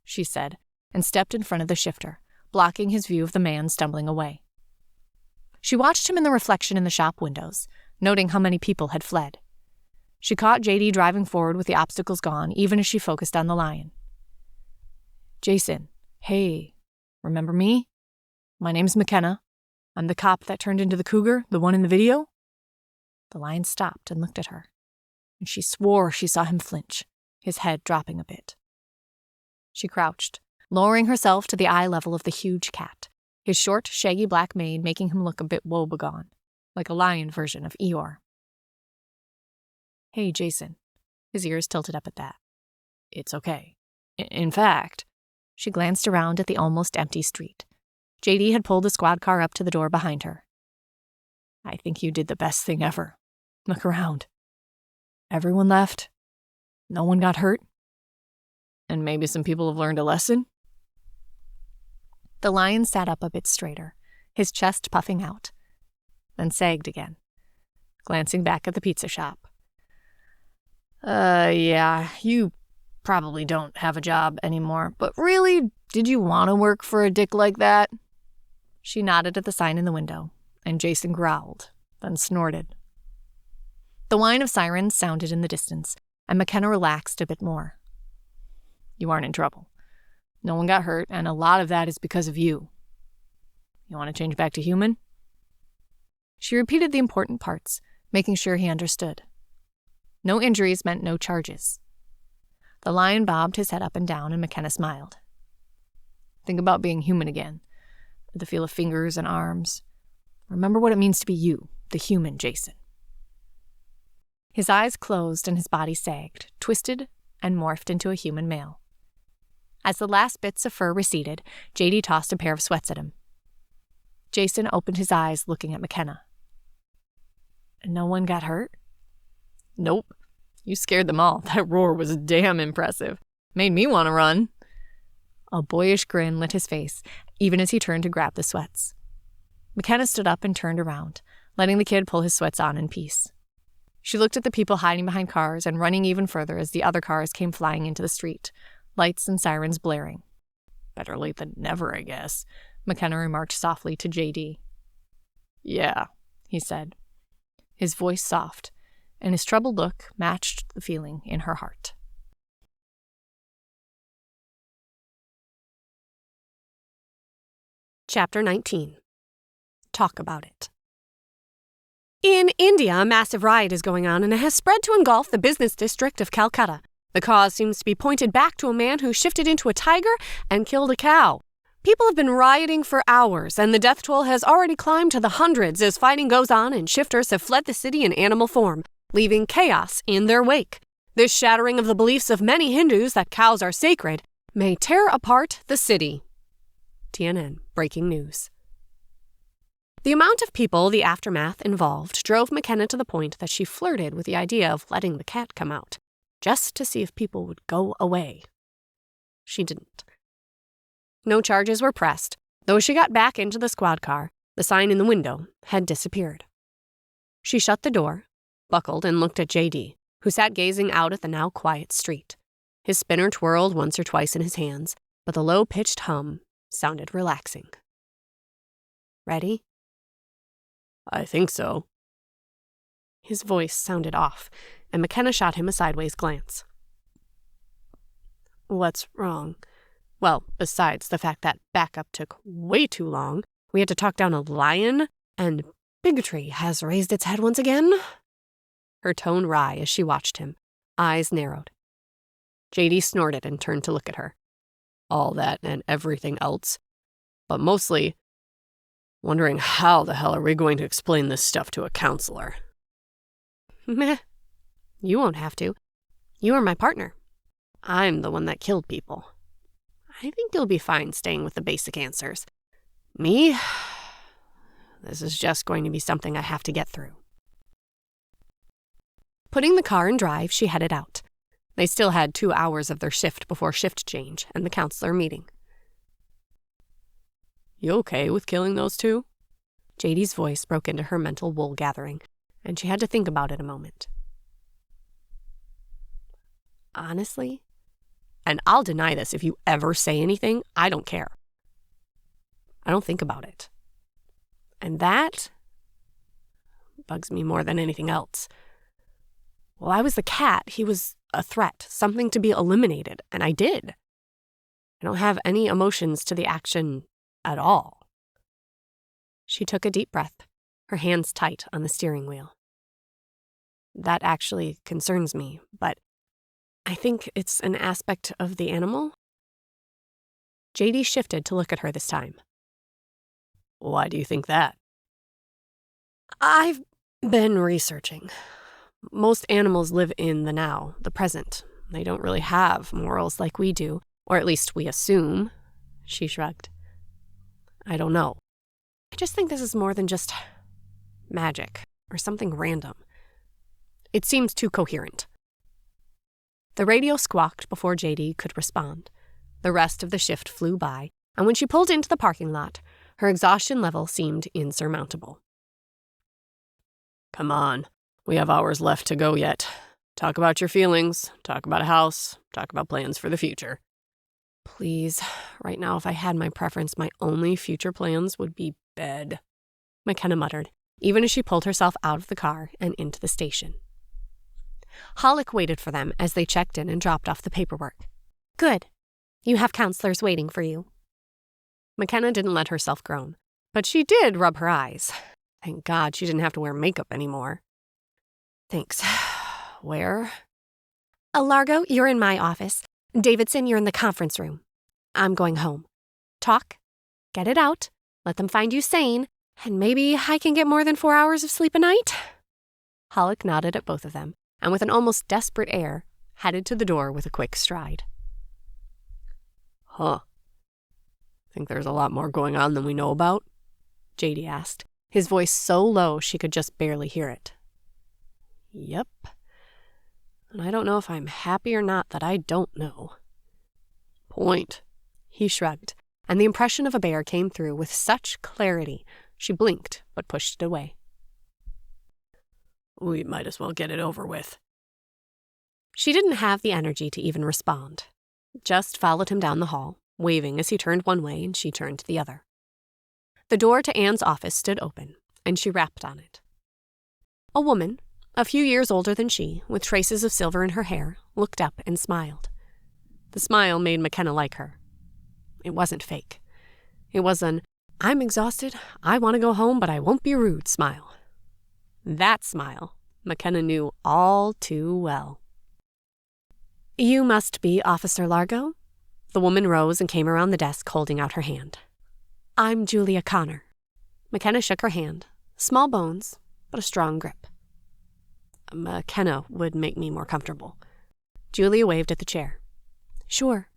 she said, and stepped in front of the shifter, blocking his view of the man stumbling away. She watched him in the reflection in the shop windows, noting how many people had fled. She caught JD driving forward with the obstacles gone, even as she focused on the lion. "Jason, hey, remember me? My name's McKenna. I'm the cop that turned into the cougar, the one in the video." The lion stopped and looked at her, and she swore she saw him flinch, his head dropping a bit. She crouched, lowering herself to the eye level of the huge cat, his short, shaggy black mane making him look a bit woebegone, like a lion version of Eeyore. "Hey, Jason." His ears tilted up at that. "It's okay. In fact," she glanced around at the almost empty street. JD had pulled the squad car up to the door behind her. "I think you did the best thing ever. Look around. Everyone left. No one got hurt. And maybe some people have learned a lesson." The lion sat up a bit straighter, his chest puffing out, then sagged again, glancing back at the pizza shop. Yeah, you probably don't have a job anymore, but really, did you want to work for a dick like that?" She nodded at the sign in the window, and Jason growled, then snorted. The whine of sirens sounded in the distance, and McKenna relaxed a bit more. "You aren't in trouble. No one got hurt, and a lot of that is because of you. You want to change back to human?" She repeated the important parts, making sure he understood. No injuries meant no charges. The lion bobbed his head up and down, and McKenna smiled. "Think about being human again. The feel of fingers and arms. Remember what it means to be you, the human Jason." His eyes closed and his body sagged, twisted, and morphed into a human male. As the last bits of fur receded, JD tossed a pair of sweats at him. Jason opened his eyes, looking at McKenna. "No one got hurt?" "Nope. You scared them all. That roar was damn impressive. Made me want to run." A boyish grin lit his face, even as he turned to grab the sweats. McKenna stood up and turned around, letting the kid pull his sweats on in peace. She looked at the people hiding behind cars and running even further as the other cars came flying into the street, lights and sirens blaring. "Better late than never, I guess," McKenna remarked softly to JD. "Yeah," he said, his voice soft, and his troubled look matched the feeling in her heart. Chapter 19. Talk about it. In India, a massive riot is going on, and it has spread to engulf the business district of Calcutta. The cause seems to be pointed back to a man who shifted into a tiger and killed a cow. People have been rioting for hours, and the death toll has already climbed to the hundreds as fighting goes on and shifters have fled the city in animal form, leaving chaos in their wake. This shattering of the beliefs of many Hindus that cows are sacred may tear apart the city. TNN breaking news. The amount of people the aftermath involved drove McKenna to the point that she flirted with the idea of letting the cat come out, just to see if people would go away. She didn't. No charges were pressed. Though she got back into the squad car, the sign in the window had disappeared. She shut the door, buckled, and looked at JD, who sat gazing out at the now quiet street. His spinner twirled once or twice in his hands, but the low-pitched hum sounded relaxing. "Ready?" "I think so." His voice sounded off, and McKenna shot him a sideways glance. "What's wrong?" "Well, besides the fact that backup took way too long, we had to talk down a lion, and bigotry has raised its head once again." Her tone wry as she watched him, eyes narrowed. JD snorted and turned to look at her. "All that and everything else. But mostly, wondering how the hell are we going to explain this stuff to a counselor?" "Meh. You won't have to. You are my partner. I'm the one that killed people. I think you'll be fine staying with the basic answers. Me? This is just going to be something I have to get through." Putting the car in drive, she headed out. They still had 2 hours of their shift before shift change and the counselor meeting. You okay with killing those two? JD's voice broke into her mental wool gathering, and she had to think about it a moment. Honestly, and I'll deny this if you ever say anything, I don't care. I don't think about it. And that bugs me more than anything else. While I was the cat, he was a threat, something to be eliminated, and I did. I don't have any emotions to the action at all. She took a deep breath, her hands tight on the steering wheel. That actually concerns me, but I think it's an aspect of the animal. JD shifted to look at her this time. Why do you think that? I've been researching. Most animals live in the now, the present. They don't really have morals like we do, or at least we assume. She shrugged. I don't know. I just think this is more than just magic or something random. It seems too coherent. The radio squawked before JD could respond. The rest of the shift flew by, and when she pulled into the parking lot, her exhaustion level seemed insurmountable. Come on, we have hours left to go yet. Talk about your feelings, talk about a house, talk about plans for the future. Please, right now if I had my preference, my only future plans would be bed, McKenna muttered, even as she pulled herself out of the car and into the station. Hollick waited for them as they checked in and dropped off the paperwork. Good. You have counselors waiting for you. McKenna didn't let herself groan, but she did rub her eyes. Thank God she didn't have to wear makeup anymore. Thanks. Where? Largo, you're in my office. Davidson, you're in the conference room. I'm going home. Talk. Get it out. Let them find you sane. And maybe I can get more than 4 hours of sleep a night? Hollick nodded at both of them, and with an almost desperate air, headed to the door with a quick stride. Huh. Think there's a lot more going on than we know about? JD asked, his voice so low she could just barely hear it. Yep. And I don't know if I'm happy or not that I don't know. Point. He shrugged, and the impression of a bear came through with such clarity she blinked but pushed it away. We might as well get it over with. She didn't have the energy to even respond, just followed him down the hall, waving as he turned one way and she turned the other. The door to Anne's office stood open, and she rapped on it. A woman, a few years older than she, with traces of silver in her hair, looked up and smiled. The smile made McKenna like her. It wasn't fake. It was an, I'm exhausted, I want to go home, but I won't be rude smile. That smile, McKenna knew all too well. You must be Officer Largo? The woman rose and came around the desk holding out her hand. I'm Julia Connor. McKenna shook her hand. Small bones, but a strong grip. McKenna would make me more comfortable. Julia waved at the chair. Sure.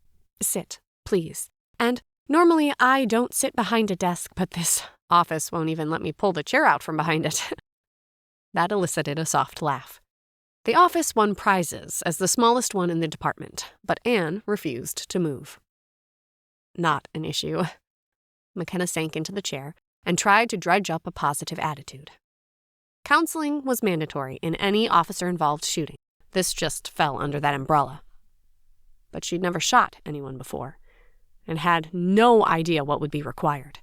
Sit, please. And normally I don't sit behind a desk, but this office won't even let me pull the chair out from behind it. That elicited a soft laugh. The office won prizes as the smallest one in the department, but Anne refused to move. Not an issue. McKenna sank into the chair and tried to dredge up a positive attitude. Counseling was mandatory in any officer-involved shooting. This just fell under that umbrella. But she'd never shot anyone before, and had no idea what would be required.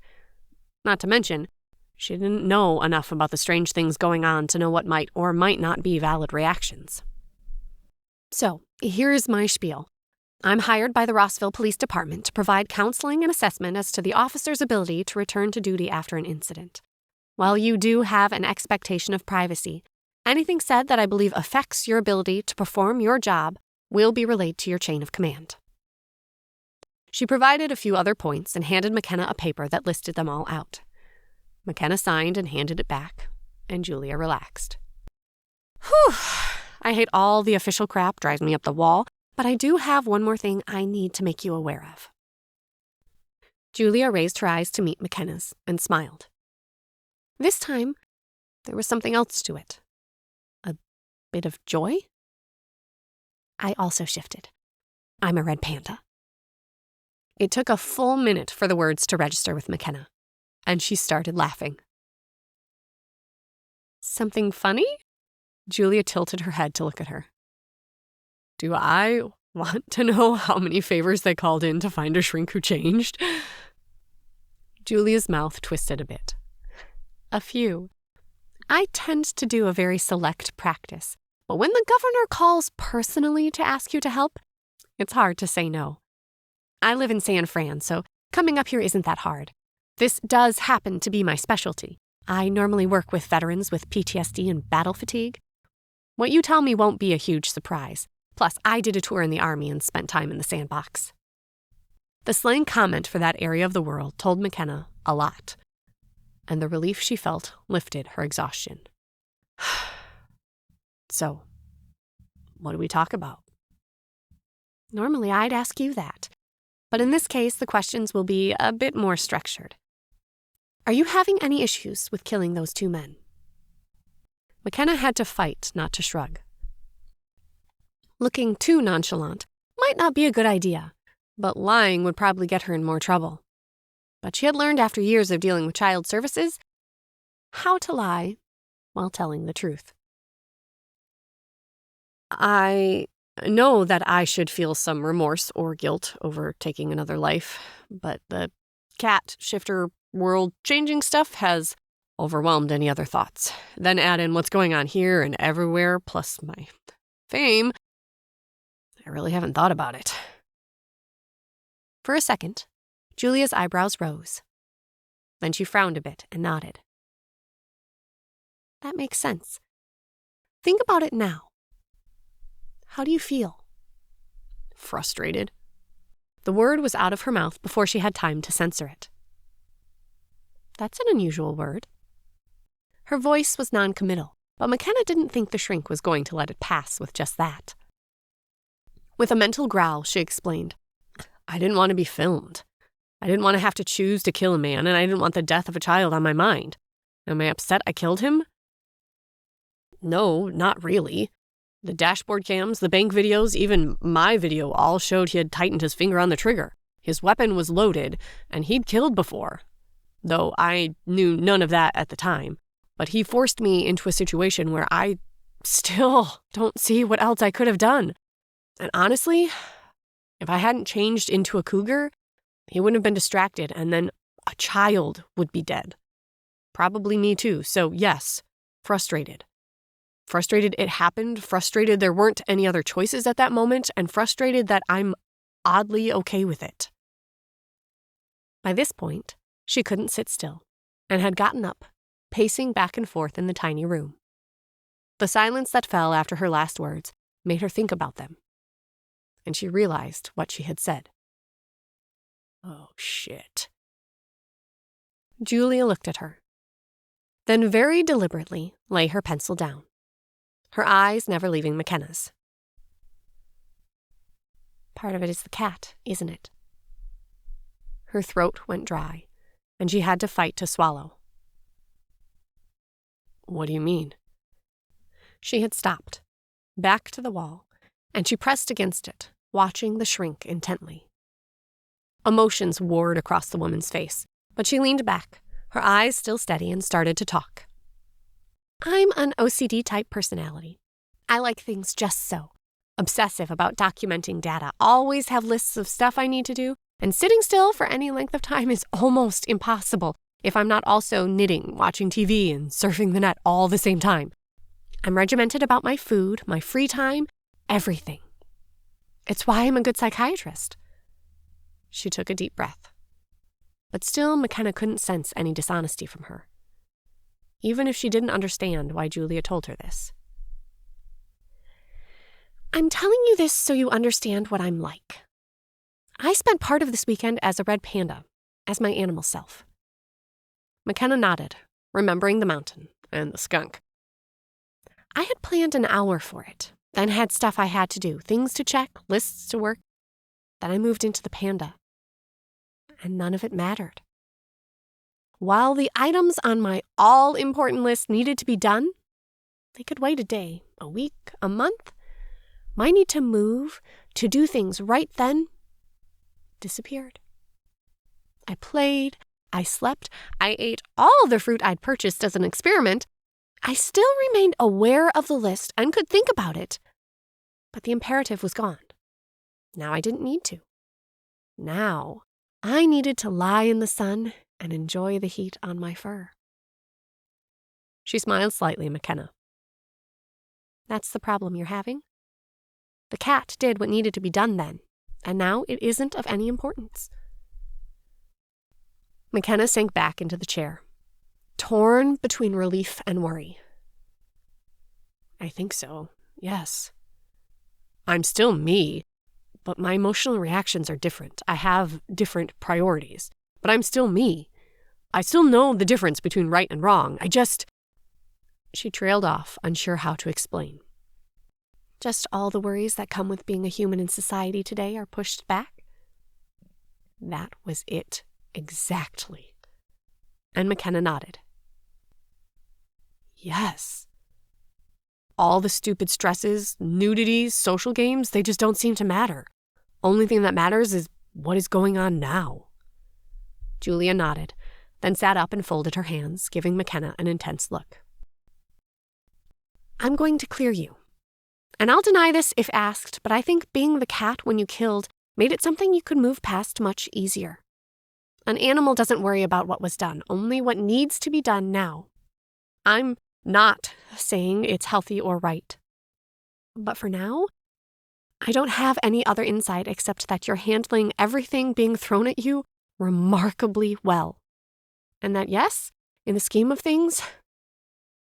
Not to mention, she didn't know enough about the strange things going on to know what might or might not be valid reactions. So, here's my spiel. I'm hired by the Rossville Police Department to provide counseling and assessment as to the officer's ability to return to duty after an incident. While you do have an expectation of privacy, anything said that I believe affects your ability to perform your job will be relayed to your chain of command. She provided a few other points and handed McKenna a paper that listed them all out. McKenna signed and handed it back, and Julia relaxed. Whew! I hate all the official crap, drives me up the wall, but I do have one more thing I need to make you aware of. Julia raised her eyes to meet McKenna's and smiled. This time, there was something else to it. A bit of joy? I also shifted. I'm a red panda. It took a full minute for the words to register with McKenna. and she started laughing. Something funny? Julia tilted her head to look at her. Do I want to know how many favors they called in to find a shrink who changed? Julia's mouth twisted a bit. A few. I tend to do a very select practice, but when the governor calls personally to ask you to help, it's hard to say no. I live in San Fran, so coming up here isn't that hard. This does happen to be my specialty. I normally work with veterans with PTSD and battle fatigue. What you tell me won't be a huge surprise. Plus, I did a tour in the Army and spent time in the sandbox. The slang comment for that area of the world told McKenna a lot, and the relief she felt lifted her exhaustion. So, what do we talk about? Normally, I'd ask you that, but in this case, the questions will be a bit more structured. Are you having any issues with killing those 2 men? McKenna had to fight not to shrug. Looking too nonchalant might not be a good idea, but lying would probably get her in more trouble. But she had learned after years of dealing with child services how to lie while telling the truth. I know that I should feel some remorse or guilt over taking another life, but the cat shifter world-changing stuff has overwhelmed any other thoughts. Then add in what's going on here and everywhere, plus my fame. I really haven't thought about it. For a second, Julia's eyebrows rose. Then she frowned a bit and nodded. That makes sense. Think about it now. How do you feel? Frustrated. The word was out of her mouth before she had time to censor it. That's an unusual word. Her voice was non-committal, but McKenna didn't think the shrink was going to let it pass with just that. With a mental growl, she explained, I didn't want to be filmed. I didn't want to have to choose to kill a man, and I didn't want the death of a child on my mind. Am I upset I killed him? No, not really. The dashboard cams, the bank videos, even my video all showed he had tightened his finger on the trigger. His weapon was loaded, and he'd killed before. Though I knew none of that at the time. But he forced me into a situation where I still don't see what else I could have done. And honestly, if I hadn't changed into a cougar, he wouldn't have been distracted, and then a child would be dead. Probably me too, so yes, frustrated. Frustrated it happened, frustrated there weren't any other choices at that moment, and frustrated that I'm oddly okay with it. By this point, she couldn't sit still, and had gotten up, pacing back and forth in the tiny room. The silence that fell after her last words made her think about them, and she realized what she had said. Oh, shit. Julia looked at her, then very deliberately lay her pencil down, her eyes never leaving McKenna's. Part of it is the cat, isn't it? Her throat went dry, and she had to fight to swallow. What do you mean? She had stopped, back to the wall, and she pressed against it, watching the shrink intently. Emotions warred across the woman's face, but she leaned back, her eyes still steady, and started to talk. I'm an OCD-type personality. I like things just so. Obsessive about documenting data, always have lists of stuff I need to do, and sitting still for any length of time is almost impossible if I'm not also knitting, watching TV, and surfing the net all the same time. I'm regimented about my food, my free time, everything. It's why I'm a good psychiatrist. She took a deep breath. But still, McKenna couldn't sense any dishonesty from her, even if she didn't understand why Julia told her this. I'm telling you this so you understand what I'm like. I spent part of this weekend as a red panda, as my animal self. McKenna nodded, remembering the mountain and the skunk. I had planned an hour for it, then had stuff I had to do, things to check, lists to work. Then I moved into the panda, and none of it mattered. While the items on my all-important list needed to be done, they could wait a day, a week, a month. My need to move, to do things right then, disappeared. I played, I slept, I ate all the fruit I'd purchased as an experiment, I still remained aware of the list and could think about it. But the imperative was gone. Now I didn't need to. Now I needed to lie in the sun and enjoy the heat on my fur. She smiled slightly, McKenna. That's the problem you're having? The cat did what needed to be done then, and now it isn't of any importance. McKenna sank back into the chair, torn between relief and worry. I think so, yes. I'm still me, but my emotional reactions are different. I have different priorities, but I'm still me. I still know the difference between right and wrong. She trailed off, unsure how to explain. Just all the worries that come with being a human in society today are pushed back? That was it, exactly. And McKenna nodded. Yes. All the stupid stresses, nudities, social games, they just don't seem to matter. Only thing that matters is what is going on now. Julia nodded, then sat up and folded her hands, giving McKenna an intense look. I'm going to clear you. And I'll deny this if asked, but I think being the cat when you killed made it something you could move past much easier. An animal doesn't worry about what was done, only what needs to be done now. I'm not saying it's healthy or right. But for now, I don't have any other insight except that you're handling everything being thrown at you remarkably well. And that, yes, in the scheme of things,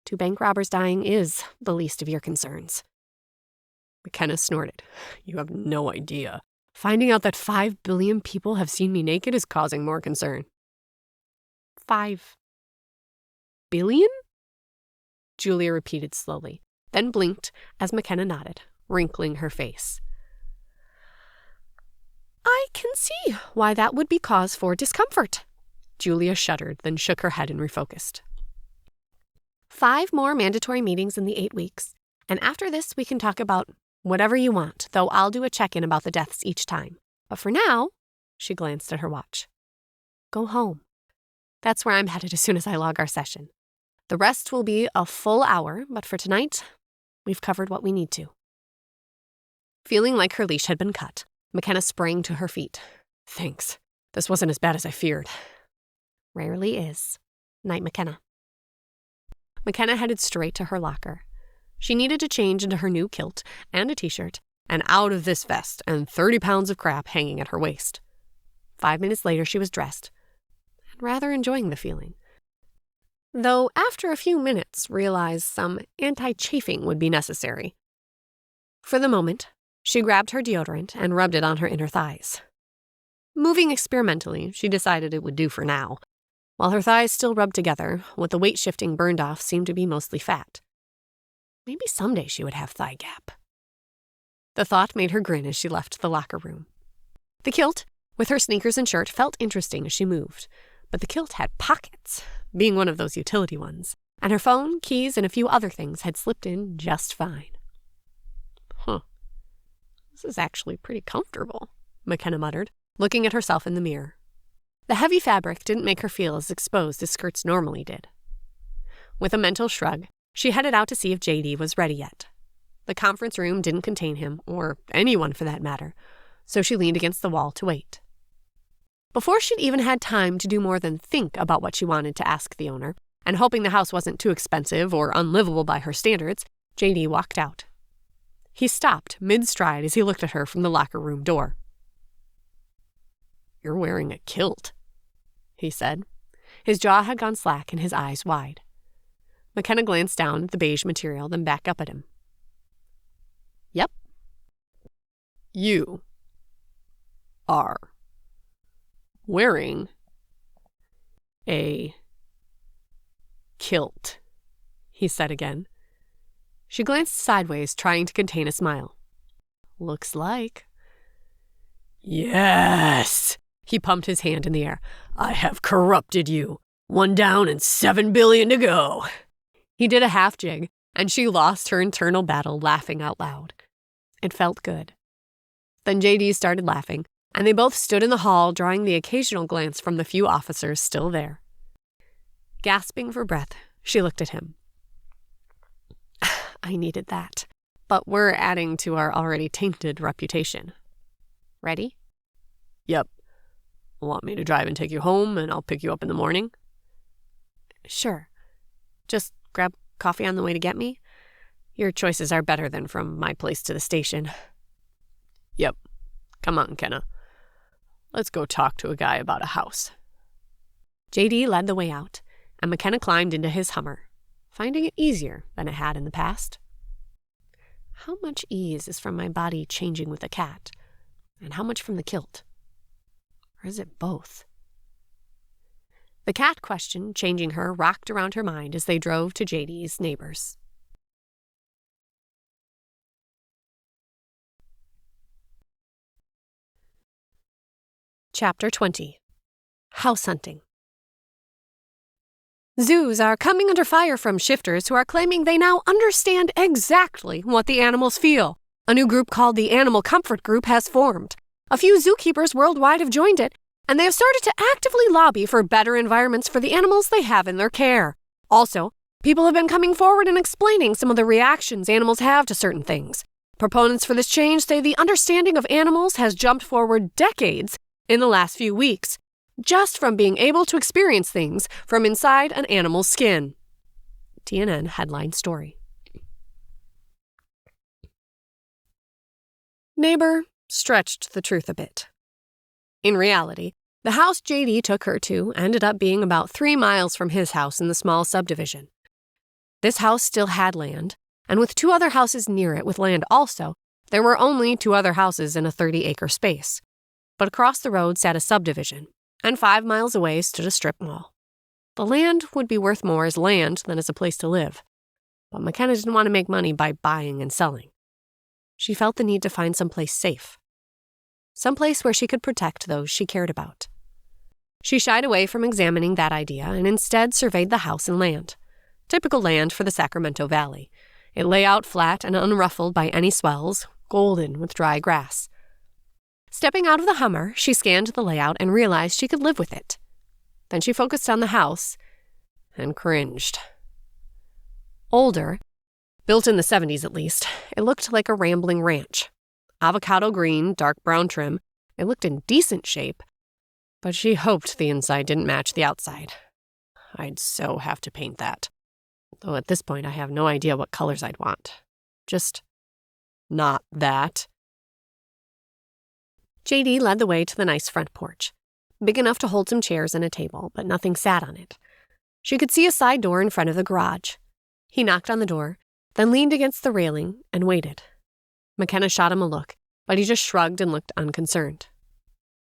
2 bank robbers dying is the least of your concerns. McKenna snorted. You have no idea. Finding out that 5 billion people have seen me naked is causing more concern. 5 billion? Julia repeated slowly, then blinked as McKenna nodded, wrinkling her face. I can see why that would be cause for discomfort. Julia shuddered, then shook her head and refocused. 5 more mandatory meetings in the 8 weeks, and after this we can talk about whatever you want, though I'll do a check-in about the deaths each time. But for now, she glanced at her watch. Go home. That's where I'm headed as soon as I log our session. The rest will be a full hour, but for tonight, we've covered what we need to. Feeling like her leash had been cut, McKenna sprang to her feet. Thanks. This wasn't as bad as I feared. Rarely is. Night, McKenna. McKenna headed straight to her locker. She needed to change into her new kilt and a t-shirt, and out of this vest and 30 pounds of crap hanging at her waist. 5 minutes later, she was dressed, and rather enjoying the feeling. Though after a few minutes realized some anti-chafing would be necessary. For the moment, she grabbed her deodorant and rubbed it on her inner thighs. Moving experimentally, she decided it would do for now. While her thighs still rubbed together, what the weight shifting burned off seemed to be mostly fat. Maybe someday she would have thigh gap. The thought made her grin as she left the locker room. The kilt, with her sneakers and shirt, felt interesting as she moved, but the kilt had pockets, being one of those utility ones, and her phone, keys, and a few other things had slipped in just fine. This is actually pretty comfortable, McKenna muttered, looking at herself in the mirror. The heavy fabric didn't make her feel as exposed as skirts normally did. With a mental shrug, she headed out to see if JD was ready yet. The conference room didn't contain him, or anyone for that matter, so she leaned against the wall to wait. Before she'd even had time to do more than think about what she wanted to ask the owner, and hoping the house wasn't too expensive or unlivable by her standards, JD walked out. He stopped mid-stride as he looked at her from the locker room door. You're wearing a kilt, he said. His jaw had gone slack and his eyes wide. McKenna glanced down at the beige material, then back up at him. Yep. You are wearing a kilt, he said again. She glanced sideways, trying to contain a smile. Looks like. Yes! He pumped his hand in the air. I have corrupted you. 1 down and 7 billion to go. He did a half jig, and she lost her internal battle, laughing out loud. It felt good. Then JD started laughing, and they both stood in the hall, drawing the occasional glance from the few officers still there. Gasping for breath, she looked at him. I needed that, but we're adding to our already tainted reputation. Ready? Yep. Want me to drive and take you home, and I'll pick you up in the morning? Sure. Just grab coffee on the way to get me. Your choices are better than from my place to the station. Yep. Come on, Kenna. Let's go talk to a guy about a house. JD led the way out, and McKenna climbed into his Hummer, finding it easier than it had in the past. How much ease is from my body changing with the cat, and how much from the kilt? Or is it both? The cat question, changing her, rocked around her mind as they drove to JD's neighbors. Chapter 20. House Hunting. Zoos are coming under fire from shifters who are claiming they now understand exactly what the animals feel. A new group called the Animal Comfort Group has formed. A few zookeepers worldwide have joined it, and they have started to actively lobby for better environments for the animals they have in their care. Also, people have been coming forward and explaining some of the reactions animals have to certain things. Proponents for this change say the understanding of animals has jumped forward decades in the last few weeks, just from being able to experience things from inside an animal's skin. TNN headline story. Neighbor stretched the truth a bit. In reality, the house JD took her to ended up being about 3 miles from his house in the small subdivision. This house still had land, and with 2 other houses near it with land also, there were only 2 other houses in a 30-acre space. But across the road sat a subdivision, and 5 miles away stood a strip mall. The land would be worth more as land than as a place to live, but McKenna didn't want to make money by buying and selling. She felt the need to find someplace safe, someplace where she could protect those she cared about. She shied away from examining that idea and instead surveyed the house and land. Typical land for the Sacramento Valley. It lay out flat and unruffled by any swells, golden with dry grass. Stepping out of the Hummer, she scanned the layout and realized she could live with it. Then she focused on the house and cringed. Older, built in the 70s at least, it looked like a rambling ranch. Avocado green, dark brown trim, it looked in decent shape, but she hoped the inside didn't match the outside. I'd so have to paint that. Though at this point I have no idea what colors I'd want. Just not that. JD led the way to the nice front porch, big enough to hold some chairs and a table, but nothing sat on it. She could see a side door in front of the garage. He knocked on the door, then leaned against the railing and waited. McKenna shot him a look, but he just shrugged and looked unconcerned.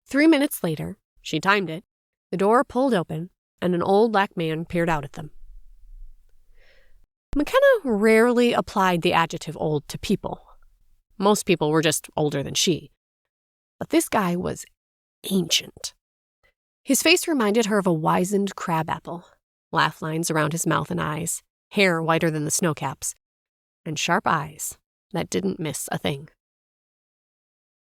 3 minutes later, she timed it, the door pulled open, and an old black man peered out at them. McKenna rarely applied the adjective old to people. Most people were just older than she. But this guy was ancient. His face reminded her of a wizened crabapple, laugh lines around his mouth and eyes, hair whiter than the snowcaps, and sharp eyes that didn't miss a thing.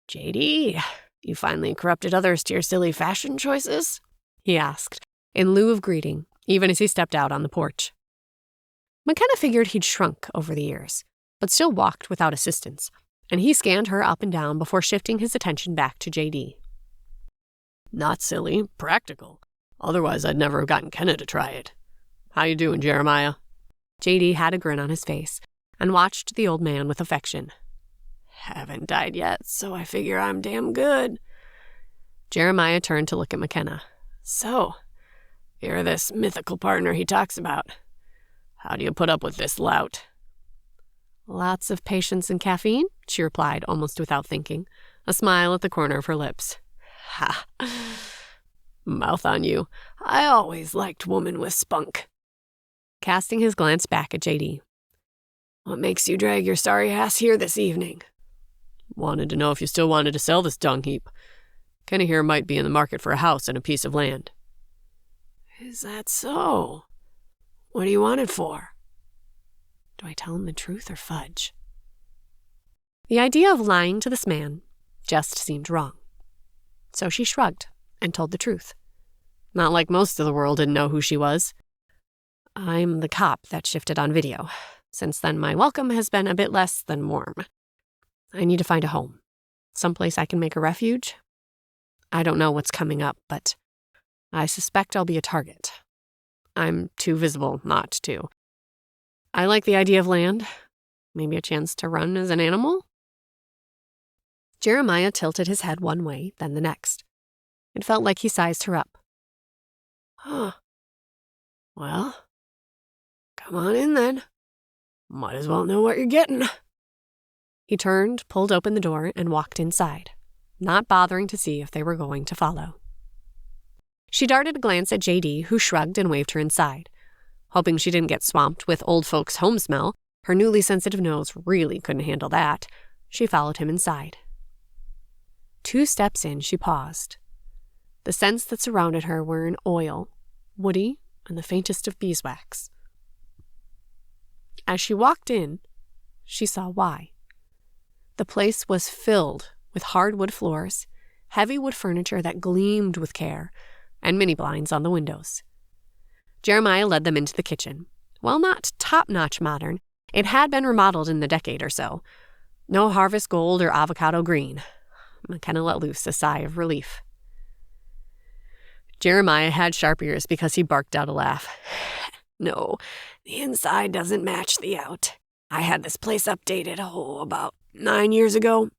JD, you finally corrupted others to your silly fashion choices? He asked, in lieu of greeting, even as he stepped out on the porch. McKenna figured he'd shrunk over the years, but still walked without assistance, and he scanned her up and down before shifting his attention back to JD. Not silly, practical. Otherwise, I'd never have gotten Kenna to try it. How you doing, Jeremiah? JD had a grin on his face and watched the old man with affection. Haven't died yet, so I figure I'm damn good. Jeremiah turned to look at McKenna. So, you're this mythical partner he talks about. How do you put up with this lout? Lots of patience and caffeine, she replied almost without thinking, a smile at the corner of her lips. Ha! Mouth on you. I always liked woman with spunk. Casting his glance back at JD. What makes you drag your sorry ass here this evening? Wanted to know if you still wanted to sell this dung heap. Kenna here might be in the market for a house and a piece of land. Is that so? What do you want it for? Do I tell him the truth or fudge? The idea of lying to this man just seemed wrong. So she shrugged and told the truth. Not like most of the world didn't know who she was. I'm the cop that shifted on video. Since then, my welcome has been a bit less than warm. I need to find a home. Someplace I can make a refuge. I don't know what's coming up, but I suspect I'll be a target. I'm too visible not to. I like the idea of land. Maybe a chance to run as an animal? Jeremiah tilted his head one way, then the next. It felt like he sized her up. Huh. Well, come on in then. Might as well know what you're getting. He turned, pulled open the door, and walked inside, not bothering to see if they were going to follow. She darted a glance at JD, who shrugged and waved her inside. Hoping she didn't get swamped with old folks' home smell, her newly sensitive nose really couldn't handle that. She followed him inside. 2 steps in, she paused. The scents that surrounded her were an oil, woody, and the faintest of beeswax. As she walked in, she saw why. The place was filled with hardwood floors, heavy wood furniture that gleamed with care, and mini blinds on the windows. Jeremiah led them into the kitchen. While not top-notch modern, it had been remodeled in the decade or so. No harvest gold or avocado green. McKenna let loose a sigh of relief. Jeremiah had sharp ears because he barked out a laugh. No, the inside doesn't match the out. I had this place updated, about 9 years ago.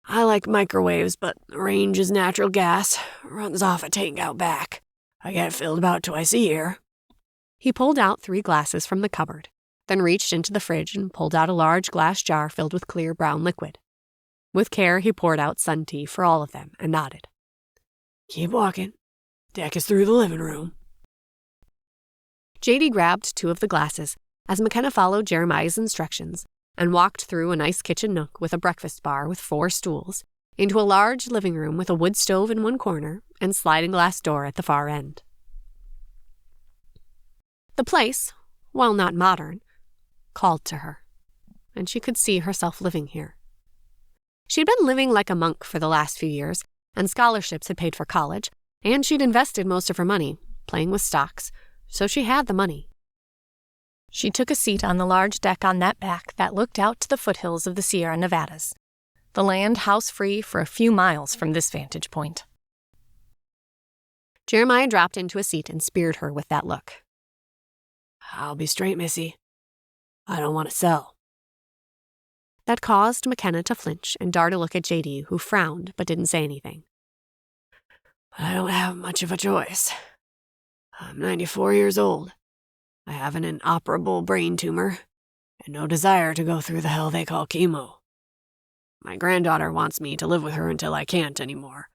I like microwaves, but the range is natural gas. Runs off a tank out back. I get it filled about twice a year. He pulled out 3 glasses from the cupboard, then reached into the fridge and pulled out a large glass jar filled with clear brown liquid. With care, he poured out sun tea for all of them and nodded. Keep walking. Deck is through the living room. JD grabbed 2 of the glasses as McKenna followed Jeremiah's instructions and walked through a nice kitchen nook with a breakfast bar with 4 stools into a large living room with a wood stove in one corner and sliding glass door at the far end. The place, while not modern, called to her, and she could see herself living here. She'd been living like a monk for the last few years, and scholarships had paid for college, and she'd invested most of her money, playing with stocks, so she had the money. She took a seat on the large deck on that back that looked out to the foothills of the Sierra Nevadas, the land house-free for a few miles from this vantage point. Jeremiah dropped into a seat and speared her with that look. I'll be straight, Missy. I don't want to sell. That caused McKenna to flinch and dart a look at JD, who frowned but didn't say anything. But I don't have much of a choice. I'm 94 years old. I have an inoperable brain tumor and no desire to go through the hell they call chemo. My granddaughter wants me to live with her until I can't anymore.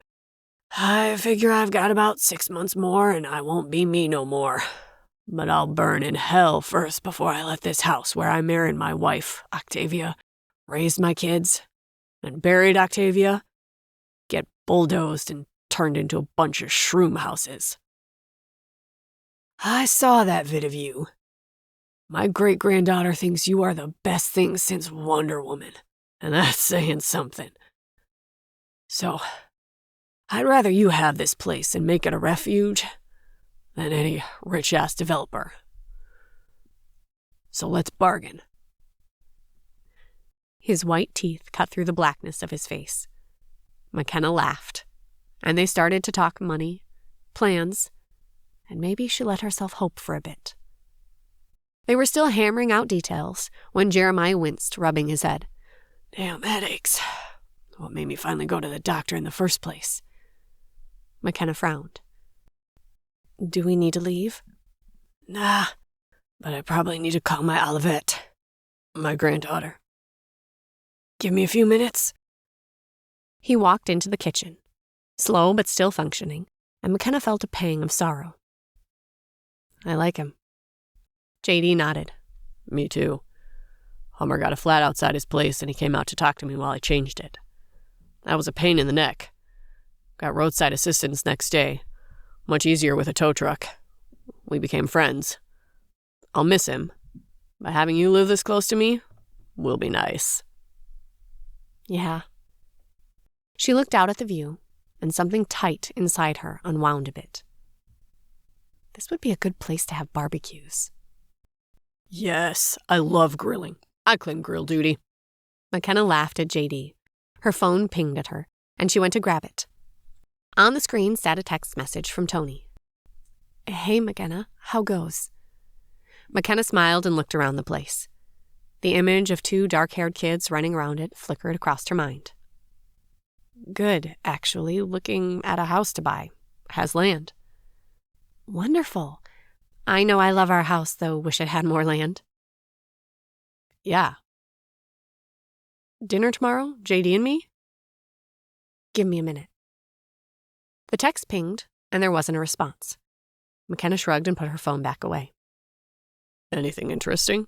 I figure I've got about 6 months more and I won't be me no more. But I'll burn in hell first before I let this house where I married my wife, Octavia, raised my kids, and buried Octavia, get bulldozed and turned into a bunch of shroom houses. I saw that vid of you. My great-granddaughter thinks you are the best thing since Wonder Woman, and that's saying something. So, I'd rather you have this place and make it a refuge than any rich-ass developer. So let's bargain. His white teeth cut through the blackness of his face. McKenna laughed, and they started to talk money, plans, and maybe she let herself hope for a bit. They were still hammering out details when Jeremiah winced, rubbing his head. Damn headaches. What made me finally go to the doctor in the first place? McKenna frowned. Do we need to leave? Nah, but I probably need to call my Olivette, my granddaughter. Give me a few minutes. He walked into the kitchen, slow but still functioning, and McKenna felt a pang of sorrow. I like him. JD nodded. Me too. Hummer got a flat outside his place and he came out to talk to me while I changed it. That was a pain in the neck. Got roadside assistance next day. Much easier with a tow truck. We became friends. I'll miss him, but having you live this close to me will be nice. Yeah. She looked out at the view, and something tight inside her unwound a bit. This would be a good place to have barbecues. Yes, I love grilling. I claim grill duty. McKenna laughed at JD. Her phone pinged at her, and she went to grab it. On the screen sat a text message from Tony. "Hey, McKenna, how goes?" McKenna smiled and looked around the place. The image of 2 dark-haired kids running around it flickered across her mind. "Good, actually, looking at a house to buy. Has land." "Wonderful. I know I love our house, though wish it had more land." "Yeah." "Dinner tomorrow, JD and me?" "Give me a minute." The text pinged, and there wasn't a response. McKenna shrugged and put her phone back away. "Anything interesting?"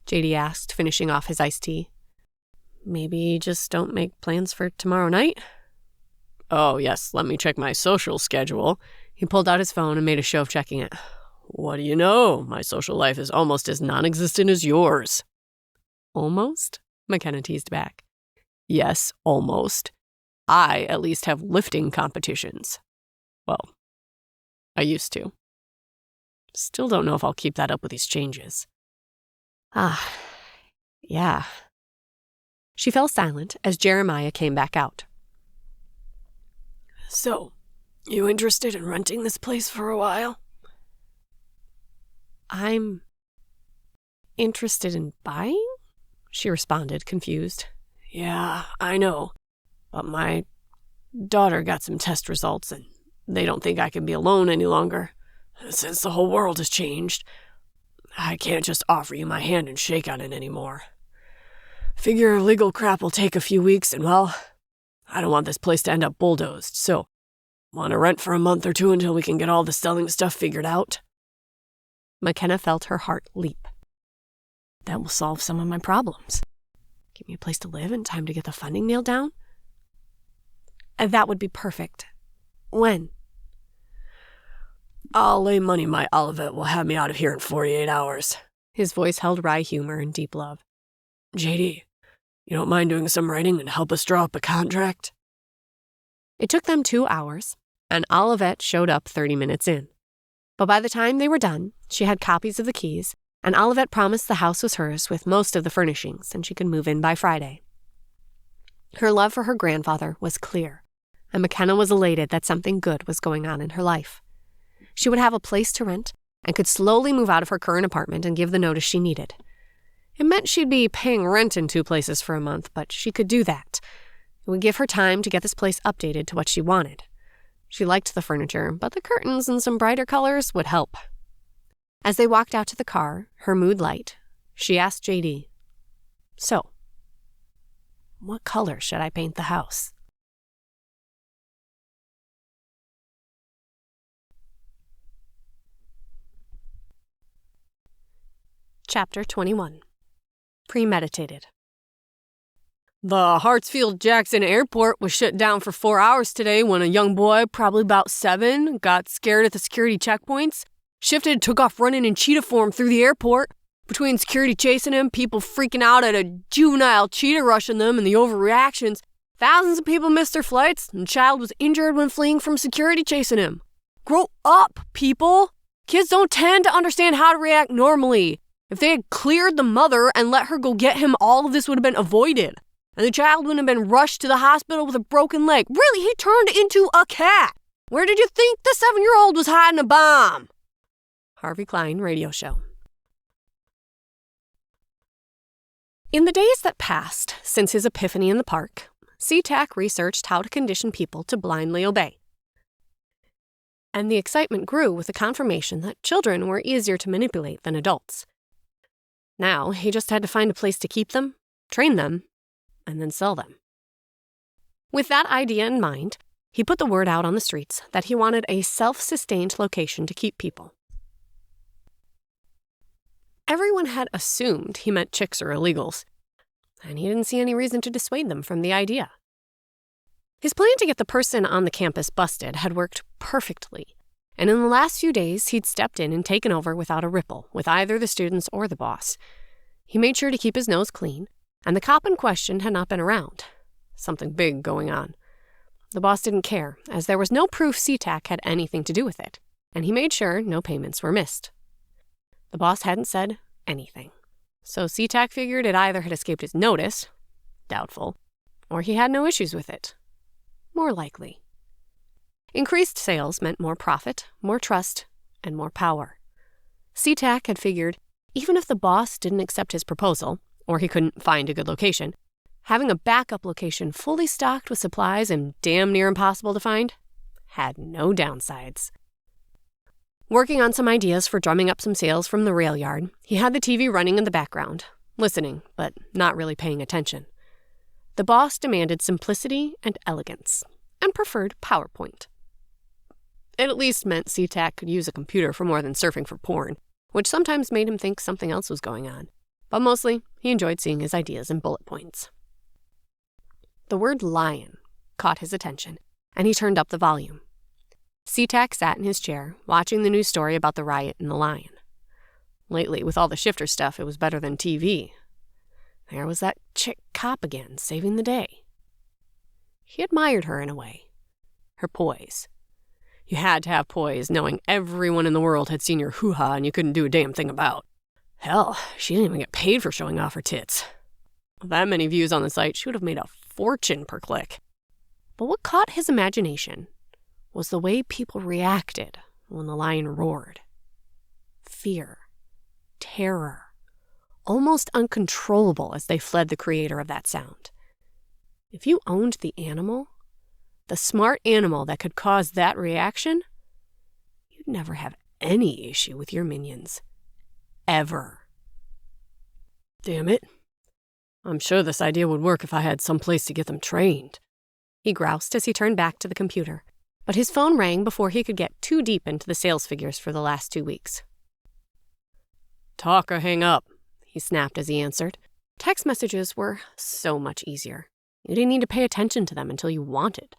JD asked, finishing off his iced tea. "Maybe just don't make plans for tomorrow night?" "Oh, yes, let me check my social schedule." He pulled out his phone and made a show of checking it. "What do you know? My social life is almost as non-existent as yours." "Almost?" McKenna teased back. "Yes, almost. I at least have lifting competitions. Well, I used to. Still don't know if I'll keep that up with these changes." Yeah. She fell silent as Jeremiah came back out. "So, you interested in renting this place for a while?" "I'm interested in buying?" she responded, confused. "Yeah, I know. But my daughter got some test results, and they don't think I can be alone any longer. Since the whole world has changed, I can't just offer you my hand and shake on it anymore. Figure legal crap will take a few weeks, and well, I don't want this place to end up bulldozed, so want to rent for a month or 2 until we can get all the selling stuff figured out?" McKenna felt her heart leap. "That will solve some of my problems." "Give me a place to live and time to get the funding nailed down?" "That would be perfect. When?" "I'll lay money my Olivet will have me out of here in 48 hours. His voice held wry humor and deep love. "JD, you don't mind doing some writing and help us draw up a contract?" It took them 2 hours, and Olivet showed up 30 minutes in. But by the time they were done, she had copies of the keys, and Olivet promised the house was hers with most of the furnishings, and she could move in by Friday. Her love for her grandfather was clear, and McKenna was elated that something good was going on in her life. She would have a place to rent and could slowly move out of her current apartment and give the notice she needed. It meant she'd be paying rent in 2 places for a month, but she could do that. It would give her time to get this place updated to what she wanted. She liked the furniture, but the curtains and some brighter colors would help. As they walked out to the car, her mood light, she asked JD, "So, what color should I paint the house?" Chapter 21. Premeditated. "The Hartsfield-Jackson Airport was shut down for 4 hours today when a young boy, probably about 7, got scared at the security checkpoints, shifted and took off running in cheetah form through the airport. Between security chasing him, people freaking out at a juvenile cheetah rushing them, and the overreactions, thousands of people missed their flights, and a child was injured when fleeing from security chasing him. Grow up, people! Kids don't tend to understand how to react normally. If they had cleared the mother and let her go get him, all of this would have been avoided. And the child wouldn't have been rushed to the hospital with a broken leg. Really, he turned into a cat. Where did you think the 7-year-old was hiding a bomb?" Harvey Klein Radio Show. In the days that passed since his epiphany in the park, SeaTac researched how to condition people to blindly obey. And the excitement grew with the confirmation that children were easier to manipulate than adults. Now he just had to find a place to keep them, train them, and then sell them. With that idea in mind, he put the word out on the streets that he wanted a self-sustained location to keep people. Everyone had assumed he meant chicks or illegals, and he didn't see any reason to dissuade them from the idea. His plan to get the person on the campus busted had worked perfectly, and in the last few days he'd stepped in and taken over without a ripple with either the students or the boss. He made sure to keep his nose clean, and the cop in question had not been around. Something big going on. The boss didn't care, as there was no proof SeaTac had anything to do with it, and he made sure no payments were missed. The boss hadn't said anything, so SeaTac figured it either had escaped his notice, doubtful, or he had no issues with it, more likely. Increased sales meant more profit, more trust, and more power. SeaTac had figured even if the boss didn't accept his proposal, or he couldn't find a good location, having a backup location fully stocked with supplies and damn near impossible to find had no downsides. Working on some ideas for drumming up some sales from the rail yard, he had the TV running in the background, listening, but not really paying attention. The boss demanded simplicity and elegance, and preferred PowerPoint. It at least meant SeaTac could use a computer for more than surfing for porn, which sometimes made him think something else was going on. But mostly, he enjoyed seeing his ideas in bullet points. The word lion caught his attention, and he turned up the volume. SeaTac sat in his chair, watching the news story about the riot and the lion. Lately, with all the shifter stuff, it was better than TV. There was that chick cop again, saving the day. He admired her in a way. Her poise. You had to have poise, knowing everyone in the world had seen your hoo-ha and you couldn't do a damn thing about. Hell, she didn't even get paid for showing off her tits. With that many views on the site, she would have made a fortune per click. But what caught his imagination was the way people reacted when the lion roared. Fear, terror, almost uncontrollable as they fled the creator of that sound. If you owned the animal, the smart animal that could cause that reaction, you'd never have any issue with your minions. Ever. Damn it. I'm sure this idea would work if I had some place to get them trained, he groused as he turned back to the computer. But his phone rang before he could get too deep into the sales figures for the last 2 weeks. Talk or hang up, he snapped as he answered. Text messages were so much easier. You didn't need to pay attention to them until you wanted.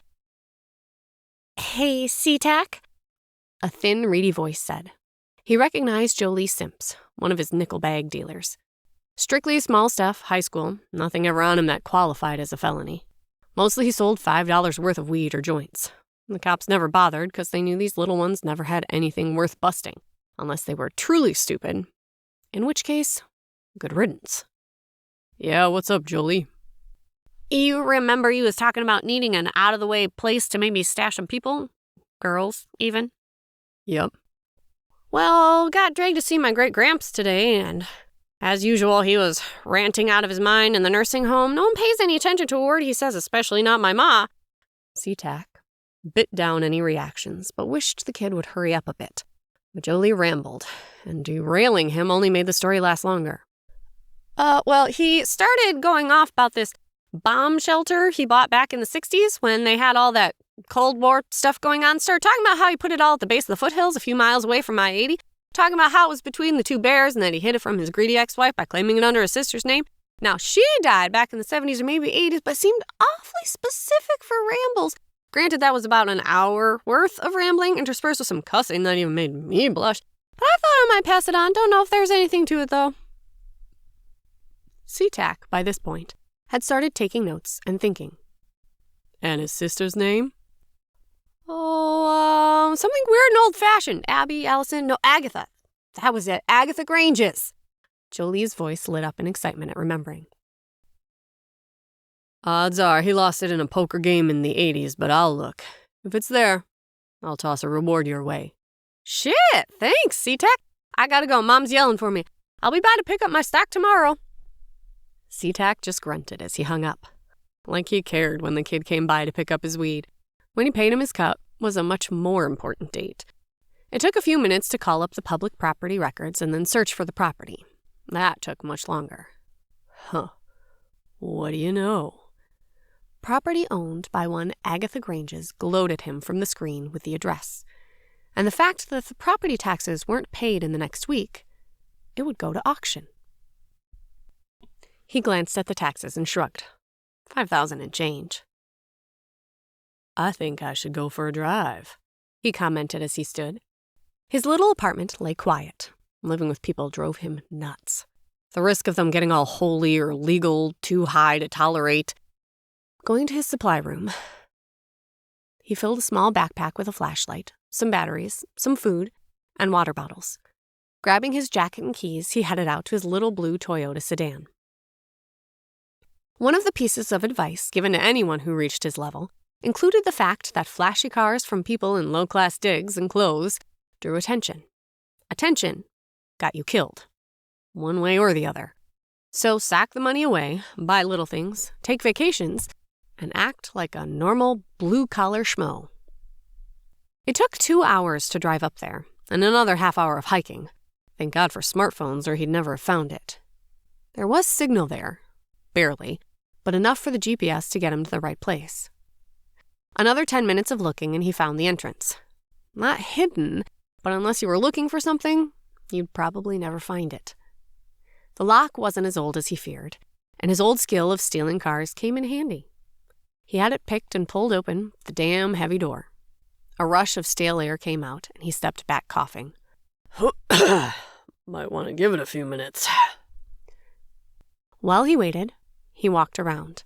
Hey, SeaTac? A thin, reedy voice said. He recognized Jolie Simps, one of his nickel bag dealers. Strictly small stuff, high school, nothing ever on him that qualified as a felony. Mostly he sold $5 worth of weed or joints. The cops never bothered because they knew these little ones never had anything worth busting, unless they were truly stupid, in which case, good riddance. Yeah, what's up, Jolie? You remember you was talking about needing an out-of-the-way place to maybe stash some people? Girls, even? Yep. Well, got dragged to see my great-gramps today, and as usual, he was ranting out of his mind in the nursing home. No one pays any attention to a word he says, especially not my ma. SeaTac bit down any reactions, but wished the kid would hurry up a bit. But Jolie rambled, and derailing him only made the story last longer. Well, he started going off about this bomb shelter he bought back in the 60s when they had all that Cold War stuff going on. Started talking about how he put it all at the base of the foothills a few miles away from I-80. Talking about how it was between the two bears and that he hid it from his greedy ex-wife by claiming it under his sister's name. Now, she died back in the 70s or maybe 80s, but seemed awfully specific for rambles. Granted, that was about an hour worth of rambling, interspersed with some cussing that even made me blush. But I thought I might pass it on. Don't know if there's anything to it, though. SeaTac, by this point, had started taking notes and thinking. And his sister's name? Oh, something weird and old-fashioned. Abby, Allison, no, Agatha. That was it. Agatha Granges. Jolie's voice lit up in excitement at remembering. Odds are he lost it in a poker game in the 80s, but I'll look. If it's there, I'll toss a reward your way. Shit, thanks, SeaTac. I gotta go. Mom's yelling for me. I'll be by to pick up my stock tomorrow. SeaTac just grunted as he hung up. Like he cared when the kid came by to pick up his weed. When he paid him his cut was a much more important date. It took a few minutes to call up the public property records and then search for the property. That took much longer. Huh. What do you know? Property owned by one Agatha Granges glowed at him from the screen with the address. And the fact that if the property taxes weren't paid in the next week, it would go to auction. He glanced at the taxes and shrugged. $5,000 and change. I think I should go for a drive, he commented as he stood. His little apartment lay quiet. Living with people drove him nuts. The risk of them getting all holy or legal too high to tolerate. Going to his supply room. He filled a small backpack with a flashlight, some batteries, some food, and water bottles. Grabbing his jacket and keys, he headed out to his little blue Toyota sedan. One of the pieces of advice given to anyone who reached his level included the fact that flashy cars from people in low-class digs and clothes drew attention. Attention got you killed, one way or the other. So sock the money away, buy little things, take vacations, and act like a normal blue-collar schmo. It took 2 hours to drive up there, and another half hour of hiking. Thank God for smartphones, or he'd never have found it. There was signal there, barely, but enough for the GPS to get him to the right place. Another 10 minutes of looking, and he found the entrance. Not hidden, but unless you were looking for something, you'd probably never find it. The lock wasn't as old as he feared, and his old skill of stealing cars came in handy. He had it picked and pulled open the damn heavy door. A rush of stale air came out, and he stepped back coughing. Might want to give it a few minutes. While he waited, he walked around,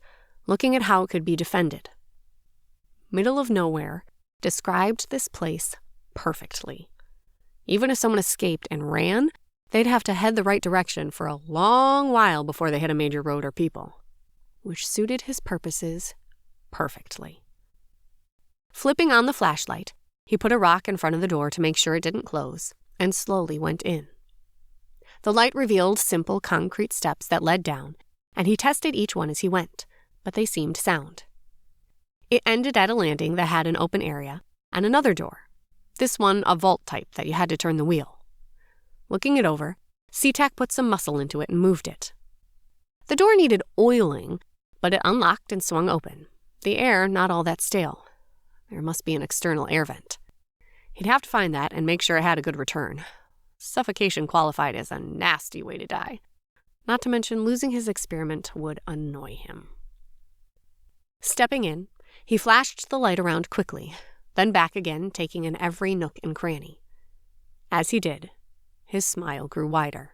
looking at how it could be defended. Middle of nowhere described this place perfectly. Even if someone escaped and ran, they'd have to head the right direction for a long while before they hit a major road or people, which suited his purposes perfectly. Flipping on the flashlight, he put a rock in front of the door to make sure it didn't close, and slowly went in. The light revealed simple concrete steps that led down, and he tested each one as he went, but they seemed sound. It ended at a landing that had an open area and another door, this one a vault type that you had to turn the wheel. Looking it over, SeaTac put some muscle into it and moved it. The door needed oiling, but it unlocked and swung open, the air not all that stale. There must be an external air vent. He'd have to find that and make sure it had a good return. Suffocation qualified as a nasty way to die. Not to mention losing his experiment would annoy him. Stepping in, he flashed the light around quickly, then back again, taking in every nook and cranny. As he did, his smile grew wider.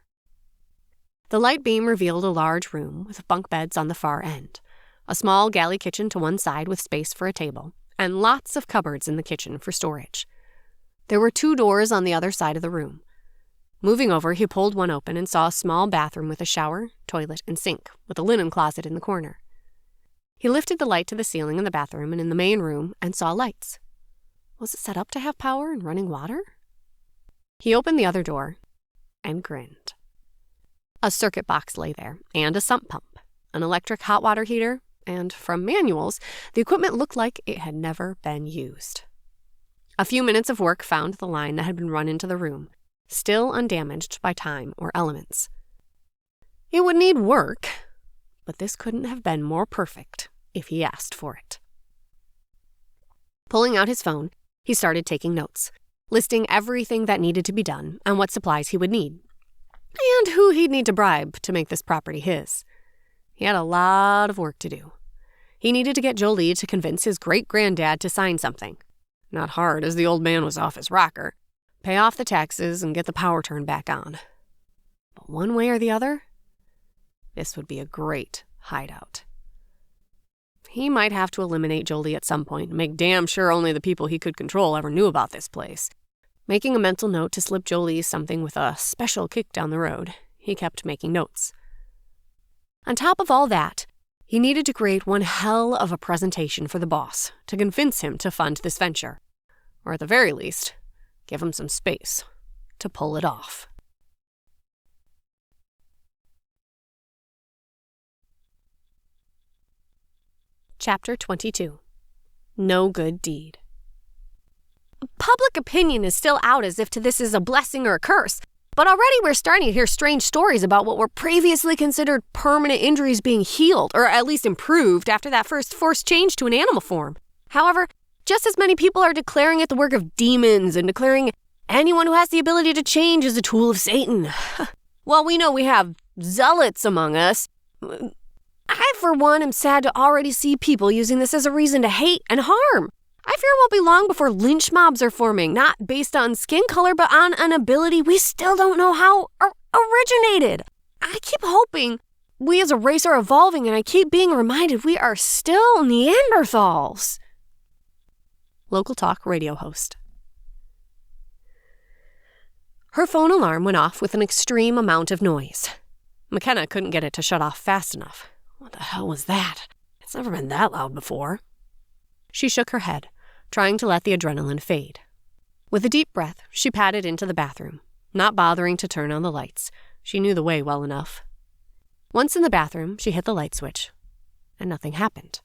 The light beam revealed a large room with bunk beds on the far end, a small galley kitchen to one side with space for a table, and lots of cupboards in the kitchen for storage. There were 2 doors on the other side of the room. Moving over, he pulled one open and saw a small bathroom with a shower, toilet, and sink, with a linen closet in the corner. He lifted the light to the ceiling in the bathroom and in the main room and saw lights. Was it set up to have power and running water? He opened the other door and grinned. A circuit box lay there, and a sump pump, an electric hot water heater, and, from manuals, the equipment looked like it had never been used. A few minutes of work found the line that had been run into the room, still undamaged by time or elements. It would need work, but this couldn't have been more perfect if he asked for it. Pulling out his phone, he started taking notes, listing everything that needed to be done and what supplies he would need, and who he'd need to bribe to make this property his. He had a lot of work to do. He needed to get Jolie to convince his great-granddad to sign something. Not hard, as the old man was off his rocker. Pay off the taxes and get the power turned back on. But one way or the other, this would be a great hideout. He might have to eliminate Jolie at some point and make damn sure only the people he could control ever knew about this place. Making a mental note to slip Jolie something with a special kick down the road, he kept making notes. On top of all that, he needed to create one hell of a presentation for the boss to convince him to fund this venture, or at the very least, give him some space to pull it off. Chapter 22. No Good Deed. Public opinion is still out as if this is a blessing or a curse, but already we're starting to hear strange stories about what were previously considered permanent injuries being healed, or at least improved, after that first forced change to an animal form. However, just as many people are declaring it the work of demons and declaring anyone who has the ability to change is a tool of Satan. Well, we know we have zealots among us. I, for one, am sad to already see people using this as a reason to hate and harm. I fear it won't be long before lynch mobs are forming, not based on skin color, but on an ability we still don't know how originated. I keep hoping we as a race are evolving, and I keep being reminded we are still Neanderthals. local talk radio host. Her phone alarm went off with an extreme amount of noise. McKenna couldn't get it to shut off fast enough. What the hell was that? It's never been that loud before. She shook her head, trying to let the adrenaline fade. With a deep breath, she padded into the bathroom, not bothering to turn on the lights. She knew the way well enough. Once in the bathroom, she hit the light switch, and nothing happened.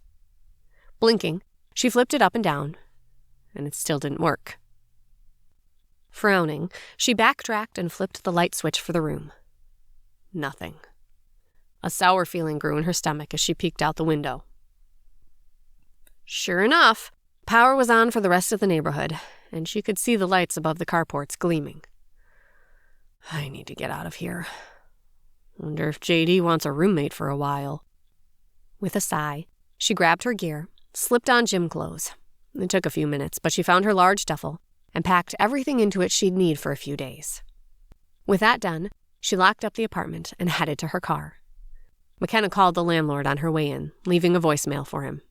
Blinking, she flipped it up and down, and it still didn't work. Frowning, she backtracked and flipped the light switch for the room. Nothing. A sour feeling grew in her stomach as she peeked out the window. Sure enough, power was on for the rest of the neighborhood, and she could see the lights above the carports gleaming. I need to get out of here. Wonder if JD wants a roommate for a while. With a sigh, she grabbed her gear, slipped on gym clothes. It took a few minutes, but she found her large duffel and packed everything into it she'd need for a few days. With that done, she locked up the apartment and headed to her car. McKenna called the landlord on her way in, leaving a voicemail for him.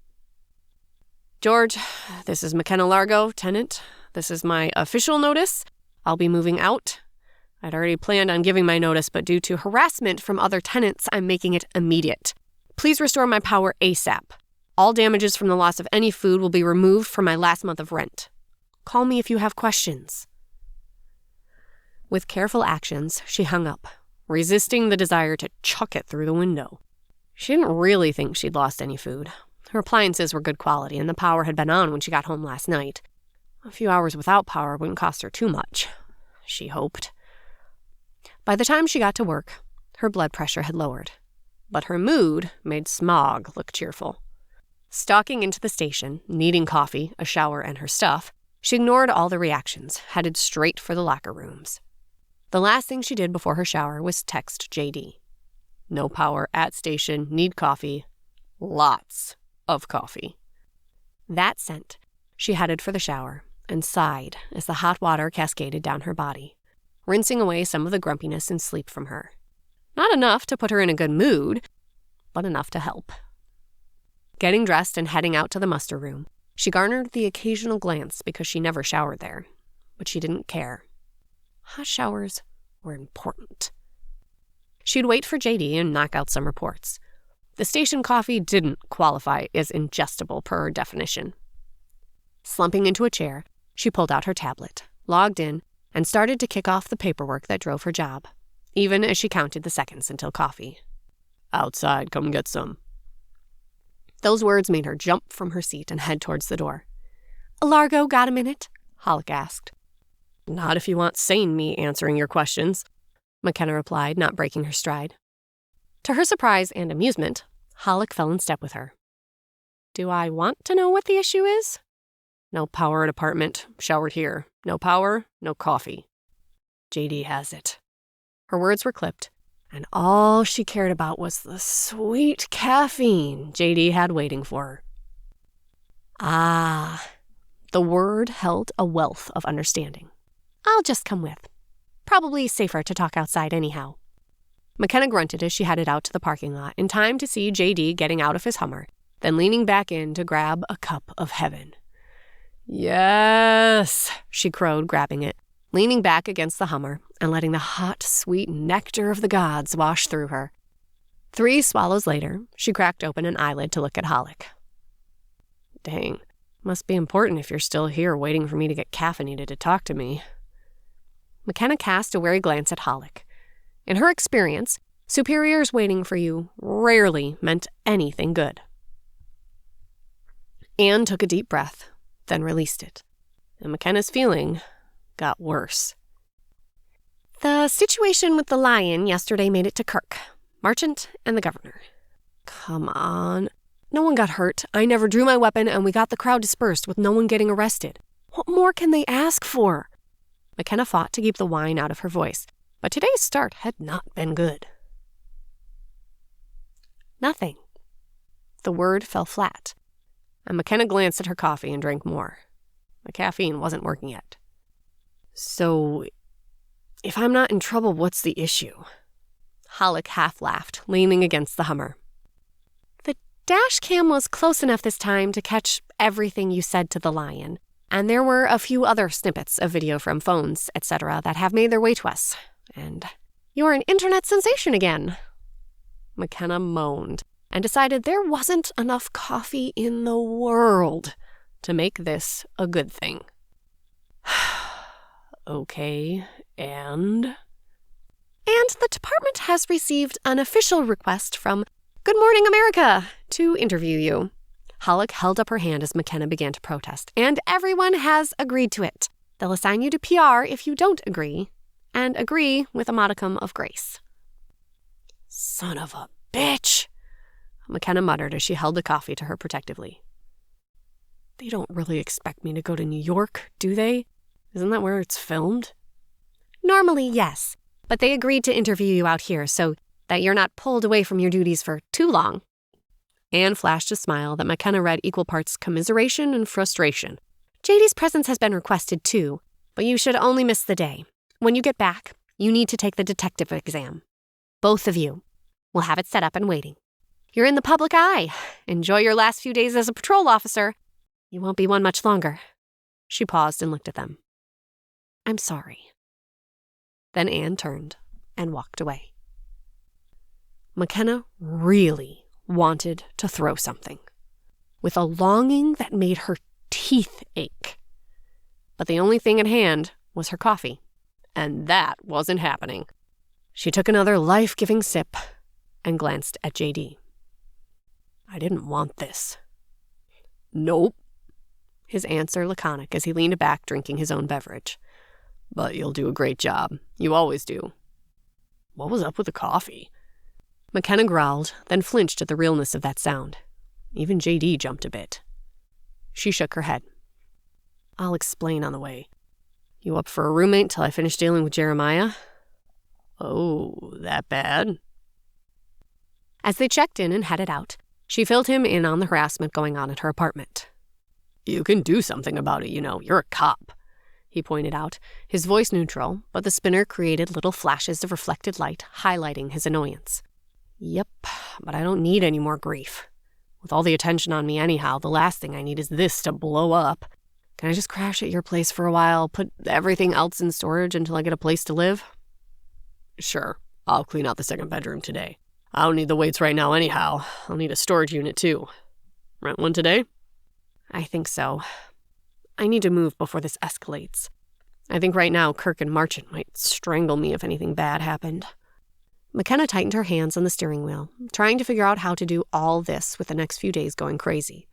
George, this is McKenna Largo, tenant. This is my official notice. I'll be moving out. I'd already planned on giving my notice, but due to harassment from other tenants, I'm making it immediate. Please restore my power ASAP. All damages from the loss of any food will be removed from my last month of rent. Call me if you have questions. With careful actions, she hung up, resisting the desire to chuck it through the window. She didn't really think she'd lost any food. Her appliances were good quality, and the power had been on when she got home last night. A few hours without power wouldn't cost her too much, she hoped. By the time she got to work, her blood pressure had lowered, but her mood made smog look cheerful. Stalking into the station, needing coffee, a shower, and her stuff, she ignored all the reactions, headed straight for the locker rooms. The last thing she did before her shower was text JD. No power at station, need coffee. Lots of coffee. That sent, she headed for the shower and sighed as the hot water cascaded down her body, rinsing away some of the grumpiness and sleep from her. Not enough to put her in a good mood, but enough to help. Getting dressed and heading out to the muster room, she garnered the occasional glance because she never showered there, but she didn't care. Hot showers were important. She'd wait for JD and knock out some reports. The station coffee didn't qualify as ingestible per her definition. Slumping into a chair, she pulled out her tablet, logged in, and started to kick off the paperwork that drove her job, even as she counted the seconds until coffee. Outside, come get some. Those words made her jump from her seat and head towards the door. Largo, got a minute? Hollick asked. Not if you want sane me answering your questions, McKenna replied, not breaking her stride. To her surprise and amusement, Hollick fell in step with her. Do I want to know what the issue is? No power at apartment, showered here. No power, no coffee. JD has it. Her words were clipped, and all she cared about was the sweet caffeine JD had waiting for her. Ah, the word held a wealth of understanding. I'll just come with. Probably safer to talk outside anyhow. McKenna grunted as she headed out to the parking lot in time to see JD getting out of his Hummer, then leaning back in to grab a cup of heaven. Yes, she crowed, grabbing it, leaning back against the Hummer and letting the hot, sweet nectar of the gods wash through her. 3 swallows later, she cracked open an eyelid to look at Hollick. Dang, must be important if you're still here waiting for me to get caffeinated to talk to me. McKenna cast a wary glance at Hollick. In her experience, superiors waiting for you rarely meant anything good. Anne took a deep breath, then released it, and McKenna's feeling got worse. The situation with the lion yesterday made it to Kirk, Marchant, and the governor. Come on. No one got hurt. I never drew my weapon, and we got the crowd dispersed with no one getting arrested. What more can they ask for? McKenna fought to keep the whine out of her voice, but today's start had not been good. Nothing. The word fell flat, and McKenna glanced at her coffee and drank more. The caffeine wasn't working yet. So, if I'm not in trouble, what's the issue? Hollick half laughed, leaning against the Hummer. The dash cam was close enough this time to catch everything you said to the lion, And there were a few other snippets of video from phones, etc., that have made their way to us. And you're an internet sensation again. McKenna moaned and decided there wasn't enough coffee in the world to make this a good thing. Okay, and the department has received an official request from Good Morning America to interview you. Halleck held up her hand as McKenna began to protest, and everyone has agreed to it. They'll assign you to PR if you don't agree, and agree with a modicum of grace. Son of a bitch, McKenna muttered as she held the coffee to her protectively. They don't really expect me to go to New York, do they? Isn't that where it's filmed? Normally, yes, but they agreed to interview you out here so that you're not pulled away from your duties for too long. Anne flashed a smile that McKenna read equal parts commiseration and frustration. JD's presence has been requested too, but you should only miss the day. When you get back, you need to take the detective exam. Both of you. We'll have it set up and waiting. You're in the public eye. Enjoy your last few days as a patrol officer. You won't be one much longer. She paused and looked at them. I'm sorry. Then Anne turned and walked away. McKenna really wanted to throw something, with a longing that made her teeth ache. But the only thing at hand was her coffee, and that wasn't happening. She took another life-giving sip and glanced at JD. I didn't want this. Nope. His answer laconic as he leaned back drinking his own beverage. But you'll do a great job. You always do. What was up with the coffee? McKenna growled, then flinched at the realness of that sound. Even JD jumped a bit. She shook her head. I'll explain on the way. You up for a roommate till I finish dealing with Jeremiah? Oh, that bad? As they checked in and headed out, she filled him in on the harassment going on at her apartment. You can do something about it, you know. You're a cop, he pointed out, his voice neutral, but the spinner created little flashes of reflected light, highlighting his annoyance. Yep, but I don't need any more grief. With all the attention on me anyhow, the last thing I need is this to blow up. Can I just crash at your place for a while, put everything else in storage until I get a place to live? Sure, I'll clean out the second bedroom today. I don't need the weights right now anyhow. I'll need a storage unit too. Rent one today? I think so. I need to move before this escalates. I think right now Kirk and Marchant might strangle me if anything bad happened. McKenna tightened her hands on the steering wheel, trying to figure out how to do all this with the next few days going crazy.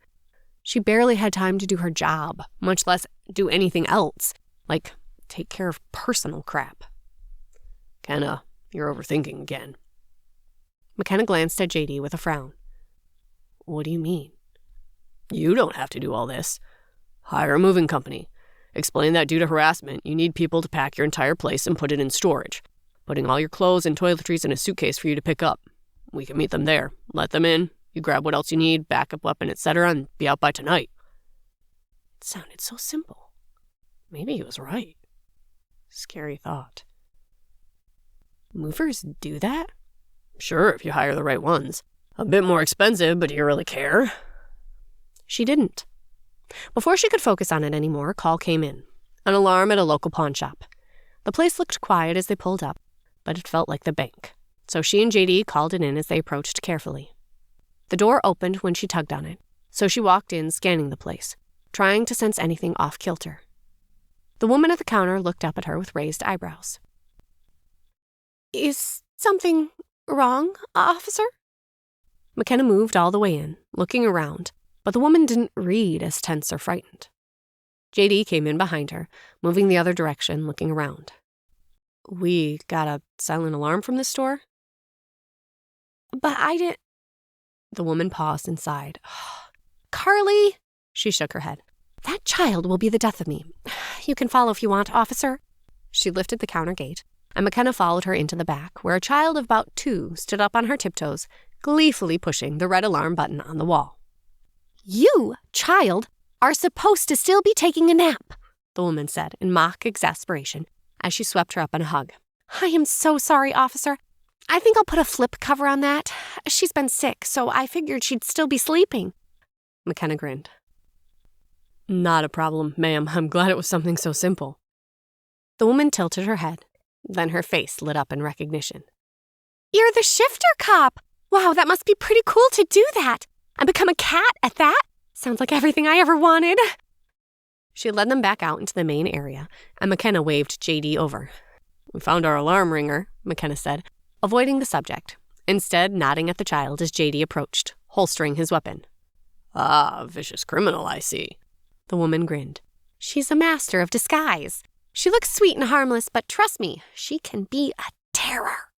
She barely had time to do her job, much less do anything else, like take care of personal crap. Kenna, you're overthinking again. McKenna glanced at JD with a frown. What do you mean? You don't have to do all this. Hire a moving company. Explain that due to harassment, you need people to pack your entire place and put it in storage, putting all your clothes and toiletries in a suitcase for you to pick up. We can meet them there. Let them in. You grab what else you need, backup weapon, etc., and be out by tonight. It sounded so simple. Maybe he was right. Scary thought. Movers do that? Sure, if you hire the right ones. A bit more expensive, but do you really care? She didn't. Before she could focus on it anymore, a call came in. An alarm at a local pawn shop. The place looked quiet as they pulled up, but it felt like the bank. So she and JD called it in as they approached carefully. The door opened when she tugged on it, so she walked in, scanning the place, trying to sense anything off-kilter. The woman at the counter looked up at her with raised eyebrows. Is something wrong, officer? McKenna moved all the way in, looking around, but the woman didn't read as tense or frightened. JD came in behind her, moving the other direction, looking around. We got a silent alarm from this store? But I didn't... The woman paused and sighed. Carly! She shook her head. That child will be the death of me. You can follow if you want, officer. She lifted the counter gate, and McKenna followed her into the back, where a child of about 2 stood up on her tiptoes, gleefully pushing the red alarm button on the wall. You, child, are supposed to still be taking a nap, the woman said in mock exasperation as she swept her up in a hug. I am so sorry, officer. I think I'll put a flip cover on that. She's been sick, so I figured she'd still be sleeping. McKenna grinned. Not a problem, ma'am. I'm glad it was something so simple. The woman tilted her head. Then her face lit up in recognition. You're the shifter cop! Wow, that must be pretty cool to do that. And become a cat at that? Sounds like everything I ever wanted. She led them back out into the main area, and McKenna waved JD over. We found our alarm ringer, McKenna said, avoiding the subject, instead nodding at the child as JD approached, holstering his weapon. Ah, vicious criminal, I see. The woman grinned. She's a master of disguise. She looks sweet and harmless, but trust me, she can be a terror.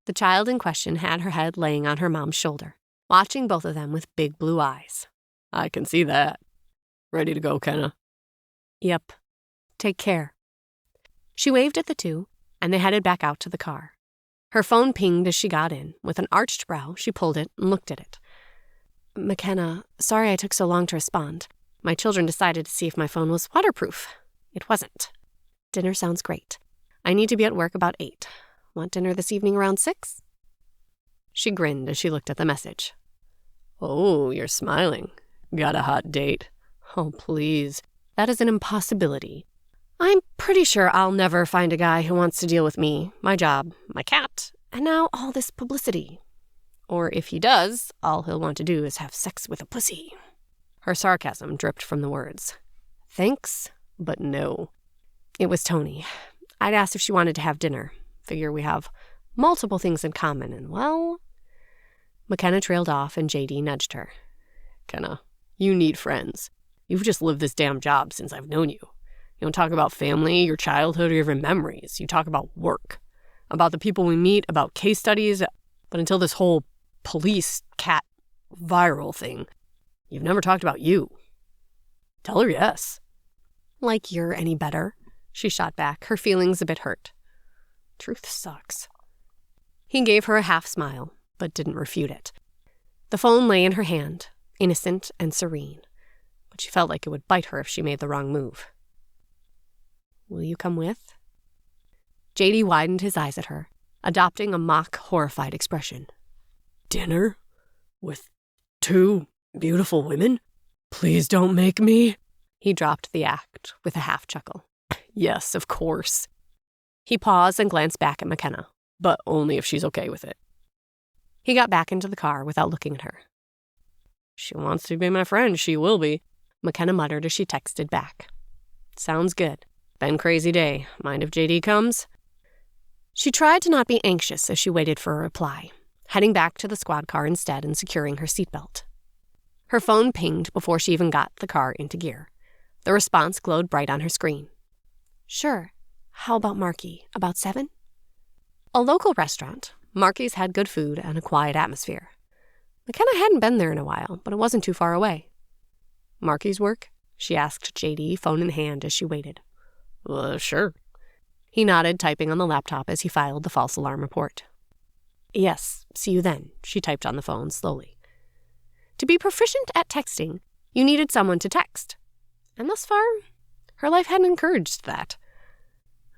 The child in question had her head laying on her mom's shoulder, watching both of them with big blue eyes. I can see that. Ready to go, Kenna? Yep. Take care. She waved at the two, and they headed back out to the car. Her phone pinged as she got in. With an arched brow, she pulled it and looked at it. McKenna, sorry I took so long to respond. My children decided to see if my phone was waterproof. It wasn't. Dinner sounds great. I need to be at work about 8. Want dinner this evening around 6? She grinned as she looked at the message. Oh, you're smiling. Got a hot date? Oh, please. That is an impossibility. I'm pretty sure I'll never find a guy who wants to deal with me, my job, my cat, and now all this publicity. Or if he does, all he'll want to do is have sex with a pussy. Her sarcasm dripped from the words. Thanks, but no. It was Tony. I'd asked if she wanted to have dinner. Figure we have multiple things in common, and well... McKenna trailed off, and JD nudged her. Kenna, you need friends. You've just lived this damn job since I've known you. You don't talk about family, your childhood, or even memories. You talk about work, about the people we meet, about case studies. But until this whole police cat viral thing, you've never talked about you. Tell her yes. Like you're any better, she shot back, her feelings a bit hurt. Truth sucks. He gave her a half smile, but didn't refute it. The phone lay in her hand, innocent and serene, but she felt like it would bite her if she made the wrong move. Will you come with? JD widened his eyes at her, adopting a mock, horrified expression. Dinner? With 2 beautiful women? Please don't make me. He dropped the act with a half chuckle. Yes, of course. He paused and glanced back at McKenna, but only if she's okay with it. He got back into the car without looking at her. She wants to be my friend, she will be, McKenna muttered as she texted back. Sounds good. Been crazy day. Mind if JD comes? She tried to not be anxious as she waited for a reply, heading back to the squad car instead and securing her seatbelt. Her phone pinged before she even got the car into gear. The response glowed bright on her screen. Sure. How about Marky? About 7? A local restaurant, Marky's had good food and a quiet atmosphere. McKenna hadn't been there in a while, but it wasn't too far away. Marky's work? She asked JD, phone in hand, as she waited. Sure. He nodded, typing on the laptop as he filed the false alarm report. Yes, see you then, she typed on the phone slowly. To be proficient at texting, you needed someone to text. And thus far, her life hadn't encouraged that.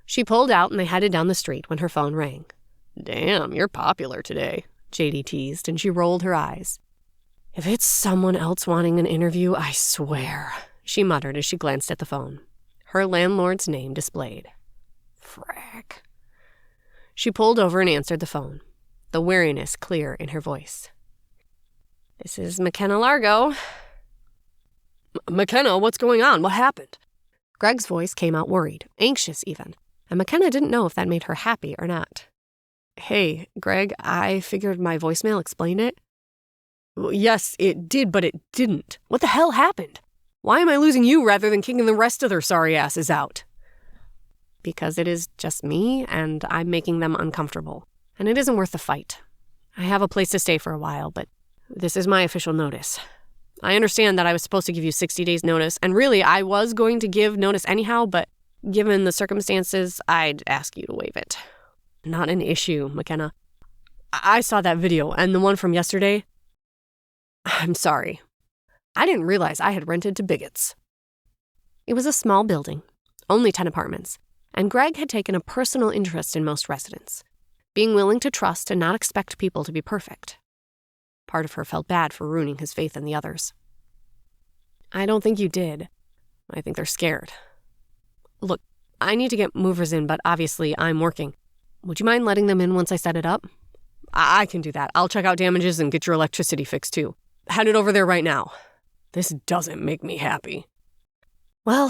She pulled out and they headed down the street when her phone rang. Damn, you're popular today, JD teased, and she rolled her eyes. If it's someone else wanting an interview, I swear, she muttered as she glanced at the phone. Her landlord's name displayed. Frack. She pulled over and answered the phone, the weariness clear in her voice. This is McKenna Largo. McKenna, what's going on? What happened? Greg's voice came out worried, anxious even, and McKenna didn't know if that made her happy or not. Hey, Greg, I figured my voicemail explained it. Well, yes, it did, but it didn't. What the hell happened? Why am I losing you rather than kicking the rest of their sorry asses out? Because it is just me, and I'm making them uncomfortable. And it isn't worth the fight. I have a place to stay for a while, but this is my official notice. I understand that I was supposed to give you 60 days notice, and really, I was going to give notice anyhow, but given the circumstances, I'd ask you to waive it. Not an issue, McKenna. I saw that video, and the one from yesterday. I'm sorry. I didn't realize I had rented to bigots. It was a small building, only 10 apartments, and Greg had taken a personal interest in most residents, being willing to trust and not expect people to be perfect. Part of her felt bad for ruining his faith in the others. I don't think you did. I think they're scared. Look, I need to get movers in, but obviously I'm working. Would you mind letting them in once I set it up? I can do that. I'll check out damages and get your electricity fixed too. Headed over there right now. This doesn't make me happy. Well,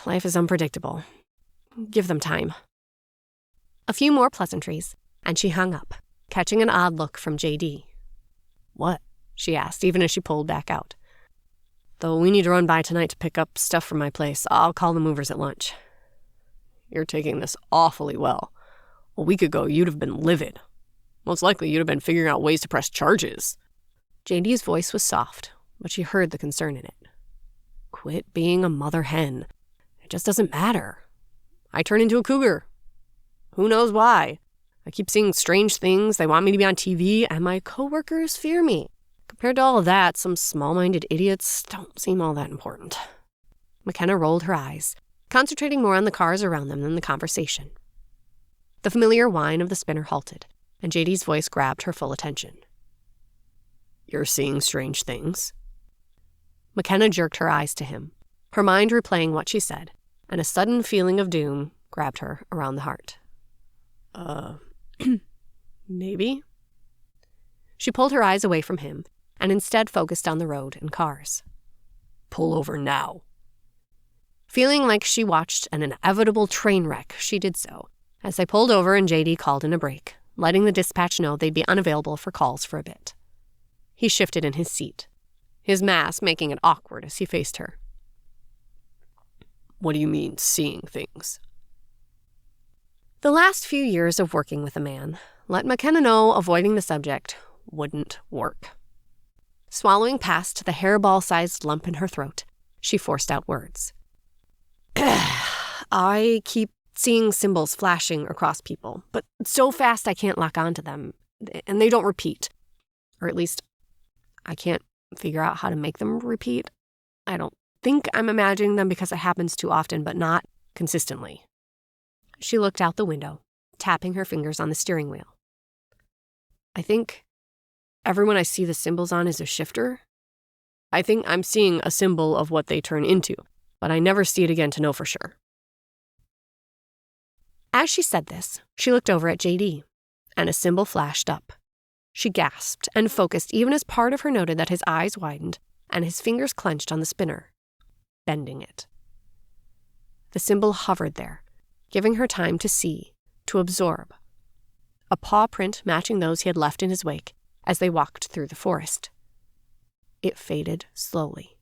life is unpredictable. Give them time. A few more pleasantries, and she hung up, catching an odd look from JD. What? She asked, even as she pulled back out. Though we need to run by tonight to pick up stuff from my place, I'll call the movers at lunch. You're taking this awfully well. A week ago, you'd have been livid. Most likely, you'd have been figuring out ways to press charges. JD's voice was soft, but she heard the concern in it. Quit being a mother hen. It just doesn't matter. I turn into a cougar. Who knows why? I keep seeing strange things, they want me to be on TV, and my coworkers fear me. Compared to all of that, some small-minded idiots don't seem all that important. McKenna rolled her eyes, concentrating more on the cars around them than the conversation. The familiar whine of the spinner halted, and JD's voice grabbed her full attention. You're seeing strange things? McKenna jerked her eyes to him, her mind replaying what she said, and a sudden feeling of doom grabbed her around the heart. Maybe? She pulled her eyes away from him and instead focused on the road and cars. Pull over now. Feeling like she watched an inevitable train wreck, she did so, as they pulled over and JD called in a break, letting the dispatch know they'd be unavailable for calls for a bit. He shifted in his seat, his mask making it awkward as he faced her. What do you mean, seeing things? The last few years of working with a man let McKenna know avoiding the subject wouldn't work. Swallowing past the hairball-sized lump in her throat, she forced out words. I keep seeing symbols flashing across people, but so fast I can't lock onto them, and they don't repeat. Or at least, I can't figure out how to make them repeat. I don't think I'm imagining them because it happens too often, but not consistently. She looked out the window, tapping her fingers on the steering wheel. I think everyone I see the symbols on is a shifter. I think I'm seeing a symbol of what they turn into, but I never see it again to know for sure. As she said this, she looked over at JD, and a symbol flashed up. She gasped and focused even as part of her noted that his eyes widened and his fingers clenched on the spinner, bending it. The symbol hovered there, giving her time to see, to absorb. A paw print matching those he had left in his wake as they walked through the forest. It faded slowly,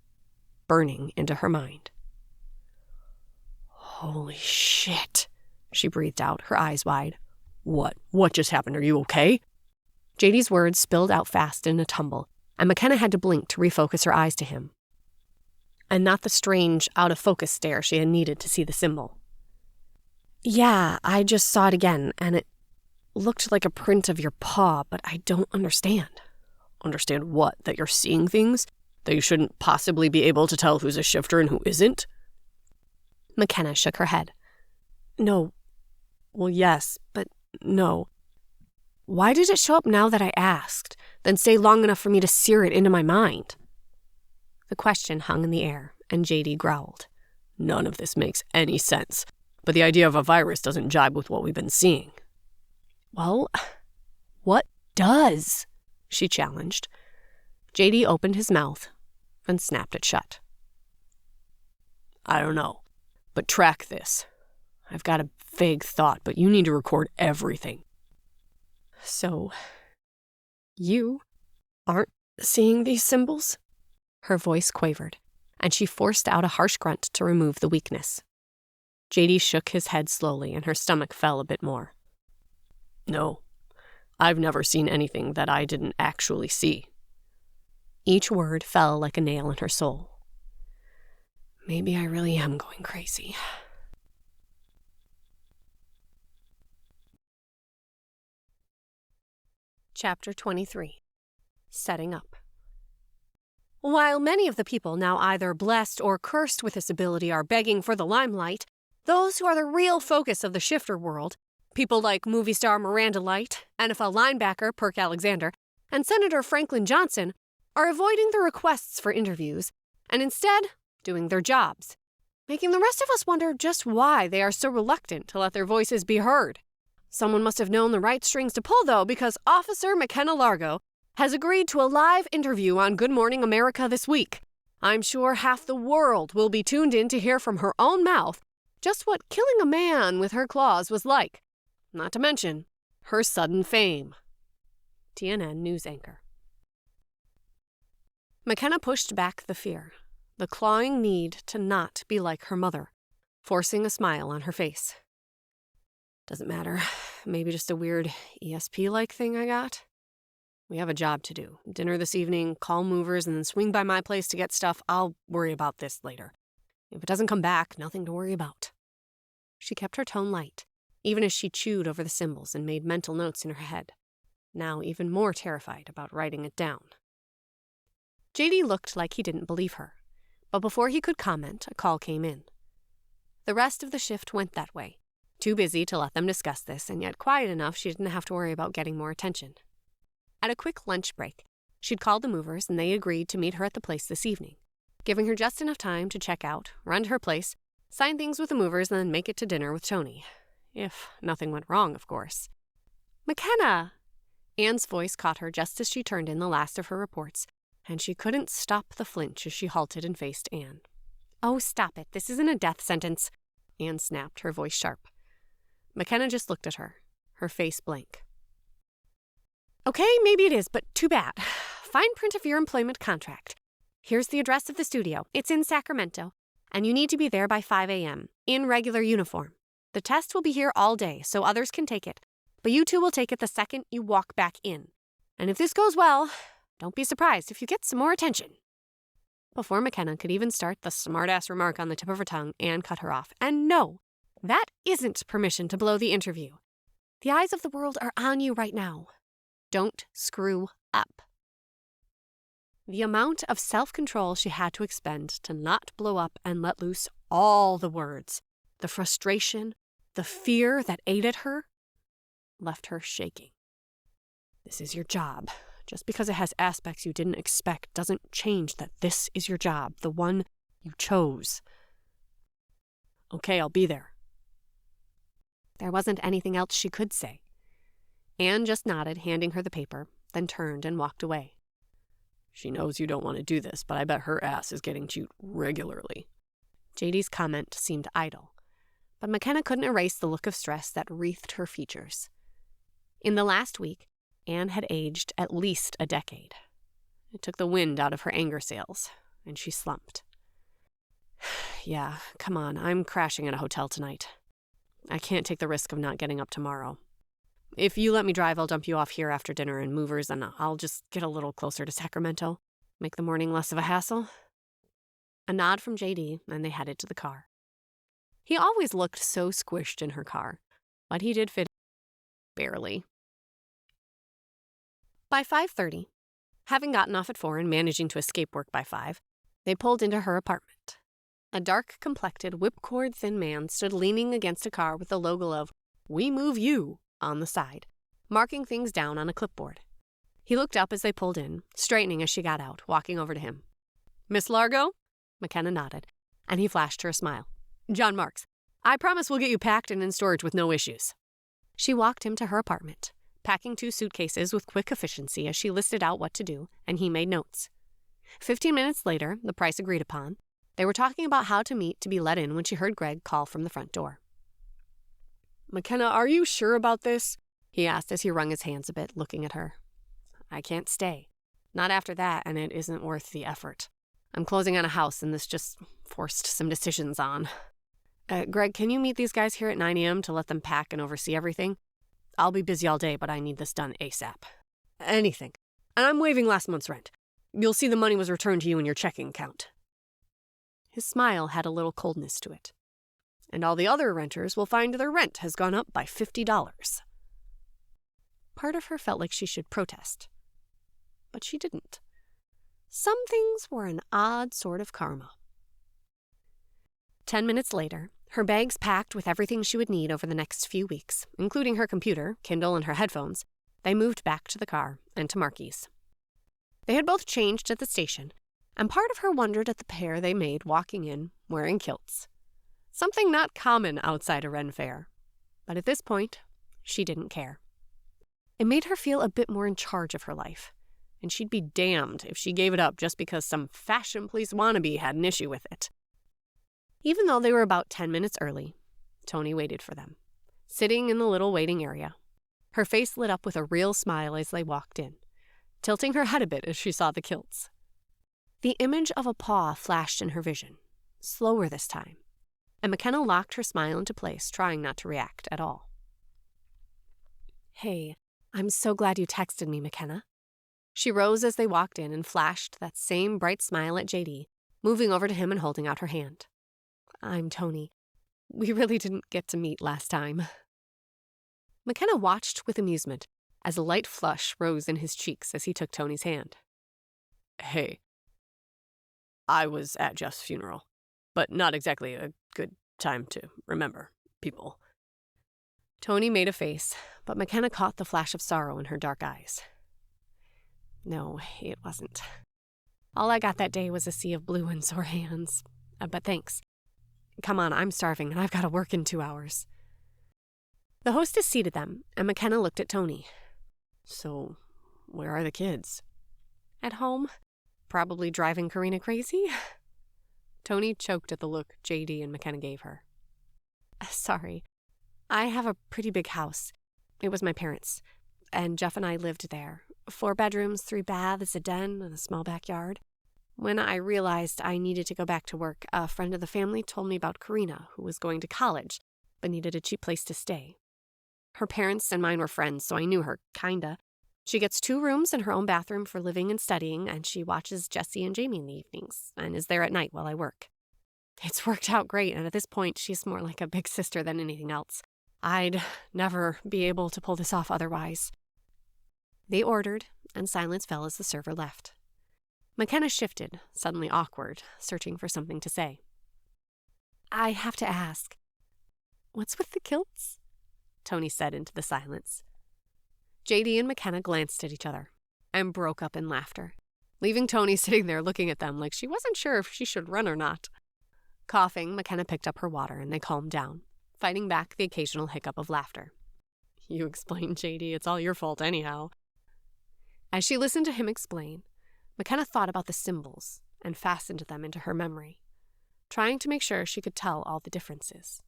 burning into her mind. Holy shit, she breathed out, her eyes wide. What? What just happened? Are you okay? JD's words spilled out fast in a tumble, and McKenna had to blink to refocus her eyes to him. And not the strange, out-of-focus stare she had needed to see the symbol. Yeah, I just saw it again, and it looked like a print of your paw, but I don't understand. Understand what? That you're seeing things? That you shouldn't possibly be able to tell who's a shifter and who isn't? McKenna shook her head. No. Well, yes, but no. Why did it show up now that I asked, then stay long enough for me to sear it into my mind? The question hung in the air, and JD growled. None of this makes any sense, but the idea of a virus doesn't jibe with what we've been seeing. Well, what does? She challenged. JD opened his mouth and snapped it shut. I don't know, but track this. I've got a vague thought, but you need to record everything. So, you aren't seeing these symbols? Her voice quavered, and she forced out a harsh grunt to remove the weakness. JD shook his head slowly, and her stomach fell a bit more. No, I've never seen anything that I didn't actually see. Each word fell like a nail in her soul. Maybe I really am going crazy. Chapter 23. Setting Up. While many of the people now either blessed or cursed with this ability are begging for the limelight, those who are the real focus of the shifter world, people like movie star Miranda Light, NFL linebacker Perk Alexander, and Senator Franklin Johnson, are avoiding the requests for interviews and instead doing their jobs, making the rest of us wonder just why they are so reluctant to let their voices be heard. Someone must have known the right strings to pull, though, because Officer McKenna Largo has agreed to a live interview on Good Morning America this week. I'm sure half the world will be tuned in to hear from her own mouth just what killing a man with her claws was like. Not to mention her sudden fame. TNN news anchor. McKenna pushed back the fear, the clawing need to not be like her mother, forcing a smile on her face. Doesn't matter. Maybe just a weird ESP-like thing I got. We have a job to do. Dinner this evening, call movers, and then swing by my place to get stuff. I'll worry about this later. If it doesn't come back, nothing to worry about. She kept her tone light, even as she chewed over the symbols and made mental notes in her head, now even more terrified about writing it down. JD looked like he didn't believe her, but before he could comment, a call came in. The rest of the shift went that way, too busy to let them discuss this, and yet quiet enough she didn't have to worry about getting more attention. At a quick lunch break, she'd called the movers, and they agreed to meet her at the place this evening, giving her just enough time to check out, run to her place, sign things with the movers, and then make it to dinner with Tony. If nothing went wrong, of course. "McKenna!" Anne's voice caught her just as she turned in the last of her reports, and she couldn't stop the flinch as she halted and faced Anne. "Oh, stop it. This isn't a death sentence," Anne snapped, her voice sharp. McKenna just looked at her, her face blank. "Okay, maybe it is, but too bad. Fine print of your employment contract. Here's the address of the studio. It's in Sacramento, and you need to be there by 5 a.m., in regular uniform. The test will be here all day, so others can take it, but you two will take it the second you walk back in. And if this goes well, don't be surprised if you get some more attention." Before McKenna could even start the smart-ass remark on the tip of her tongue, Anne cut her off. "And no, that isn't permission to blow the interview. The eyes of the world are on you right now. Don't screw up." The amount of self-control she had to expend to not blow up and let loose all the words, the frustration, the fear that ate at her, left her shaking. This is your job. Just because it has aspects you didn't expect doesn't change that this is your job, the one you chose. "Okay, I'll be there." There wasn't anything else she could say. Anne just nodded, handing her the paper, then turned and walked away. "She knows you don't want to do this, but I bet her ass is getting chewed regularly." JD's comment seemed idle, but McKenna couldn't erase the look of stress that wreathed her features. In the last week, Anne had aged at least a decade. It took the wind out of her anger sails, and she slumped. "Yeah, come on, I'm crashing at a hotel tonight. I can't take the risk of not getting up tomorrow. If you let me drive, I'll dump you off here after dinner and movers, and I'll just get a little closer to Sacramento. Make the morning less of a hassle." A nod from JD, and they headed to the car. He always looked so squished in her car, but he did fit barely. By 5:30, having gotten off at 4 and managing to escape work by 5, they pulled into her apartment. A dark-complected, whipcord-thin man stood leaning against a car with the logo of "We Move You" on the side, marking things down on a clipboard. He looked up as they pulled in, straightening as she got out, walking over to him. "Miss Largo?" McKenna nodded, and he flashed her a smile. "John Marks. I promise we'll get you packed and in storage with no issues." She walked him to her apartment, packing 2 suitcases with quick efficiency as she listed out what to do, and he made notes. 15 minutes later, the price agreed upon, they were talking about how to meet to be let in when she heard Greg call from the front door. "McKenna, are you sure about this?" he asked as he wrung his hands a bit, looking at her. "I can't stay. Not after that, and it isn't worth the effort. I'm closing on a house, and this just forced some decisions on. Greg, can you meet these guys here at 9 a.m. to let them pack and oversee everything? I'll be busy all day, but I need this done ASAP. Anything. And I'm waiving last month's rent. You'll see the money was returned to you in your checking account." His smile had a little coldness to it. "And all the other renters will find their rent has gone up by $50. Part of her felt like she should protest, but she didn't. Some things were an odd sort of karma. 10 minutes later, her bags packed with everything she would need over the next few weeks, including her computer, Kindle, and her headphones, they moved back to the car and to Marky's. They had both changed at the station, and part of her wondered at the pair they made walking in, wearing kilts. Something not common outside a Ren fair. But at this point, she didn't care. It made her feel a bit more in charge of her life, and she'd be damned if she gave it up just because some fashion police wannabe had an issue with it. Even though they were about 10 minutes early, Tony waited for them, sitting in the little waiting area. Her face lit up with a real smile as they walked in, tilting her head a bit as she saw the kilts. The image of a paw flashed in her vision, slower this time, and McKenna locked her smile into place, trying not to react at all. "Hey, I'm so glad you texted me, McKenna." She rose as they walked in and flashed that same bright smile at JD, moving over to him and holding out her hand. "I'm Tony. We really didn't get to meet last time." McKenna watched with amusement as a light flush rose in his cheeks as he took Tony's hand. "Hey, I was at Jeff's funeral, but not exactly a good time to remember people." Tony made a face, but McKenna caught the flash of sorrow in her dark eyes. "No, it wasn't. All I got that day was a sea of blue and sore hands. But thanks. Come on, I'm starving and I've got to work in 2 hours." The hostess seated them, and McKenna looked at Tony. "So, where are the kids?" "At home, probably driving Karina crazy." Tony choked at the look JD and McKenna gave her. "Sorry. I have a pretty big house. It was my parents', and Jeff and I lived there. 4 bedrooms, 3 baths, a den, and a small backyard. When I realized I needed to go back to work, a friend of the family told me about Karina, who was going to college, but needed a cheap place to stay. Her parents and mine were friends, so I knew her, kinda. She gets 2 rooms and her own bathroom for living and studying, and she watches Jesse and Jamie in the evenings, and is there at night while I work. It's worked out great, and at this point, she's more like a big sister than anything else. I'd never be able to pull this off otherwise." They ordered, and silence fell as the server left. McKenna shifted, suddenly awkward, searching for something to say. "I have to ask, what's with the kilts?" Tony said into the silence. JD and McKenna glanced at each other and broke up in laughter, leaving Tony sitting there looking at them like she wasn't sure if she should run or not. Coughing, McKenna picked up her water and they calmed down, fighting back the occasional hiccup of laughter. "You explain, JD. It's all your fault anyhow." As she listened to him explain, McKenna thought about the symbols and fastened them into her memory, trying to make sure she could tell all the differences.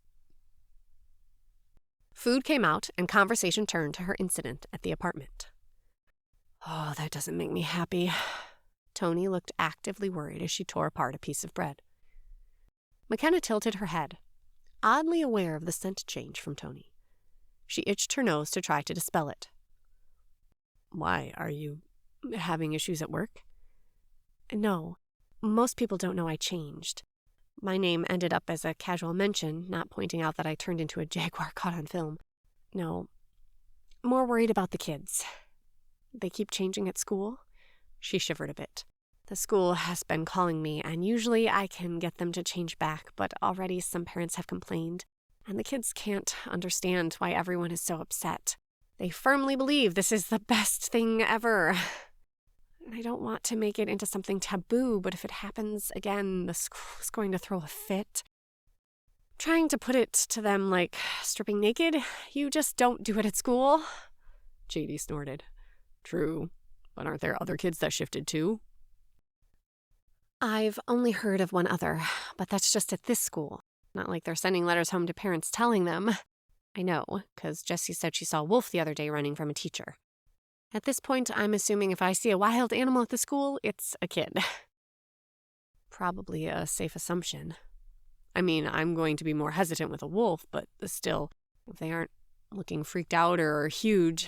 Food came out and conversation turned to her incident at the apartment. "Oh, that doesn't make me happy." Tony looked actively worried as she tore apart a piece of bread. McKenna tilted her head, oddly aware of the scent change from Tony. She itched her nose to try to dispel it. "Why, are you having issues at work?" "No, most people don't know I changed. My name ended up as a casual mention, not pointing out that I turned into a jaguar caught on film. No, more worried about the kids. They keep changing at school." She shivered a bit. "The school has been calling me, and usually I can get them to change back, but already some parents have complained, and the kids can't understand why everyone is so upset. They firmly believe this is the best thing ever. I don't want to make it into something taboo, but if it happens again, the school is going to throw a fit. Trying to put it to them like stripping naked, you just don't do it at school." JD snorted. "True, but aren't there other kids that shifted too?" "I've only heard of one other, but that's just at this school. Not like they're sending letters home to parents telling them." "I know, because Jessie said she saw Wolf the other day running from a teacher. At this point, I'm assuming if I see a wild animal at the school, it's a kid." "Probably a safe assumption. I mean, I'm going to be more hesitant with a wolf, but still, if they aren't looking freaked out or huge,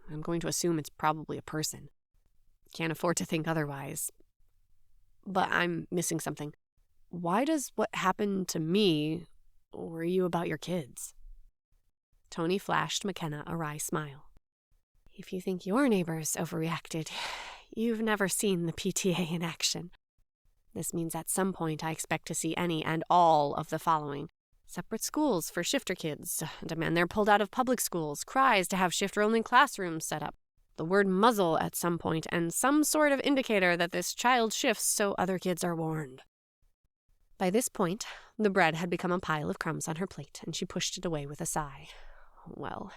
I'm going to assume it's probably a person. Can't afford to think otherwise. But I'm missing something. Why does what happened to me worry you about your kids?" Tony flashed McKenna a wry smile. "If you think your neighbors overreacted, you've never seen the PTA in action. This means at some point I expect to see any and all of the following: separate schools for shifter kids, demand they're pulled out of public schools, cries to have shifter-only classrooms set up, the word muzzle at some point, and some sort of indicator that this child shifts so other kids are warned." By this point, The bread had become a pile of crumbs on her plate, and she pushed it away with a sigh. Well,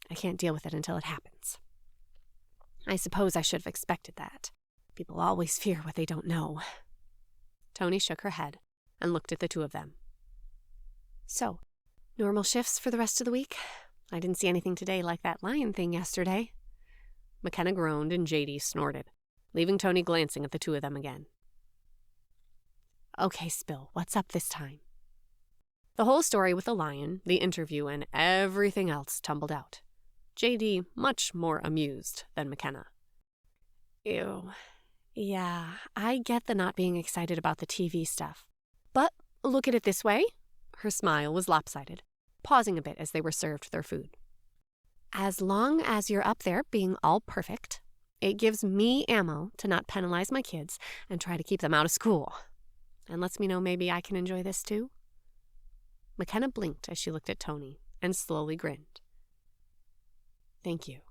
I can't deal with it until it happens. I suppose I should have expected that. People always fear what they don't know. Tony shook her head and looked at the two of them. So, normal shifts for the rest of the week? I didn't see anything today like that lion thing yesterday. McKenna groaned and JD snorted, leaving Tony glancing at the two of them again. Okay, Spill, what's up this time? The whole story with the lion, the interview, and everything else tumbled out. JD much more amused than McKenna. Ew. Yeah, I get the not being excited about the TV stuff. But look at it this way. Her smile was lopsided, pausing a bit as they were served their food. As long as you're up there being all perfect, it gives me ammo to not penalize my kids and try to keep them out of school. And lets me know maybe I can enjoy this too. McKenna blinked as she looked at Tony and slowly grinned. Thank you.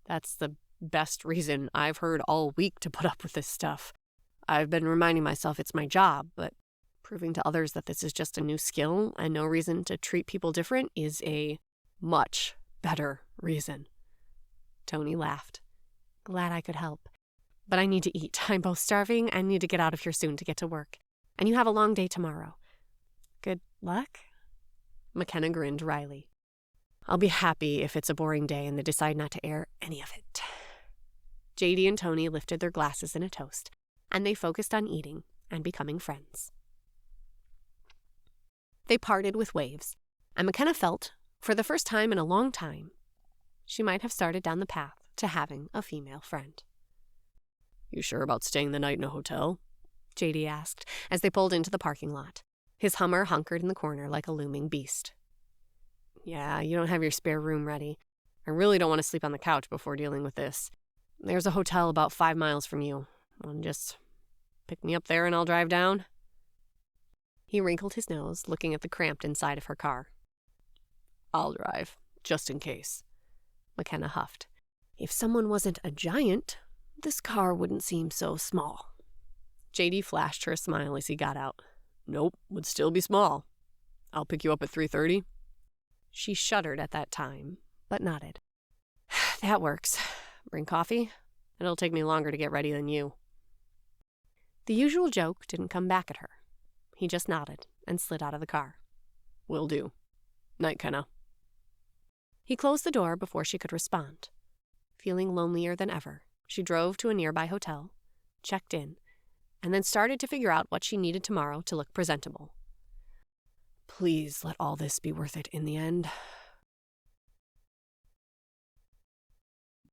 That's the best reason I've heard all week to put up with this stuff. I've been reminding myself it's my job, but proving to others that this is just a new skill and no reason to treat people different is a much better reason. Tony laughed. Glad I could help. But I need to eat. I'm both starving and need to get out of here soon to get to work. And you have a long day tomorrow. Good luck? McKenna grinned wryly. I'll be happy if it's a boring day and they decide not to air any of it. JD and Tony lifted their glasses in a toast, and they focused on eating and becoming friends. They parted with waves, and McKenna felt, for the first time in a long time, she might have started down the path to having a female friend. You sure about staying the night in a hotel? JD asked as they pulled into the parking lot, his Hummer hunkered in the corner like a looming beast. Yeah, you don't have your spare room ready. I really don't want to sleep on the couch before dealing with this. There's a hotel about 5 miles from you. Just pick me up there and I'll drive down. He wrinkled his nose, looking at the cramped inside of her car. I'll drive, just in case. McKenna huffed. If someone wasn't a giant, this car wouldn't seem so small. JD flashed her a smile as he got out. Nope, would still be small. I'll pick you up at 3:30. She shuddered at that time, but nodded. That works. Bring coffee? It'll take me longer to get ready than you. The usual joke didn't come back at her. He just nodded and slid out of the car. Will do. Night, Kenna. He closed the door before she could respond. Feeling lonelier than ever, she drove to a nearby hotel, checked in, and then started to figure out what she needed tomorrow to look presentable. Please let all this be worth it in the end.